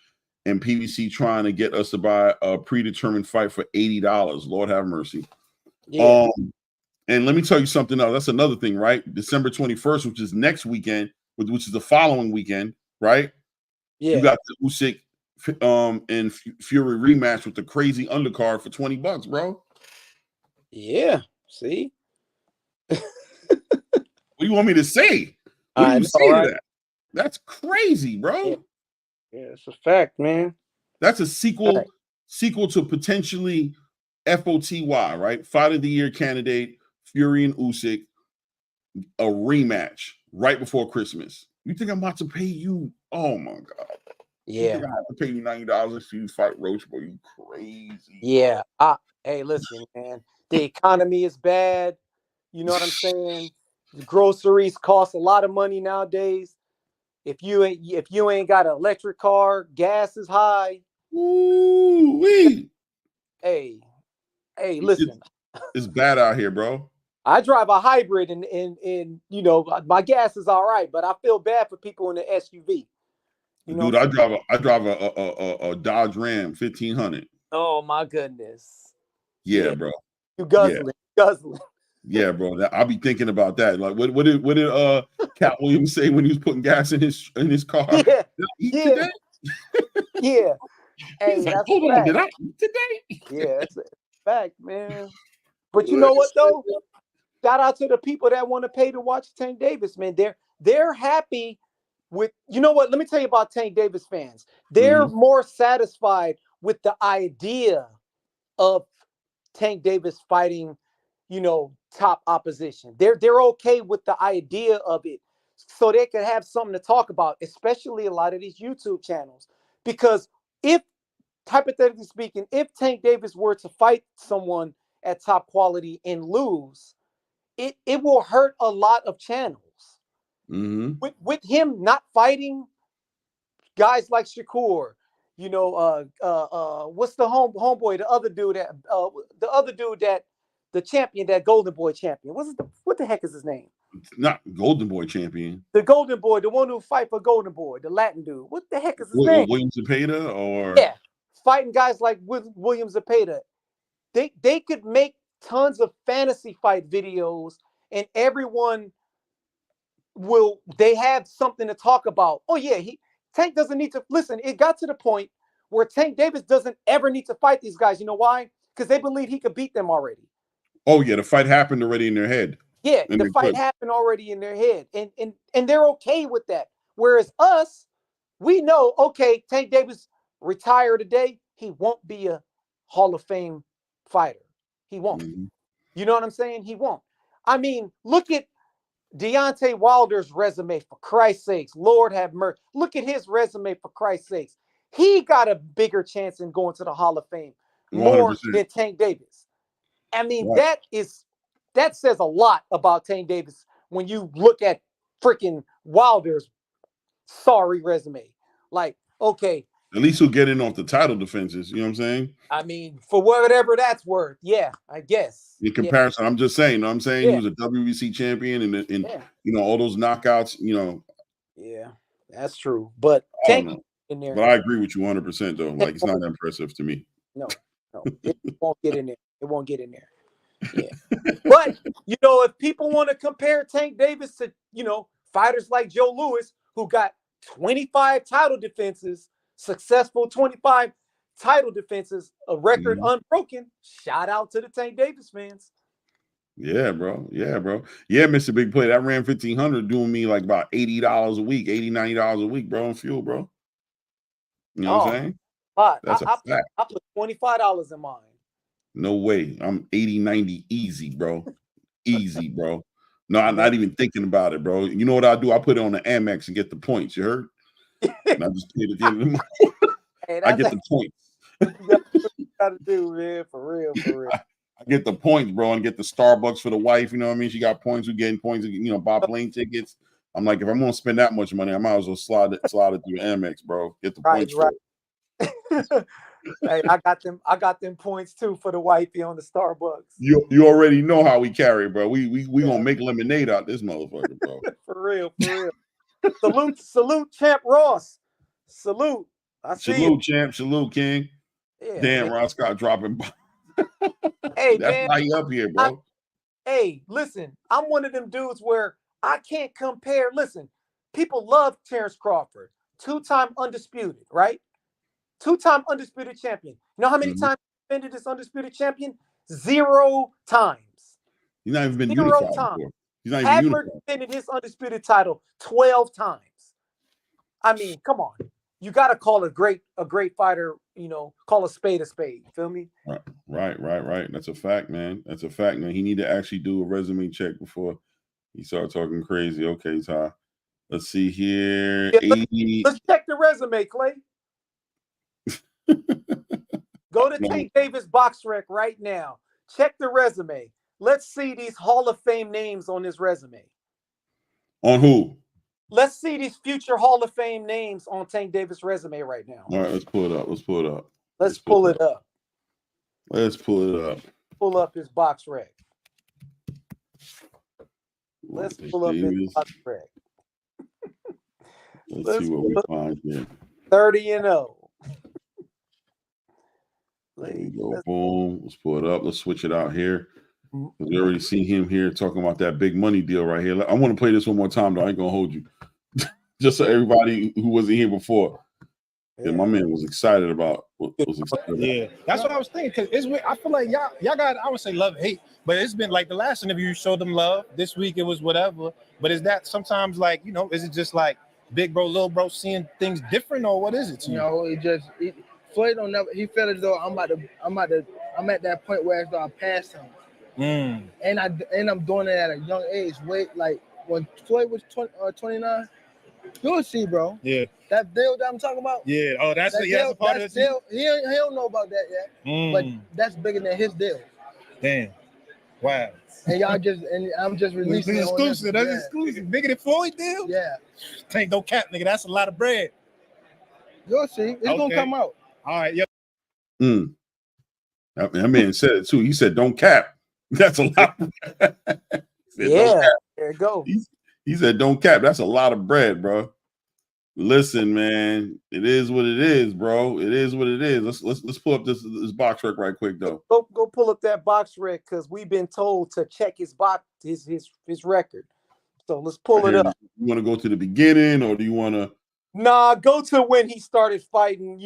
[SPEAKER 2] and PBC trying to get us to buy a predetermined fight for $80. Lord have mercy.
[SPEAKER 4] Yeah.
[SPEAKER 2] And let me tell you something else. That's another thing, right? December 21st, which is next weekend, which is the following weekend, right?
[SPEAKER 4] Yeah.
[SPEAKER 2] You got the Usyk and Fury rematch with the crazy undercard for $20, bro.
[SPEAKER 4] Yeah. See?
[SPEAKER 2] What do you want me to say? What do you say to that? That's crazy, bro.
[SPEAKER 4] Yeah, it's a fact, man.
[SPEAKER 2] That's a sequel to potentially FOTY, right? Fight of the Year candidate, Fury and Usyk, a rematch right before Christmas. You think I'm about to pay you? Oh my God.
[SPEAKER 4] Yeah.
[SPEAKER 2] You think I have to pay you $90 for you to fight Roach, bro? You crazy.
[SPEAKER 4] Yeah. Hey, listen, man. The economy is bad. You know what I'm saying? The groceries cost a lot of money nowadays. If you ain't got an electric car, gas is high.
[SPEAKER 2] Ooh-wee.
[SPEAKER 4] Hey, listen.
[SPEAKER 2] It's bad out here, bro.
[SPEAKER 4] I drive a hybrid and you know, my gas is all right, but I feel bad for people in the SUV. You know,
[SPEAKER 2] dude, I drive a Dodge Ram 1500.
[SPEAKER 4] Oh my goodness.
[SPEAKER 2] Yeah, bro.
[SPEAKER 4] You guzzling.
[SPEAKER 2] Yeah, bro. I'll be thinking about that. Like, what did Cat Williams say when he was putting gas in his car?
[SPEAKER 4] Yeah.
[SPEAKER 2] Did I eat today?
[SPEAKER 4] Yeah. Hey,
[SPEAKER 2] like, hold on, did I eat today?
[SPEAKER 4] Yeah, it's a fact, man. But you know what though? Shout out to the people that want to pay to watch Tank Davis, man. They're happy with, you know what? Let me tell you about Tank Davis fans. They're more satisfied with the idea of Tank Davis fighting, you know, top opposition. They're okay with the idea of it, so they can have something to talk about, especially a lot of these YouTube channels. Because if, hypothetically speaking, if Tank Davis were to fight someone at top quality and lose, it will hurt a lot of channels. With him not fighting guys like Shakur, you know, what's the homeboy, the other dude that the champion, that Golden Boy champion. What the heck is his name?
[SPEAKER 2] Not Golden Boy champion.
[SPEAKER 4] The Golden Boy, the one who fight for Golden Boy, the Latin dude. What the heck is his name?
[SPEAKER 2] William Zepeda or
[SPEAKER 4] fighting guys like William Zepeda, they could make tons of fantasy fight videos, and everyone they have something to talk about. Oh yeah, Tank doesn't need to listen. It got to the point where Tank Davis doesn't ever need to fight these guys. You know why? Because they believe he could beat them already.
[SPEAKER 2] Oh yeah, the fight happened already in their head.
[SPEAKER 4] Yeah, the fight happened already in their head, and they're okay with that. Whereas us, we know, okay, Tank Davis retired today, he won't be a Hall of Fame fighter. He won't.
[SPEAKER 2] Mm-hmm.
[SPEAKER 4] You know what I'm saying? He won't. I mean, look at Deontay Wilder's resume, for Christ's sakes. Lord have mercy. Look at his resume, for Christ's sakes. He got a bigger chance in going to the Hall of Fame more
[SPEAKER 2] 100%.
[SPEAKER 4] than Tank Davis. I mean, right. That says a lot about Tank Davis when you look at freaking Wilder's sorry resume. Like, okay.
[SPEAKER 2] At least he'll get in off the title defenses. You know what I'm saying?
[SPEAKER 4] I mean, for whatever that's worth. Yeah, I guess.
[SPEAKER 2] In comparison, I'm just saying. You know what I'm saying? He was a WBC champion and you know, all those knockouts, you know.
[SPEAKER 4] Yeah, that's true. But Tank in there.
[SPEAKER 2] But I agree with you 100% though. Like, it's not impressive to me.
[SPEAKER 4] No, it won't get in there. It won't get in there. Yeah. But, you know, if people want to compare Tank Davis to, you know, fighters like Joe Louis, who got 25 title defenses, successful 25 title defenses, a record unbroken, shout out to the Tank Davis fans.
[SPEAKER 2] Yeah, bro. Yeah, bro. Yeah, Mr. Big Play. That ran 1,500 doing me like about $80 a week, $80, $90 a week, bro, in fuel, bro. You know what I'm saying? That's a fact.
[SPEAKER 4] I put $25 in mine.
[SPEAKER 2] No way. I'm 80, 90 easy, bro. Easy, bro. No, I'm not even thinking about it, bro. You know what I do? I put it on the Amex and get the points. You heard? And I just pay it at the end of the month.
[SPEAKER 4] Hey,
[SPEAKER 2] I get the points.
[SPEAKER 4] That's what you gotta do, man. For real, for real.
[SPEAKER 2] I get the points, bro, and get the Starbucks for the wife. You know what I mean? She got points. We're getting points. You know, buy plane tickets. I'm like, if I'm gonna spend that much money, I might as well slide it through Amex, bro. Get the points.
[SPEAKER 4] Right. Hey, I got them points too for the wifey on the Starbucks.
[SPEAKER 2] You already know how we carry, bro. We gonna make lemonade out this motherfucker, bro.
[SPEAKER 4] For real. Salute, Champ Ross. Salute. I see
[SPEAKER 2] salute,
[SPEAKER 4] you.
[SPEAKER 2] Champ. Salute, King. Yeah, damn, man. Ross Scott dropping.
[SPEAKER 4] Hey,
[SPEAKER 2] that's
[SPEAKER 4] man,
[SPEAKER 2] why you up here, bro.
[SPEAKER 4] Hey, listen, I'm one of them dudes where I can't compare. Listen, people love Terrence Crawford, 2-time undisputed, right? 2-time undisputed champion. You know how many times he defended this undisputed champion? 0 times.
[SPEAKER 2] He's not even been unified before. He's not even unified.
[SPEAKER 4] Defended his undisputed title 12 times. I mean, come on. You got to call a great fighter, you know, call a spade a spade. You feel me?
[SPEAKER 2] Right. That's a fact, man. That's a fact, man. He need to actually do a resume check before he start talking crazy. Okay, Ty. Let's see here.
[SPEAKER 4] Yeah, let's check the resume, Clay. Go to Tank Davis Box Rec right now. Check the resume. Let's see these Hall of Fame names on this resume.
[SPEAKER 2] On who?
[SPEAKER 4] Let's see these future Hall of Fame names on Tank Davis' resume right now.
[SPEAKER 2] All right, let's pull it up. Let's pull it up.
[SPEAKER 4] Let's pull it up.
[SPEAKER 2] Let's pull it up.
[SPEAKER 4] Pull up his Box Rec. Let's pull up his Box Rec.
[SPEAKER 2] Let's see what we find here.
[SPEAKER 4] 30-0.
[SPEAKER 2] There we go. Boom. Let's pull it up. Let's switch it out here. We already see him here talking about that big money deal right here. I want to play this one more time, though. I ain't gonna hold you. Just so everybody who wasn't here before. Yeah, my man was excited about what was excited.
[SPEAKER 6] Yeah, that's what I was thinking. Because I feel like y'all got, I would say love, hate, but it's been like the last interview you showed them love. This week it was whatever. But is that sometimes like, you know, is it just like big bro, little bro seeing things different, or what is it to you?
[SPEAKER 5] No, Floyd don't never. He felt as though I'm at that point where I passed him. And I'm doing it at a young age. Wait, like when Floyd was 29, you'll see, bro.
[SPEAKER 6] Yeah.
[SPEAKER 5] That deal that I'm talking about.
[SPEAKER 6] Yeah. Oh, that's a part of the
[SPEAKER 5] deal. He don't know about that yet. But that's bigger than his deal.
[SPEAKER 6] Damn. Wow.
[SPEAKER 5] And I'm just releasing it.
[SPEAKER 6] Exclusive. That's exclusive. Bigger than Floyd deal?
[SPEAKER 5] Yeah.
[SPEAKER 6] Tank, don't cap, nigga. That's a lot of bread.
[SPEAKER 5] You'll see. It's gonna come out.
[SPEAKER 6] All right. Yep.
[SPEAKER 2] That man said it too. He said, "Don't cap." That's a lot.
[SPEAKER 4] Yeah, there you go.
[SPEAKER 2] He said, "Don't cap." That's a lot of bread, bro. Listen, man, it is what it is, bro. It is what it is. Let's pull up this box rec right quick though.
[SPEAKER 4] Go pull up that box rec because we've been told to check his record. So let's pull it up.
[SPEAKER 2] You want to go to the beginning, or do you want to?
[SPEAKER 4] Nah, go to when he started fighting.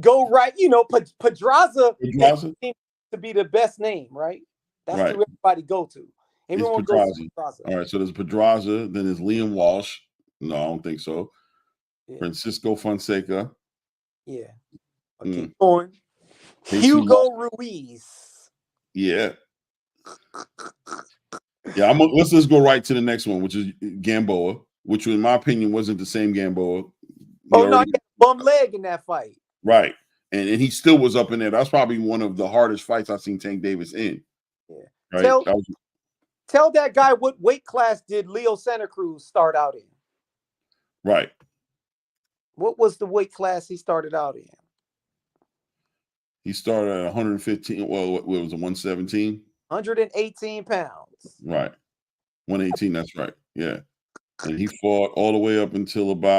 [SPEAKER 4] Go right. Pedraza seems to be the best name, right? That's who everybody go to. Everyone goes to Pedraza.
[SPEAKER 2] All right, so there's Pedraza, then there's Liam Walsh. No, I don't think so. Yeah. Francisco Fonseca.
[SPEAKER 4] Yeah. Okay, going. Hugo Ruiz.
[SPEAKER 2] Yeah. Yeah, let's just go right to the next one, which is Gamboa, which in my opinion wasn't the same Gamboa.
[SPEAKER 4] He had a bum leg in that fight.
[SPEAKER 2] Right. And he still was up in there. That's probably one of the hardest fights I've seen Tank Davis in.
[SPEAKER 4] Yeah.
[SPEAKER 2] Right.
[SPEAKER 4] Tell that guy what weight class did Leo Santa Cruz start out in?
[SPEAKER 2] Right.
[SPEAKER 4] What was the weight class he started out in?
[SPEAKER 2] He started at 115. Well, what was it, 117?
[SPEAKER 4] 118 pounds.
[SPEAKER 2] Right. 118, that's right. Yeah. And he fought all the way up until about...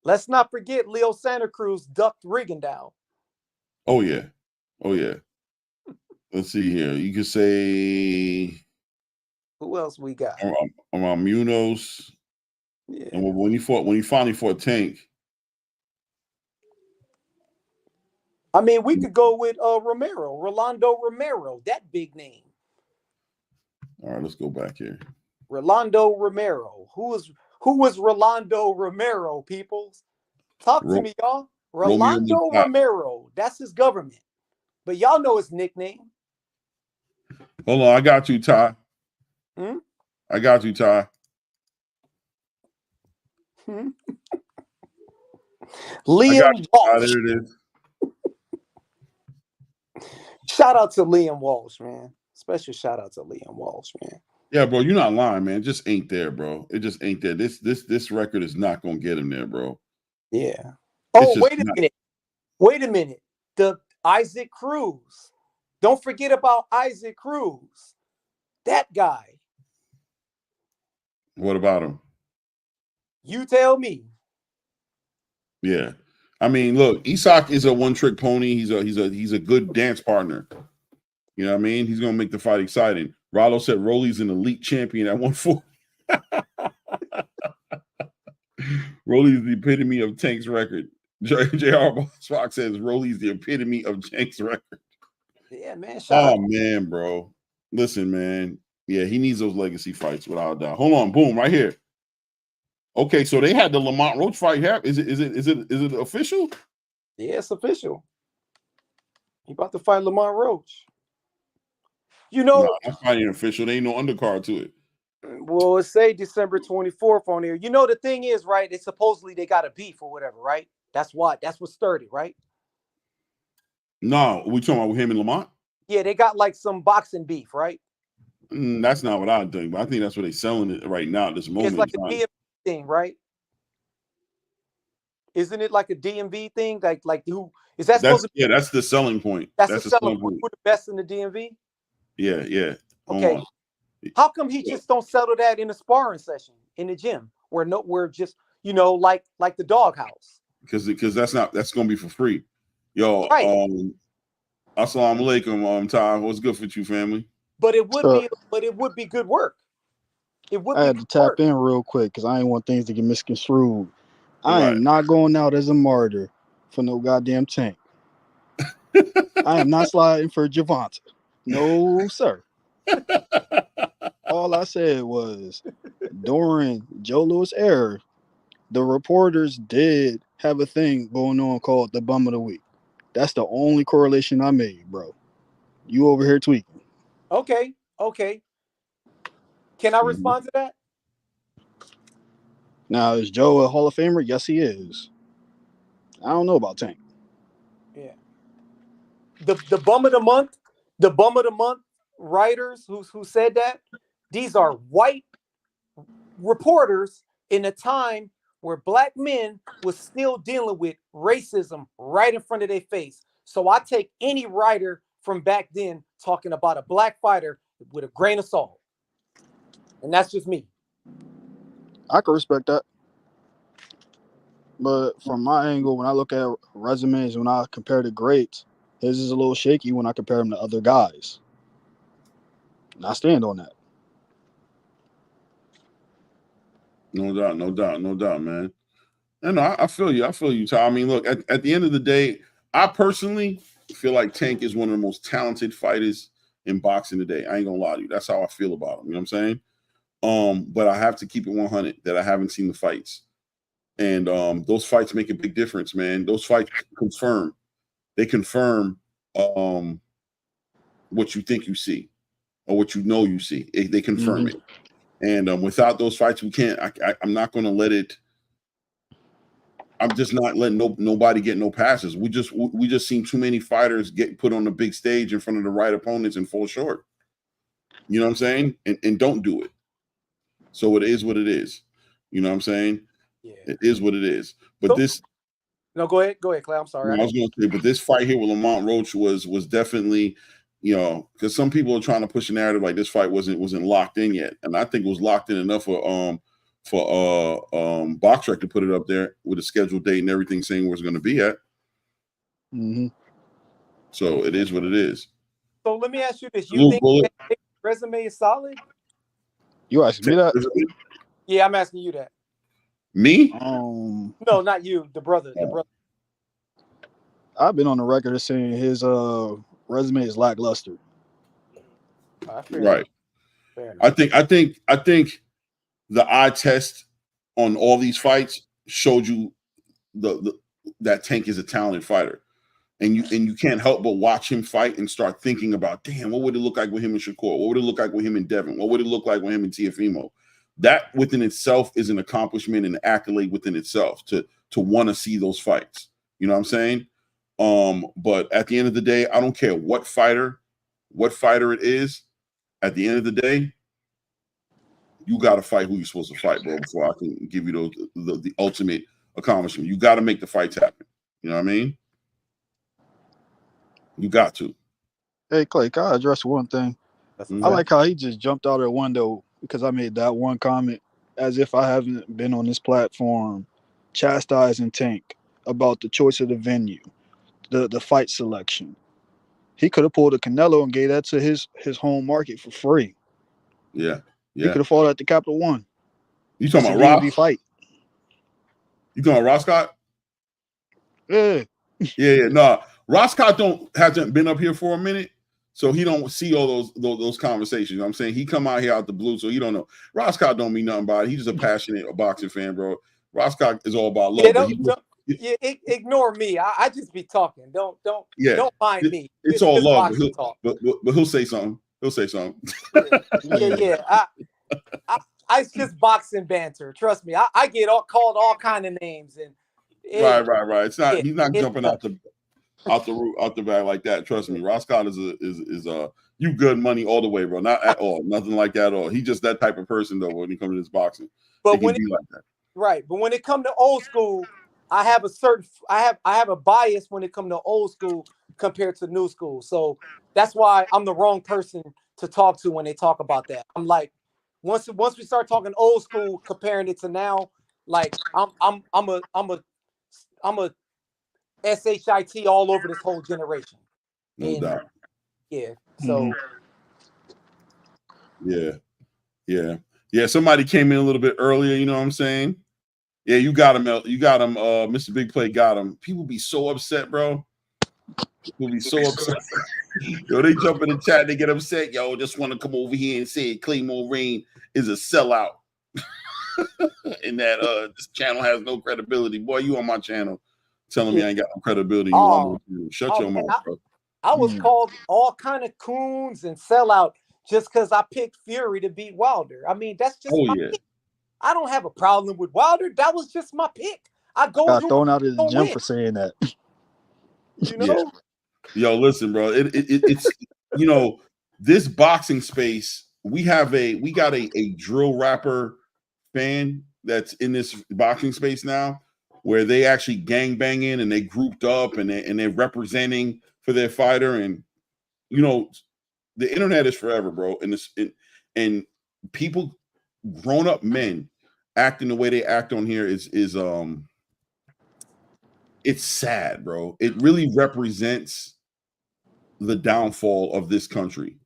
[SPEAKER 4] Let's not forget Leo Santa Cruz ducked Rigondeaux.
[SPEAKER 2] Oh, yeah. Oh, yeah. Let's see here. You could say...
[SPEAKER 4] Who else we got?
[SPEAKER 2] Around Munoz.
[SPEAKER 4] Yeah.
[SPEAKER 2] And when he finally fought Tank.
[SPEAKER 4] I mean, we could go with Rolando Romero, that big name.
[SPEAKER 2] All right, let's go back here.
[SPEAKER 4] Rolando Romero. Who was Rolando Romero, people? Talk to me, y'all. Rolando Romero. That's his government. But y'all know his nickname.
[SPEAKER 2] Hold on, I got you, Ty. I got you, Ty.
[SPEAKER 4] Liam Walsh.
[SPEAKER 2] There it is.
[SPEAKER 4] Shout out to Liam Walsh, man. Special shout out to Liam Walsh, man.
[SPEAKER 2] Yeah, bro, you're not lying, man. It just ain't there, bro. It just ain't there. This record is not gonna get him there, bro.
[SPEAKER 4] Yeah. Oh, wait a minute. Wait a minute. The Isaac Cruz. Don't forget about Isaac Cruz. That guy.
[SPEAKER 2] What about him?
[SPEAKER 4] You tell me.
[SPEAKER 2] Yeah. I mean, look, Isak is a one-trick pony. He's a good dance partner. You know what I mean? He's gonna make the fight exciting. Rollo said Rolly's an elite champion at 140. Rolly's the epitome of Tank's record. JR Fox says Rolly's the epitome of Tank's record.
[SPEAKER 4] Yeah, man.
[SPEAKER 2] Man, bro. Listen, man. Yeah, he needs those legacy fights without a doubt. Hold on, boom, right here. Okay, so they had the Lamont Roach fight. Is it official?
[SPEAKER 4] Yeah, it's official. He about to fight Lamont Roach.
[SPEAKER 2] That's not even official. There ain't no undercard to it.
[SPEAKER 4] Well, it say December 24th on here. The thing is, right? It's supposedly they got a beef or whatever, right? That's what stirred it, right?
[SPEAKER 2] No, we talking about him and Lamont?
[SPEAKER 4] Yeah, they got like some boxing beef, right?
[SPEAKER 2] That's not what I think, but I think that's what they're selling it right now at this moment.
[SPEAKER 4] It's like a DMV thing, right? Isn't it like a DMV thing? Like who is that supposed to be?
[SPEAKER 2] Yeah, that's the selling point.
[SPEAKER 4] That's the selling point. Who the best in the DMV?
[SPEAKER 2] Yeah.
[SPEAKER 4] Okay. How come he just don't settle that in a sparring session in the gym where just like the doghouse?
[SPEAKER 2] Because that's gonna be for free. Yo,
[SPEAKER 4] right.
[SPEAKER 2] Assalamu alaikum, Ty. What's good for you, family?
[SPEAKER 4] But it would be good work.
[SPEAKER 7] I had to tap in real quick because I ain't want things to get misconstrued. I am not going out as a martyr for no goddamn Tank. I am not sliding for Gervonta. No, sir. All I said was during Joe Louis' era, the reporters did have a thing going on called the Bum of the Week. That's the only correlation I made, bro. You over here tweaking.
[SPEAKER 4] Okay. Can I respond to that?
[SPEAKER 7] Now, is Joe a Hall of Famer? Yes, he is. I don't know about Tank.
[SPEAKER 4] Yeah. The bum of the month writers who said that, these are white reporters in a time where black men was still dealing with racism right in front of their face. So I take any writer from back then talking about a black fighter with a grain of salt. And that's just me.
[SPEAKER 7] I can respect that. But from my angle, when I look at resumes, when I compare the greats, his is a little shaky when I compare him to other guys. And I stand on that.
[SPEAKER 2] No doubt, man. And I feel you. I feel you, Ty. I mean, look, at the end of the day, I personally feel like Tank is one of the most talented fighters in boxing today. I ain't gonna lie to you. That's how I feel about him. You know what I'm saying? But I have to keep it 100 that I haven't seen the fights. And those fights make a big difference, man. Those fights confirm. They confirm what you think you see or what you know you see. They confirm it. And without those fights, we can't. I'm not going to let it. I'm just not letting nobody get no passes. We just seen too many fighters get put on the big stage in front of the right opponents and fall short. You know what I'm saying? And don't do it. So it is what it is. You know what I'm saying?
[SPEAKER 4] Yeah.
[SPEAKER 2] It is what it is. But this.
[SPEAKER 4] No, go ahead, Clay. I'm sorry.
[SPEAKER 2] I was going to say, but this fight here with Lamont Roach was definitely, you know, because some people are trying to push a narrative like this fight wasn't locked in yet, and I think it was locked in enough for BoxRec to put it up there with a scheduled date and everything, saying where it's going to be at. So it is what it is.
[SPEAKER 4] So let me ask you this: you think that resume is solid?
[SPEAKER 7] You asking me that?
[SPEAKER 4] Yeah, I'm asking you that.
[SPEAKER 2] Me?
[SPEAKER 4] No, not you. The brother. The brother.
[SPEAKER 7] I've been on the record of saying his resume is lackluster.
[SPEAKER 2] Right. I think the eye test on all these fights showed you that Tank is a talented fighter. And you can't help but watch him fight and start thinking about, damn, what would it look like with him and Shakur? What would it look like with him and Devin? What would it look like with him and Teofimo? That within itself is an accomplishment and an accolade within itself to want to see those fights. You know what I'm saying? But at the end of the day, I don't care what fighter it is. At the end of the day, you got to fight who you're supposed to fight, bro, before I can give you the ultimate accomplishment. You got to make the fights happen. You know what I mean? You got to.
[SPEAKER 7] Hey, Clay, can I address one thing? I like how he just jumped out of the window because I made that one comment as if I haven't been on this platform chastising Tank about the choice of the venue, the fight selection. He could have pulled a Canelo and gave that to his home market for free.
[SPEAKER 2] Yeah.
[SPEAKER 7] He could have fought at the Capital One.
[SPEAKER 2] You talking about Ross?
[SPEAKER 7] Fight.
[SPEAKER 2] You talking about Ross Scott?
[SPEAKER 7] Yeah.
[SPEAKER 2] Yeah. No, Ross Scott hasn't been up here for a minute, so he don't see all those conversations. You know what I'm saying? He come out here out the blue, so he don't know. Ross Scott don't mean nothing about it. He's just a passionate boxing fan, bro. Ross Scott is all about love.
[SPEAKER 4] Ignore me. I just be talking. Don't mind me.
[SPEAKER 2] It's all love. But he'll say something.
[SPEAKER 4] Yeah. It's just boxing banter. Trust me. I get called all kind of names and.
[SPEAKER 2] Right. It's not. He's not jumping out the bag like that. Trust me. Ross Scott is you good money all the way, bro. Not at all. Nothing like that at all. He's just that type of person though. When he comes to this boxing,
[SPEAKER 4] but when
[SPEAKER 2] be like that.
[SPEAKER 4] Right. But when it comes to old school, I have a bias when it comes to old school compared to new school. So that's why I'm the wrong person to talk to when they talk about that. I'm like, once we start talking old school, comparing it to now, like I'm a SHIT all over this whole generation.
[SPEAKER 2] No doubt.
[SPEAKER 4] Yeah. So.
[SPEAKER 2] Yeah. Somebody came in a little bit earlier. You know what I'm saying? Yeah, you got him. Mr. Big Play got him. People be so upset, bro. People be so upset. Yo, they jump in the chat. They get upset. Yo, just want to come over here and say Claymore Rain is a sellout. And that this channel has no credibility. Boy, you on my channel telling me I ain't got no credibility. Shut your mouth, bro.
[SPEAKER 4] I was called all kind of coons and sellout just because I picked Fury to beat Wilder. I mean, that's just my pick. I don't have a problem with Wilder. That was just my pick. I got
[SPEAKER 7] thrown out of the gym for saying that.
[SPEAKER 4] You know?
[SPEAKER 2] Yeah. Yo, listen, bro. It's you know, this boxing space. We got a drill rapper fan that's in this boxing space now, where they actually gang banging and they grouped up and they're representing for their fighter. And you know, the internet is forever, bro. And people grown-up men acting the way they act on here is it's sad, bro. It really represents the downfall of this country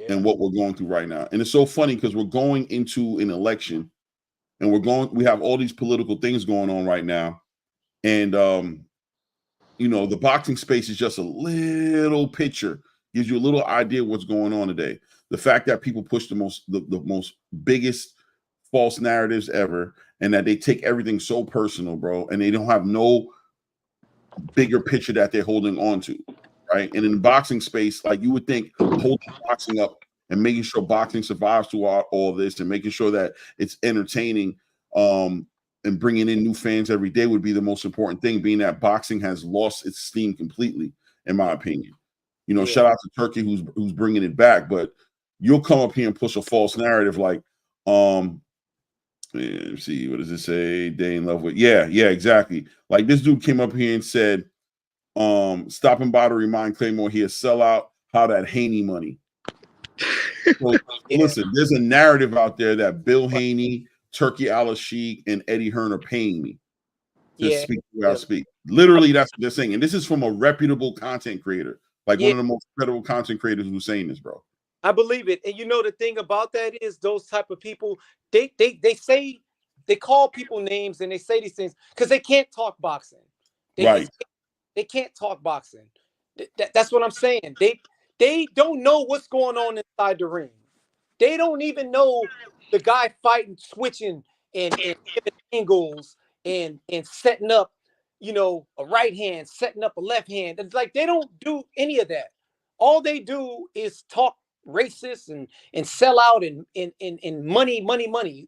[SPEAKER 2] and what we're going through right now. And it's so funny because we're going into an election and we have all these political things going on right now. And you know, the boxing space is just a little picture, gives you a little idea of what's going on today. The fact that people push the most biggest false narratives ever, and that they take everything so personal, bro, and they don't have no bigger picture that they're holding on to, right? And in the boxing space, like you would think holding boxing up and making sure boxing survives through all this and making sure that it's entertaining and bringing in new fans every day would be the most important thing, being that boxing has lost its steam completely, in my opinion. You know, shout out to Turki who's bringing it back, but you'll come up here and push a false narrative like, let's see, what does it say? Day in love with, yeah, exactly. Like this dude came up here and said, stopping by to remind Claymore he a sellout, how that Haney money. So, listen, there's a narrative out there that Bill Haney, Turki Al-Sheikh, and Eddie Hearn are paying me to speak the way I speak. Literally, that's what they're saying. And this is from a reputable content creator, like one of the most credible content creators who's saying this, bro.
[SPEAKER 4] I believe it. And you know, the thing about that is those type of people, they say, they call people names and they say these things because they can't talk boxing. They can't talk boxing. That's what I'm saying. They don't know what's going on inside the ring. They don't even know the guy fighting, switching and giving angles and setting up, you know, a right hand, setting up a left hand. It's like they don't do any of that. All they do is talk racist and sell out and money.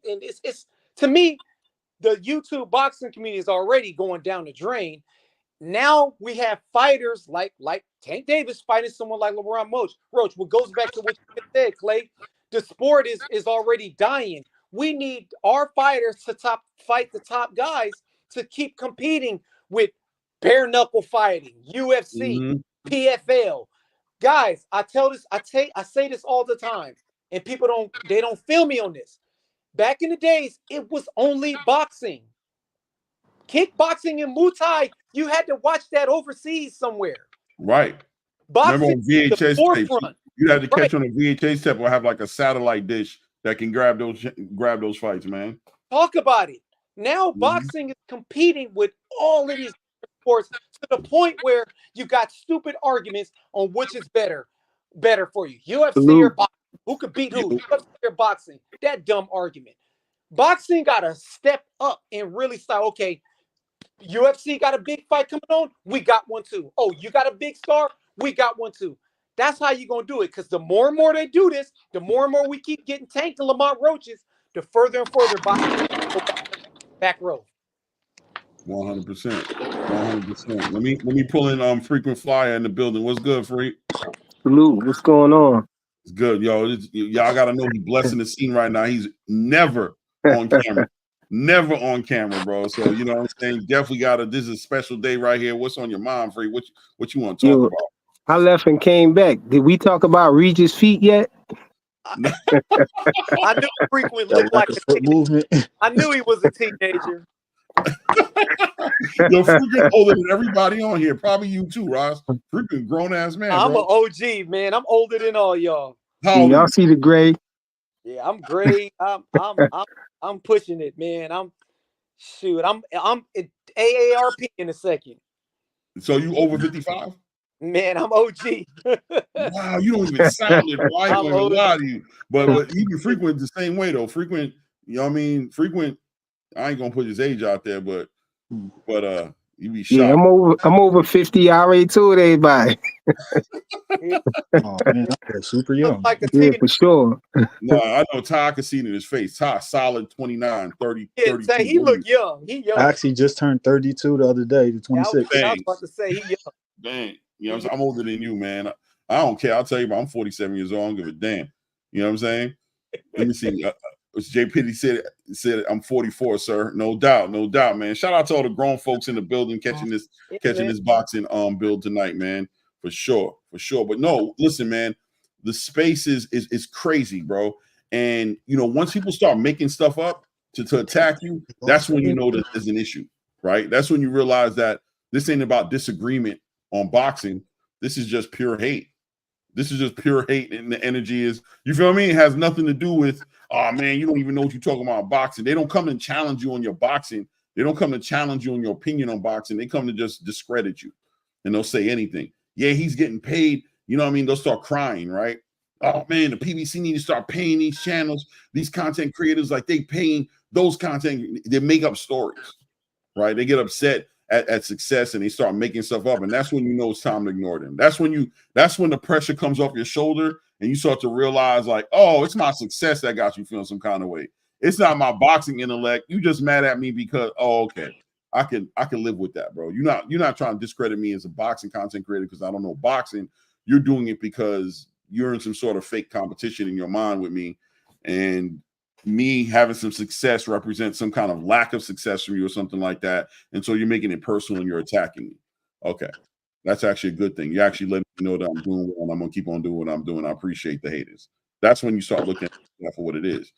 [SPEAKER 4] And it's to me, the YouTube boxing community is already going down the drain. Now we have fighters like Tank Davis fighting someone like LeBron Roach. What goes back to what you said, Clay, the sport is already dying. We need our fighters to fight the top guys to keep competing with bare knuckle fighting, UFC, PFL. Guys, I say this all the time, and people don't feel me on this. Back in the days, it was only boxing. Kickboxing and Muay Thai, you had to watch that overseas somewhere.
[SPEAKER 2] Right.
[SPEAKER 4] Boxing,
[SPEAKER 2] remember on VHS tapes, you had to catch on a VHS tape or have like a satellite dish that can grab those fights, man.
[SPEAKER 4] Talk about it. Now boxing is competing with all of these sports to the point where you got stupid arguments on which is better for you. UFC or boxing? Who could beat who? UFC or boxing? That dumb argument. Boxing got to step up and really start, okay, UFC got a big fight coming on. We got one too. Oh, you got a big star? We got one too. That's how you're going to do it. Because the more and more they do this, the more and more we keep getting tanked and Lamont Roaches, the further and further back row.
[SPEAKER 2] 100%. 100%. Let me pull in Frequent Flyer in the building. What's good, Freak?
[SPEAKER 8] Salute. What's going on?
[SPEAKER 2] It's good, yo. Y'all got to know he's blessing the scene right now. He's never on camera. Never on camera, bro. So, you know what I'm saying? Definitely this is a special day right here. What's on your mind, Freak? What you want to talk about?
[SPEAKER 8] I left and came back. Did we talk about Regis' feet yet?
[SPEAKER 4] I knew Frequent looked like a foot movement. I knew he was a teenager.
[SPEAKER 2] Yo, Frequent older than everybody on here. Probably you too, Ross. Frequent grown ass man.
[SPEAKER 4] I'm
[SPEAKER 2] an
[SPEAKER 4] OG, man. I'm older than all y'all.
[SPEAKER 8] Y'all see the gray?
[SPEAKER 4] Yeah, I'm gray. I'm pushing it, man. I'm AARP in a second.
[SPEAKER 2] So you over 55?
[SPEAKER 4] Man, I'm OG.
[SPEAKER 2] Wow, you don't even sound it. Why I ain't gonna lie to you? But even Frequent the same way though. Frequent, you know what I mean? Frequent, I ain't gonna put his age out there, but you be shocked.
[SPEAKER 8] Yeah, I'm over 50. I already told everybody.
[SPEAKER 7] Oh man, I'm super young.
[SPEAKER 4] Like
[SPEAKER 8] yeah, for sure.
[SPEAKER 2] No, I know Ty could see it in his face. Ty, solid 29, 30,
[SPEAKER 4] yeah,
[SPEAKER 2] 32.
[SPEAKER 4] He look young. He young.
[SPEAKER 7] I actually just turned 32 the other day, the 26th.
[SPEAKER 4] I was about to say he young.
[SPEAKER 2] Dang. You know what I'm saying? I'm older than you, man. I don't care. I'll tell you, I'm 47 years old. I don't give a damn. You know what I'm saying? Let me see. J. Pitty said I'm 44, sir. No doubt, man. Shout out to all the grown folks in the building catching this boxing build tonight, man. For sure. But no, listen, man. The space is crazy, bro. And once people start making stuff up to attack you, that's when you know that there's an issue, right? That's when you realize that this ain't about disagreement on boxing. This is just pure hate. This is just pure hate, and the energy is, you feel me? It has nothing to do with, oh man, you don't even know what you're talking about boxing. They don't come and challenge you on your boxing. They don't come to challenge you on your opinion on boxing. They come to just discredit you, and they'll say anything. Yeah, he's getting paid. You know what I mean? They'll start crying, right? Oh man, the PBC need to start paying these channels, these content creators, like they paying those content. They make up stories, right? They get upset at success and they start making stuff up, and that's when you know it's time to ignore them. That's when the pressure comes off your shoulder and you start to realize, like, oh, it's my success that got you feeling some kind of way. It's not my boxing intellect. You just mad at me because, oh, okay, I can live with that, bro. You're not trying to discredit me as a boxing content creator because I don't know boxing. You're doing it because you're in some sort of fake competition in your mind with me, and me having some success represents some kind of lack of success from you or something like that. And so you're making it personal and you're attacking me. Okay. That's actually a good thing. You actually let me know that I'm doing well and I'm going to keep on doing what I'm doing. I appreciate the haters. That's when you start looking at that for what it is.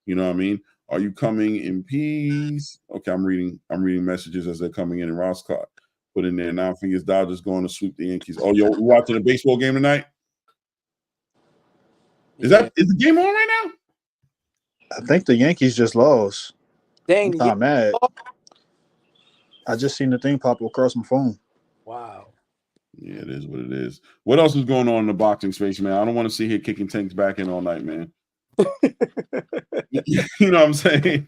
[SPEAKER 2] You know what I mean? Are you coming in peace? Okay. I'm reading messages as they're coming in. Ross Clark put in there, 9 fingers Dodgers going to sweep the Yankees. Oh, yo, you watching a baseball game tonight? Is the game on right now?
[SPEAKER 7] I think the Yankees just lost.
[SPEAKER 4] Dang,
[SPEAKER 7] I'm not mad. I just seen the thing pop across my phone.
[SPEAKER 4] Wow.
[SPEAKER 2] Yeah, it is what it is. What else is going on in the boxing space, man? I don't want to sit here kicking tanks back in all night, man. You know what I'm saying?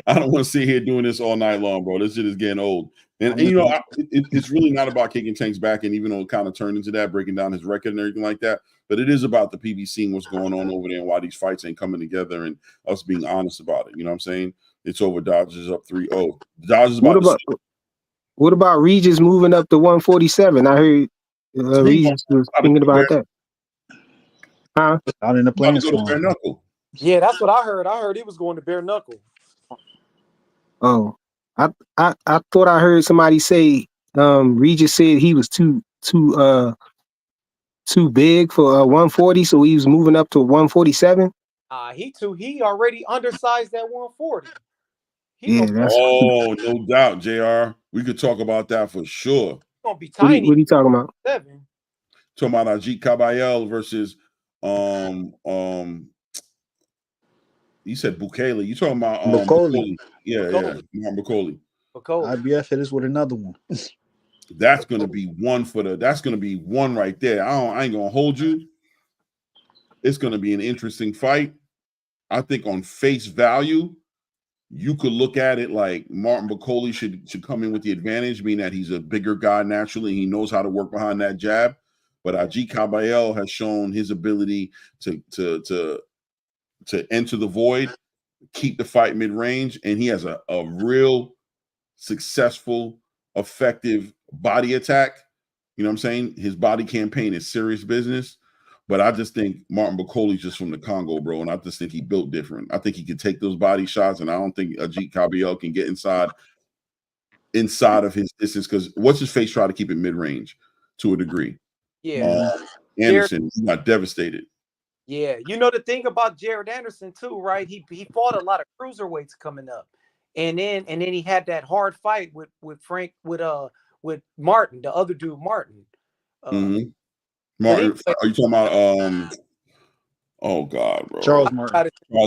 [SPEAKER 2] I don't want to sit here doing this all night long, bro. This shit is getting old. And it's really not about kicking tanks back, and even though it kind of turned into that, breaking down his record and everything like that, but it is about the PBC and what's going on over there and why these fights ain't coming together and us being honest about it. You know what I'm saying? It's over. Dodgers up 3-0. Dodgers
[SPEAKER 8] What about Regis moving up to 147? I heard Regis was thinking about that. Huh?
[SPEAKER 7] Out in the plans for him.
[SPEAKER 4] Yeah, that's what I heard. I heard he was going to bare knuckle.
[SPEAKER 8] Oh, I thought I heard somebody say Regis said he was too big for 140, so he was moving up to 147.
[SPEAKER 4] He already undersized at 140.
[SPEAKER 2] No doubt, JR. We could talk about that for sure.
[SPEAKER 4] Gonna be tiny.
[SPEAKER 8] What are you talking about?
[SPEAKER 2] Talking about Ajit Caballel versus you said Bukele. You talking about
[SPEAKER 7] Bukele.
[SPEAKER 2] Yeah, Bukele.
[SPEAKER 7] IBF hit us with another one.
[SPEAKER 2] That's gonna be one right there. I ain't gonna hold you. It's gonna be an interesting fight. I think on face value, you could look at it like Martin Bukele should come in with the advantage, meaning that he's a bigger guy naturally. He knows how to work behind that jab. But Ajit Caballel has shown his ability to enter the void, keep the fight mid-range, and he has a real successful, effective body attack. You know what I'm saying? His body campaign is serious business. But I just think Martin Bukele's just from the Congo, bro, and I just think he built different. I think he could take those body shots, and I don't think Ajit Caballel can get inside of his distance because what's his face try to keep it mid-range to a degree.
[SPEAKER 4] Yeah.
[SPEAKER 2] Anderson got devastated.
[SPEAKER 4] Yeah. You know the thing about Jared Anderson too, right? He fought a lot of cruiserweights coming up. And then he had that hard fight with Martin, the other dude, Martin.
[SPEAKER 2] Martin, are you talking about oh God, bro.
[SPEAKER 7] Charles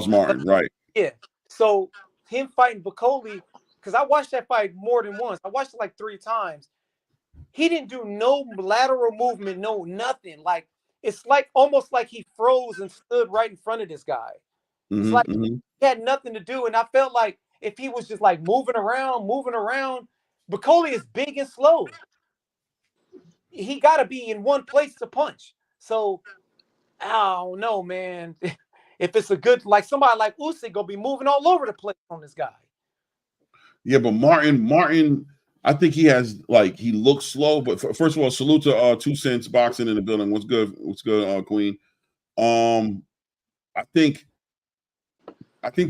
[SPEAKER 7] Martin,
[SPEAKER 2] right.
[SPEAKER 4] Yeah. So him fighting Bukele, because I watched that fight more than once. I watched it like 3 times. He didn't do no lateral movement, no nothing. Like it's like almost like he froze and stood right in front of this guy. It's like he had nothing to do. And I felt like if he was just like moving around, Bukele is big and slow. He got to be in one place to punch. So I don't know, man. If it's a good, like somebody like Usyk gonna be moving all over the place on this guy.
[SPEAKER 2] Yeah, but Martin, I think he has he looks slow. But first of all, salute to 2 Cents Boxing in the building. What's good? What's good, Queen? I think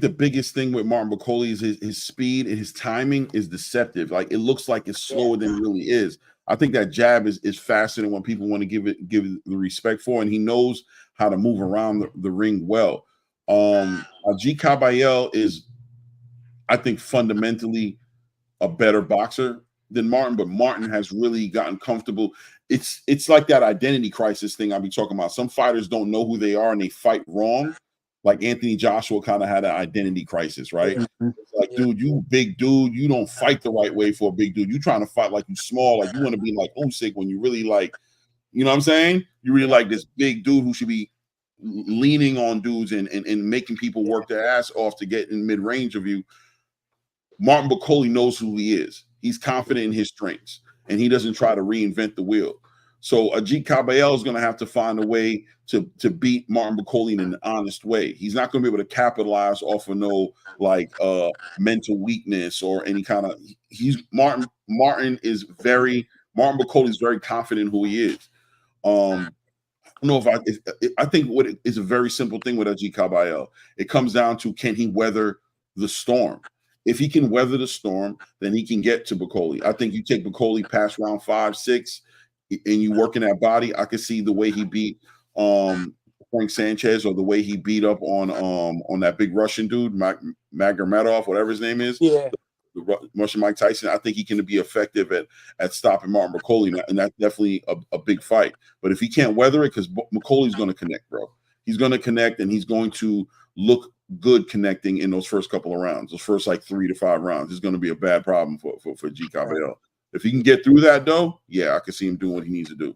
[SPEAKER 2] the biggest thing with Martin Bukele is his speed and his timing is deceptive. Like it looks like it's slower than it really is. I think that jab is faster than what people want to give it the respect for, and he knows how to move around the ring well. G Caballel is, I think, fundamentally a better boxer than Martin, but Martin has really gotten comfortable. It's like that identity crisis thing I be talking about. Some fighters don't know who they are and they fight wrong. Like Anthony Joshua kind of had an identity crisis, right? It's like, dude, you big dude, you don't fight the right way for a big dude. You trying to fight like you small, like you want to be like Usyk when you really like, you know what I'm saying? You really like this big dude who should be leaning on dudes and making people work their ass off to get in mid-range of you. Martin Bakole knows who he is. He's confident in his strengths, and he doesn't try to reinvent the wheel. So Ajit Caballel is going to have to find a way to beat Martin Bakole in an honest way. He's not going to be able to capitalize off of no like mental weakness or any kind of. Martin Bakole is very confident in who he is. I don't know if I think what it's a very simple thing with Ajit Caballel. It comes down to, can he weather the storm? If he can weather the storm, then he can get to Bakole. I think you take Bakole past round 5, 6, and you work in that body. I could see the way he beat Frank Sanchez, or the way he beat up on that big Russian dude, Magomedov, whatever his name is.
[SPEAKER 4] Yeah.
[SPEAKER 2] The Russian Mike Tyson. I think he can be effective at stopping Martin Bakole, and that's definitely a big fight. But if he can't weather it, because Bakole's going to connect, bro. He's going to connect, and he's going to look good connecting in those first couple of rounds, those first like 3 to 5 rounds. It's going to be a bad problem for G Caballel. If he can get through that, though, yeah, I can see him doing what he needs to do.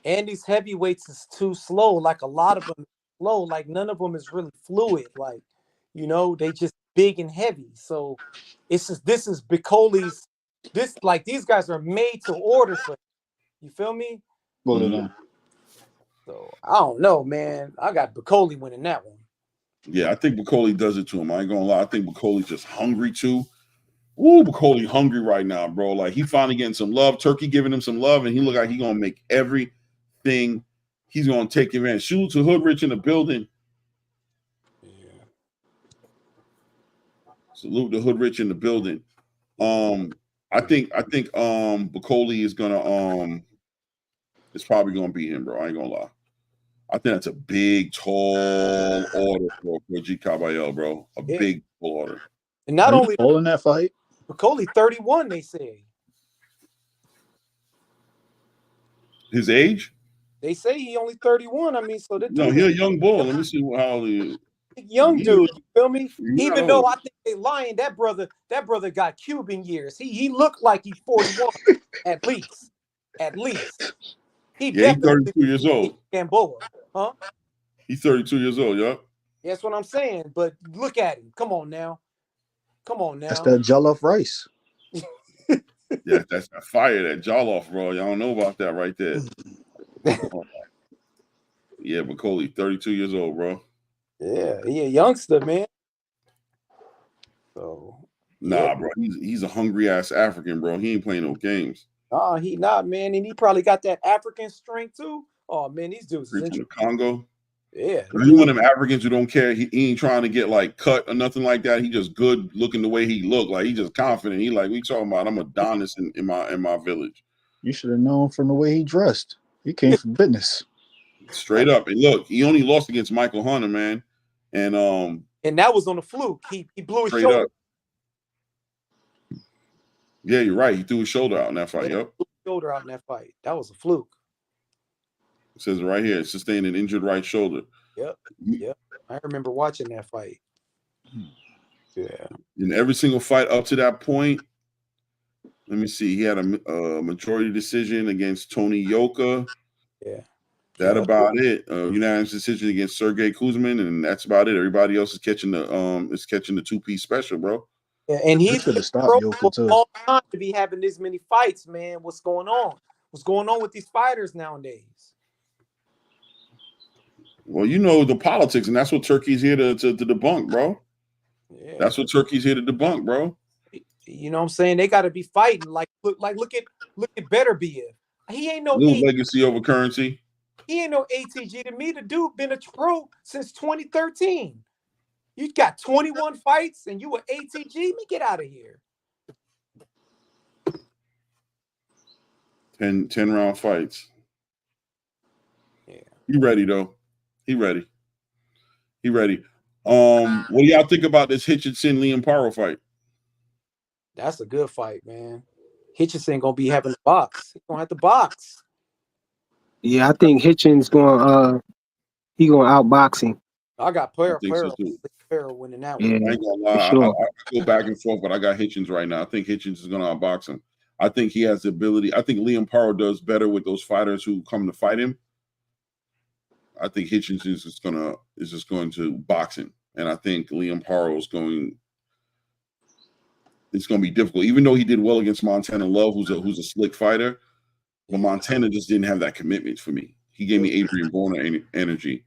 [SPEAKER 4] And these heavyweights is too slow. Like a lot of them slow. Like none of them is really fluid. Like, you know, they just big and heavy. So it's just, this is Bakole's. Like these guys are made to order for. You feel me? So I don't know, man. I got Bakole winning that one.
[SPEAKER 2] Yeah, I think Bakole does it to him. I ain't gonna lie. I think Bakole's just hungry too. Ooh, Bakole hungry right now, bro. Like he finally getting some love. Turkey giving him some love, and he look like he gonna make everything. He's gonna take advantage. Shoot to Hoodrich in the building.
[SPEAKER 4] Yeah.
[SPEAKER 2] Salute to Hoodrich in the building. I think Bakole is gonna it's probably gonna beat him, bro. I ain't gonna lie. I think that's a big, tall order for G Caballel, bro. A big order.
[SPEAKER 4] And not only
[SPEAKER 7] in that fight,
[SPEAKER 4] Bakole 31, they say.
[SPEAKER 2] His age?
[SPEAKER 4] They say he only 31. I mean, so
[SPEAKER 2] no, he's a young bull. Let me see how old he is.
[SPEAKER 4] Young dude, you feel me? Even though I think they lying, that brother got Cuban years. He looked like he's 41 at least. He definitely
[SPEAKER 2] 32 years old.
[SPEAKER 4] Gamboa, huh?
[SPEAKER 2] He's 32 years old, yeah.
[SPEAKER 4] That's what I'm saying. But look at him. Come on now.
[SPEAKER 7] That's that jollof rice.
[SPEAKER 2] Yeah, that's that fire, that jollof, bro. Y'all don't know about that right there. Yeah, Bakole, 32 years old, bro.
[SPEAKER 4] Yeah, he a youngster, man. So
[SPEAKER 2] nah, bro, he's a hungry ass African, bro. He ain't playing no games.
[SPEAKER 4] Oh, he not, man, and he probably got that African strength too. Oh man, these dudes is
[SPEAKER 2] in the Congo.
[SPEAKER 4] Yeah,
[SPEAKER 2] he's one of them Africans who don't care. He ain't trying to get like cut or nothing like that. He just good looking the way he look. Like he just confident. He like, we talking about, I'm Adonis in my village.
[SPEAKER 7] You should have known from the way he dressed. He came from business.
[SPEAKER 2] Straight up. And look, he only lost against Michael Hunter, man. And
[SPEAKER 4] that was on a fluke. He blew his
[SPEAKER 2] straight
[SPEAKER 4] shoulder.
[SPEAKER 2] Up. Yeah, you're right. He threw his shoulder out in that fight. Yep.
[SPEAKER 4] Shoulder out in that fight. That was a fluke.
[SPEAKER 2] It says right here, sustained an injured right shoulder.
[SPEAKER 4] Yep. I remember watching that fight. Yeah.
[SPEAKER 2] In every single fight up to that point, let me see. He had a majority decision against Tony Yoka.
[SPEAKER 4] Yeah.
[SPEAKER 2] That about it. Unanimous decision against Sergey Kuzmin, and that's about it. Everybody else is catching the 2-piece special, bro.
[SPEAKER 4] Yeah, and he's
[SPEAKER 7] been a
[SPEAKER 4] long time to be having this many fights, man. What's going on? What's going on with these fighters nowadays?
[SPEAKER 2] Well, you know the politics, and that's what Turkey's here to debunk, bro. Yeah. That's what Turkey's here to debunk, bro.
[SPEAKER 4] You know what I'm saying? They got to be fighting. Look at Beterbiev. He ain't no
[SPEAKER 2] legacy over currency.
[SPEAKER 4] He ain't no ATG to me. The dude been a pro since 2013. You got 21 fights and you were ATG? Me get out of here.
[SPEAKER 2] 10 round fights.
[SPEAKER 4] Yeah.
[SPEAKER 2] He ready though. He ready. What do y'all think about this Hitchinson-Liam Paro fight?
[SPEAKER 4] That's a good fight, man. Hitchinson gonna be having the box. He's gonna have the box.
[SPEAKER 8] Yeah, I think Hitchens gonna outbox him.
[SPEAKER 4] I got Paro winning that one.
[SPEAKER 8] Yeah,
[SPEAKER 2] I ain't gonna lie.
[SPEAKER 8] sure.
[SPEAKER 2] I go back and forth, but I got Hitchens right now. I think Hitchens is gonna outbox him. I think he has the ability. I think Liam Paro does better with those fighters who come to fight him. I think Hitchens is just going to box him, and I think Liam Paro is going. It's going to be difficult, even though he did well against Montana Love, who's a slick fighter. But Montana just didn't have that commitment for me. He gave me Adrian Borna energy,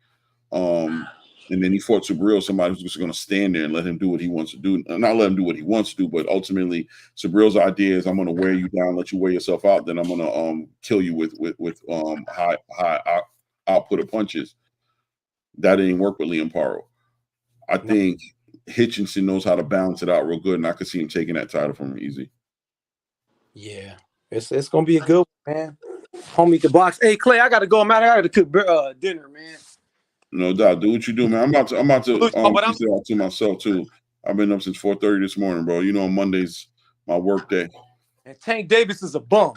[SPEAKER 2] and then he fought Subriel, somebody who's just going to stand there and let him do what he wants to do. Not let him do what he wants to do, but ultimately, Subriel's idea is I'm going to wear you down, let you wear yourself out, then I'm going to kill you with high output of punches. That didn't work with Liam Paro. I think Hitchinson knows how to balance it out real good, and I could see him taking that title from him easy.
[SPEAKER 4] Yeah, it's gonna be a good one, man. Homie, the box. Hey Clay, I gotta go, man. I gotta cook dinner, man.
[SPEAKER 2] No doubt. Do what you do, man. I'm about to piece it out to myself too. I've been up since 4:30 this morning, bro. You know, Monday's my work day.
[SPEAKER 4] And Tank Davis is a bum.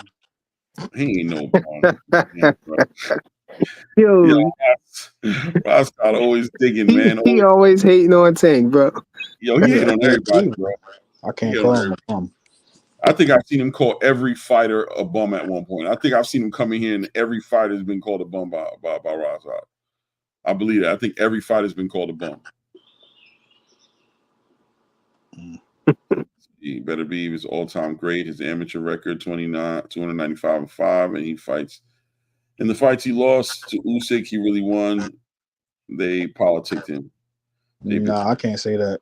[SPEAKER 2] He ain't no bum.
[SPEAKER 8] Yo,
[SPEAKER 2] Ross got always digging, man.
[SPEAKER 8] He always hating on Tank, bro.
[SPEAKER 2] Yo, he hating on everybody, bro.
[SPEAKER 7] I can't call him a bum.
[SPEAKER 2] I think I've seen him call every fighter a bum at one point. I think I've seen him come in here and every fighter has been called a bum by Ross. I believe that. I think every fighter has been called a bum. He better be his all-time great. His amateur record 295-5, and he fights. In the fights he lost to Usyk, he really won. They politicked him.
[SPEAKER 7] Nah, I can't say that.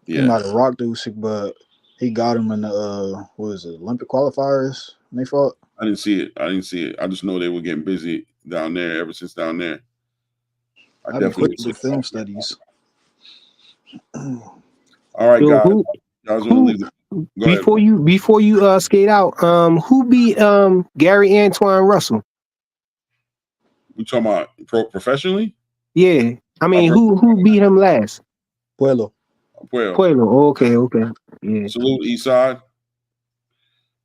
[SPEAKER 2] Yeah.
[SPEAKER 7] He might have rocked Usyk, but he got him in the Olympic qualifiers when they fought.
[SPEAKER 2] I didn't see it. I just know they were getting busy down there ever since down there.
[SPEAKER 7] I definitely do film studies.
[SPEAKER 2] All right, guys.
[SPEAKER 8] Before you skate out, who beat Gary Antoine Russell?
[SPEAKER 2] We talking about professionally?
[SPEAKER 8] Yeah, I mean, who beat him last?
[SPEAKER 7] Puello.
[SPEAKER 8] Okay. Yeah.
[SPEAKER 2] Salute Eastside.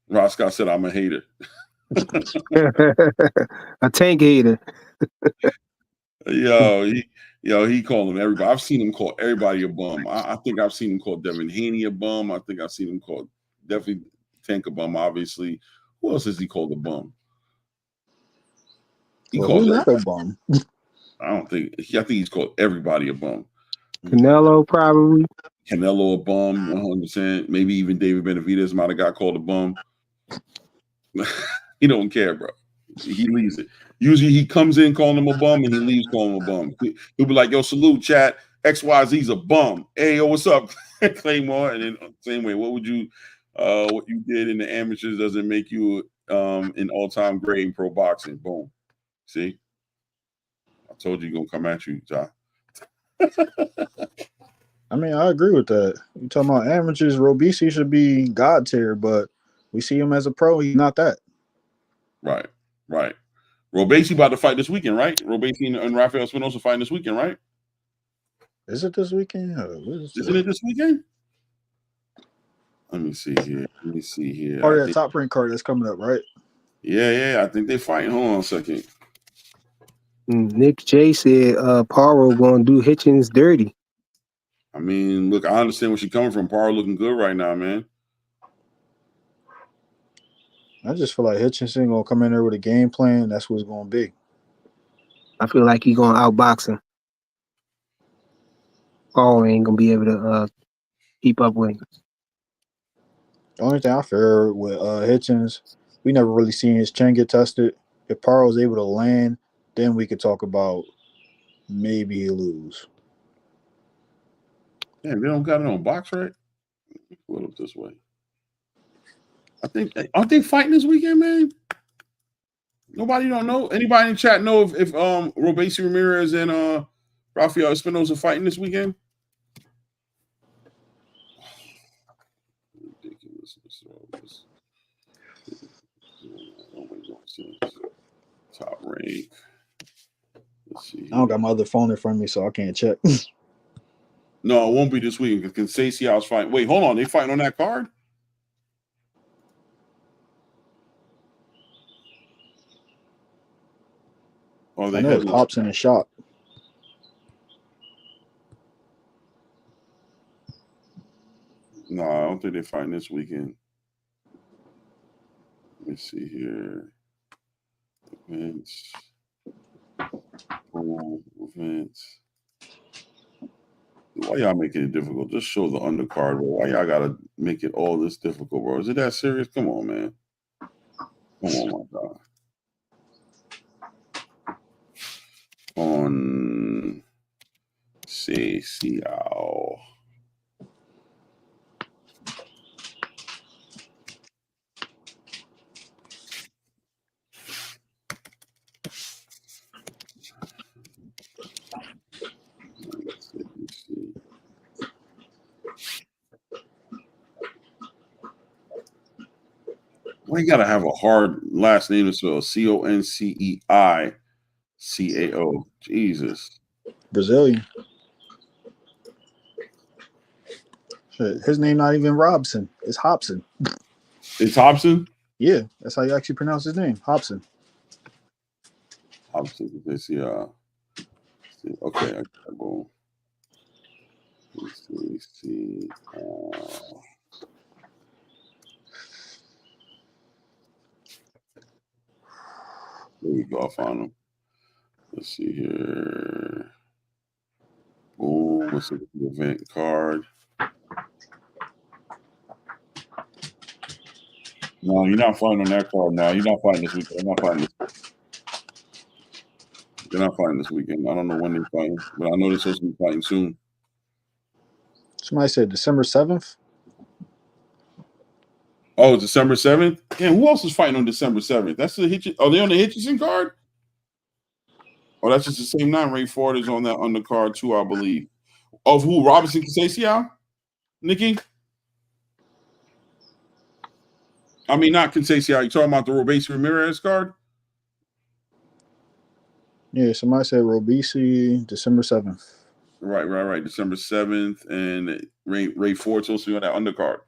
[SPEAKER 2] Ross Scott said I'm a hater.
[SPEAKER 8] A Tank hater.
[SPEAKER 2] He called him everybody. I've seen him call everybody a bum. I think I've seen him call Devin Haney a bum. I think I've seen him call definitely Tank a bum, obviously. Who else has he called a bum? He called
[SPEAKER 7] not a bum.
[SPEAKER 2] I think he's called everybody a bum.
[SPEAKER 8] Canelo probably.
[SPEAKER 2] Canelo a bum, 100%. Maybe even David Benavidez might have got called a bum. He don't care, bro. He leaves it. Usually he comes in calling him a bum and he leaves calling him a bum. He'll be like, yo, salute, chat. XYZ's a bum. Hey, yo, what's up? Claymore. And then same way, what you did in the amateurs doesn't make you an all-time great in pro boxing. Boom. See? I told you gonna come at you, John.
[SPEAKER 7] I mean, I agree with that. You talking about amateurs, Robeisy should be God tier, but we see him as a pro, he's not that.
[SPEAKER 2] Right. Robeisy about to fight this weekend, right? Robeisy and Rafael Espinosa fighting this weekend, right?
[SPEAKER 7] Is it this weekend?
[SPEAKER 2] Isn't it this weekend? Let me see here.
[SPEAKER 7] Oh, yeah, Top Rank card that's coming up, right?
[SPEAKER 2] Yeah. I think they fighting. Hold on a second.
[SPEAKER 8] Nick J said Paro gonna do Hitchens dirty.
[SPEAKER 2] I mean, look, I understand where she's coming from. Paro looking good right now, man.
[SPEAKER 7] I just feel like Hitchinson gonna come in there with a game plan. That's what it's gonna be.
[SPEAKER 8] I feel like he's gonna outbox him. Paro ain't gonna be able to keep up with him.
[SPEAKER 7] The only thing I fear with Hitchens, we never really seen his chin get tested. If Paro's able to land, then we could talk about maybe he lose.
[SPEAKER 2] Yeah, they don't got it on box, right? Pull it up this way. I think aren't they fighting this weekend, man? Nobody don't know. Anybody in the chat know if Robeisy Ramirez and Rafael Espinosa fighting this weekend? Ridiculous. Top rank.
[SPEAKER 7] I don't got my other phone in front of me, so I can't check.
[SPEAKER 2] No, it won't be this week because Conceição's fighting. Wait, hold on. They fighting on that card?
[SPEAKER 7] Oh, they had Hobson and Shop.
[SPEAKER 2] No, I don't think they're fighting this weekend. Let me see here. Events. Events. Why y'all making it difficult? Just show the undercard, bro. Why y'all gotta make it all this difficult, bro? Is it that serious? Come on, man. Come on, my God. On CCL. Let's see. Well, you gotta have a hard last name as well. Conceiçao. Jesus.
[SPEAKER 7] Brazilian. Shit, his name not even Robson. It's Hobson.
[SPEAKER 2] It's Hobson?
[SPEAKER 7] Yeah, that's how you actually pronounce his name. Hobson.
[SPEAKER 2] Hobson. Let's see. Okay, I gotta go. Let's see. There we go. I found him. Let's see here. Boom. Let's look at the event card. No, you're not fighting on that card now. You're not fighting this weekend. I'm not fighting this weekend. They're not fighting this weekend. I don't know when they're fighting, but I know they're supposed to be fighting soon.
[SPEAKER 7] Somebody said December 7th.
[SPEAKER 2] Oh, December 7th? Yeah, who else is fighting on December 7th? That's the Hitch. Are they on the Hitchison card? Oh, that's just the same nine. Ray Ford is on that undercard too, I believe. Of who? Robinson Conceição? Nikki? I mean, not Conceição. You talking about the Robesi Ramirez card?
[SPEAKER 7] Yeah, somebody said Robesi, December 7th.
[SPEAKER 2] Right. December 7th. And Ray Ford's also on that undercard.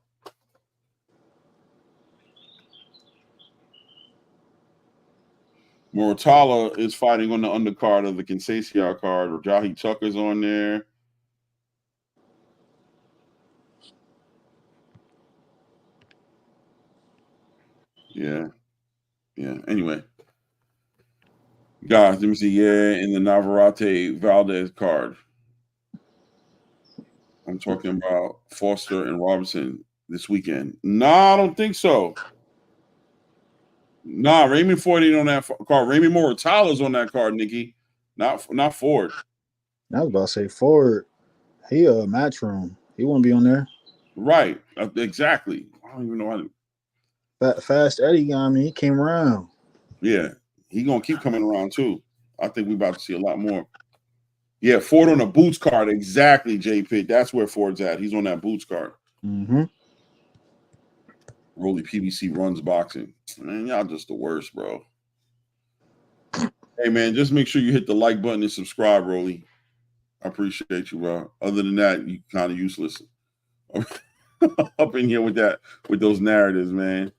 [SPEAKER 2] Mortala is fighting on the undercard of the Conceição card. Rajahi Tucker's on there. Yeah. Anyway. Guys, let me see. Yeah, in the Navarrete Valdez card. I'm talking about Foster and Robinson this weekend. Nah, I don't think so. Nah, Raymond Ford ain't on that card. Raymond Mortala's on that card, Nikki. Not Ford.
[SPEAKER 7] I was about to say Ford. He a Matchroom. He won't be on there.
[SPEAKER 2] Right. Exactly. I don't even know how to.
[SPEAKER 7] Fast Eddie, I mean, he came around.
[SPEAKER 2] Yeah. He gonna keep coming around too. I think we're about to see a lot more. Yeah, Ford on the Boots card. Exactly, J Pitt. That's where Ford's at. He's on that Boots card.
[SPEAKER 7] Mm-hmm.
[SPEAKER 2] Rolly PBC runs boxing. Man, y'all just the worst, bro. Hey, man, just make sure you hit the like button and subscribe, Rolly. I appreciate you, bro. Other than that, you kind of useless. Up in here with those narratives, man.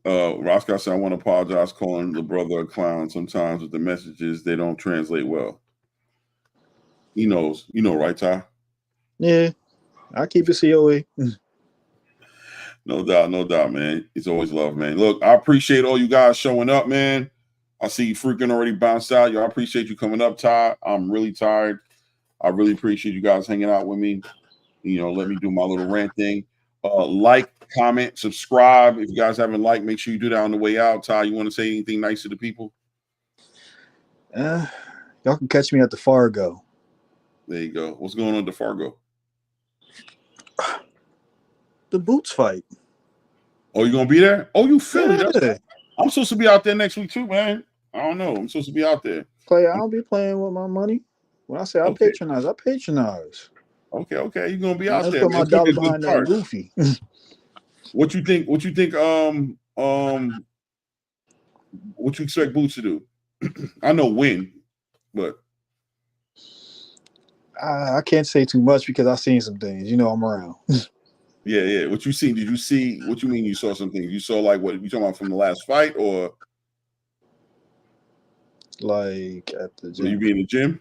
[SPEAKER 2] Roscoe said, I want to apologize calling the brother a clown. Sometimes with the messages, they don't translate well. He knows. You know, right, Ty?
[SPEAKER 7] Yeah. I keep it COA.
[SPEAKER 2] No doubt, man. It's always love, man. Look, I appreciate all you guys showing up, man. I see you freaking already bounced out. Yo, I appreciate you coming up, Ty. I'm really tired. I really appreciate you guys hanging out with me. You know, let me do my little rant thing. Like, comment, subscribe. If you guys haven't liked, make sure you do that on the way out. Ty, you want to say anything nice to the people?
[SPEAKER 7] Y'all can catch me at the Fargo.
[SPEAKER 2] There you go. What's going on at the Fargo?
[SPEAKER 7] The Boots fight.
[SPEAKER 2] Oh, you gonna be there? Oh, you Philly?
[SPEAKER 7] Yeah.
[SPEAKER 2] I'm supposed to be out there next week too, man. I don't know. I'm supposed to be out there.
[SPEAKER 7] Clay, I'll be playing with my money. When I say I patronize, I patronize.
[SPEAKER 2] Okay. You're gonna be out there.
[SPEAKER 7] Put my dollar behind that Goofy.
[SPEAKER 2] What you think? What you expect Boots to do? I know win, but
[SPEAKER 7] I can't say too much because I've seen some things. You know, I'm around.
[SPEAKER 2] Yeah. What you seen? Did you see? What you mean? You saw some things? You saw like what you talking about from the last fight, or
[SPEAKER 7] like at the gym?
[SPEAKER 2] You be in the gym?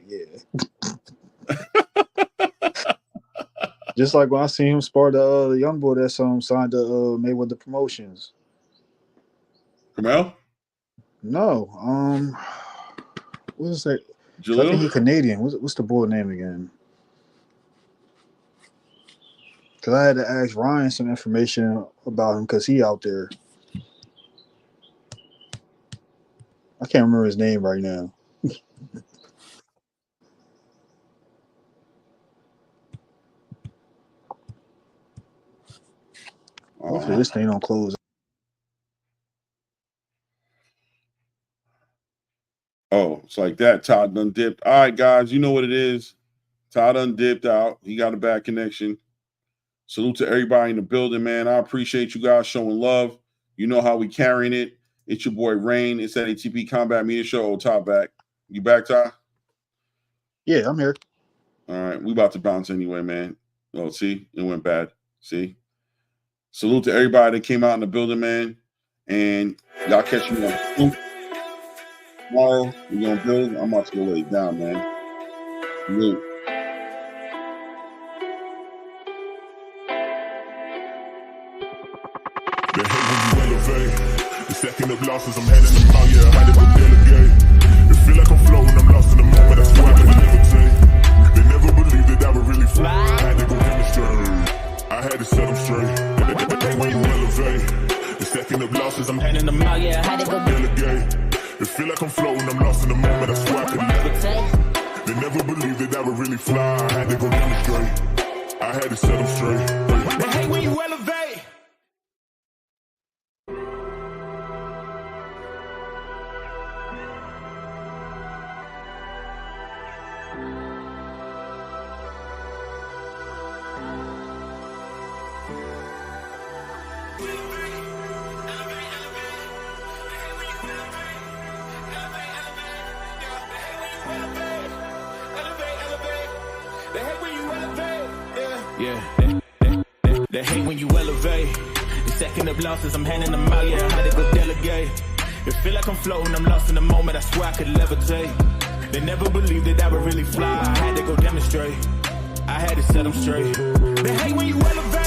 [SPEAKER 7] Yeah. Just like when I seen him spar the young boy that signed to Mayweather Promotions.
[SPEAKER 2] Kamel?
[SPEAKER 7] No. What is that?
[SPEAKER 2] Jalil?
[SPEAKER 7] I think he's Canadian. What's the boy name again? Because I had to ask Ryan some information about him because he out there. I can't remember his name right now. Hopefully this thing don't close.
[SPEAKER 2] Oh, it's like that. Todd done dipped. All right, guys, you know what it is. Todd done dipped out. He got a bad connection. Salute to everybody in the building, man. I appreciate you guys showing love. You know how we carrying it. It's your boy Rain. It's that ATP Combat Media Show. Todd back. You back, Todd?
[SPEAKER 7] Yeah, I'm here.
[SPEAKER 2] All right, we about to bounce anyway, man. Oh, see, it went bad. See? Salute to everybody that came out in the building, man. And y'all catch me on Scoop. Tomorrow, we're going to build. I'm about to go lay it down, man. Salute.
[SPEAKER 1] They hate when you elevate. The second of losses, I'm handing them out, yeah, I had to go delegate. It feel like I'm floating, I'm lost in the moment, that's why I can levitate. They never believed that I would really fly, I had to go demonstrate. I had to set them straight. They hate when you elevate. The second of losses, I'm handing them out, yeah, I had to go delegate. It feel like I'm floating, I'm lost in the moment, that's why I can levitate. They never believed that I would really fly, I had to go demonstrate. I had to set them straight. They hate when you elevate. They hate when you elevate. The second of losses, I'm handing them out, yeah, I had to go delegate. It feel like I'm floating, I'm lost in the moment, I swear I could levitate. They never believed that I would really fly, I had to go demonstrate. I had to set them straight. They hate when you elevate.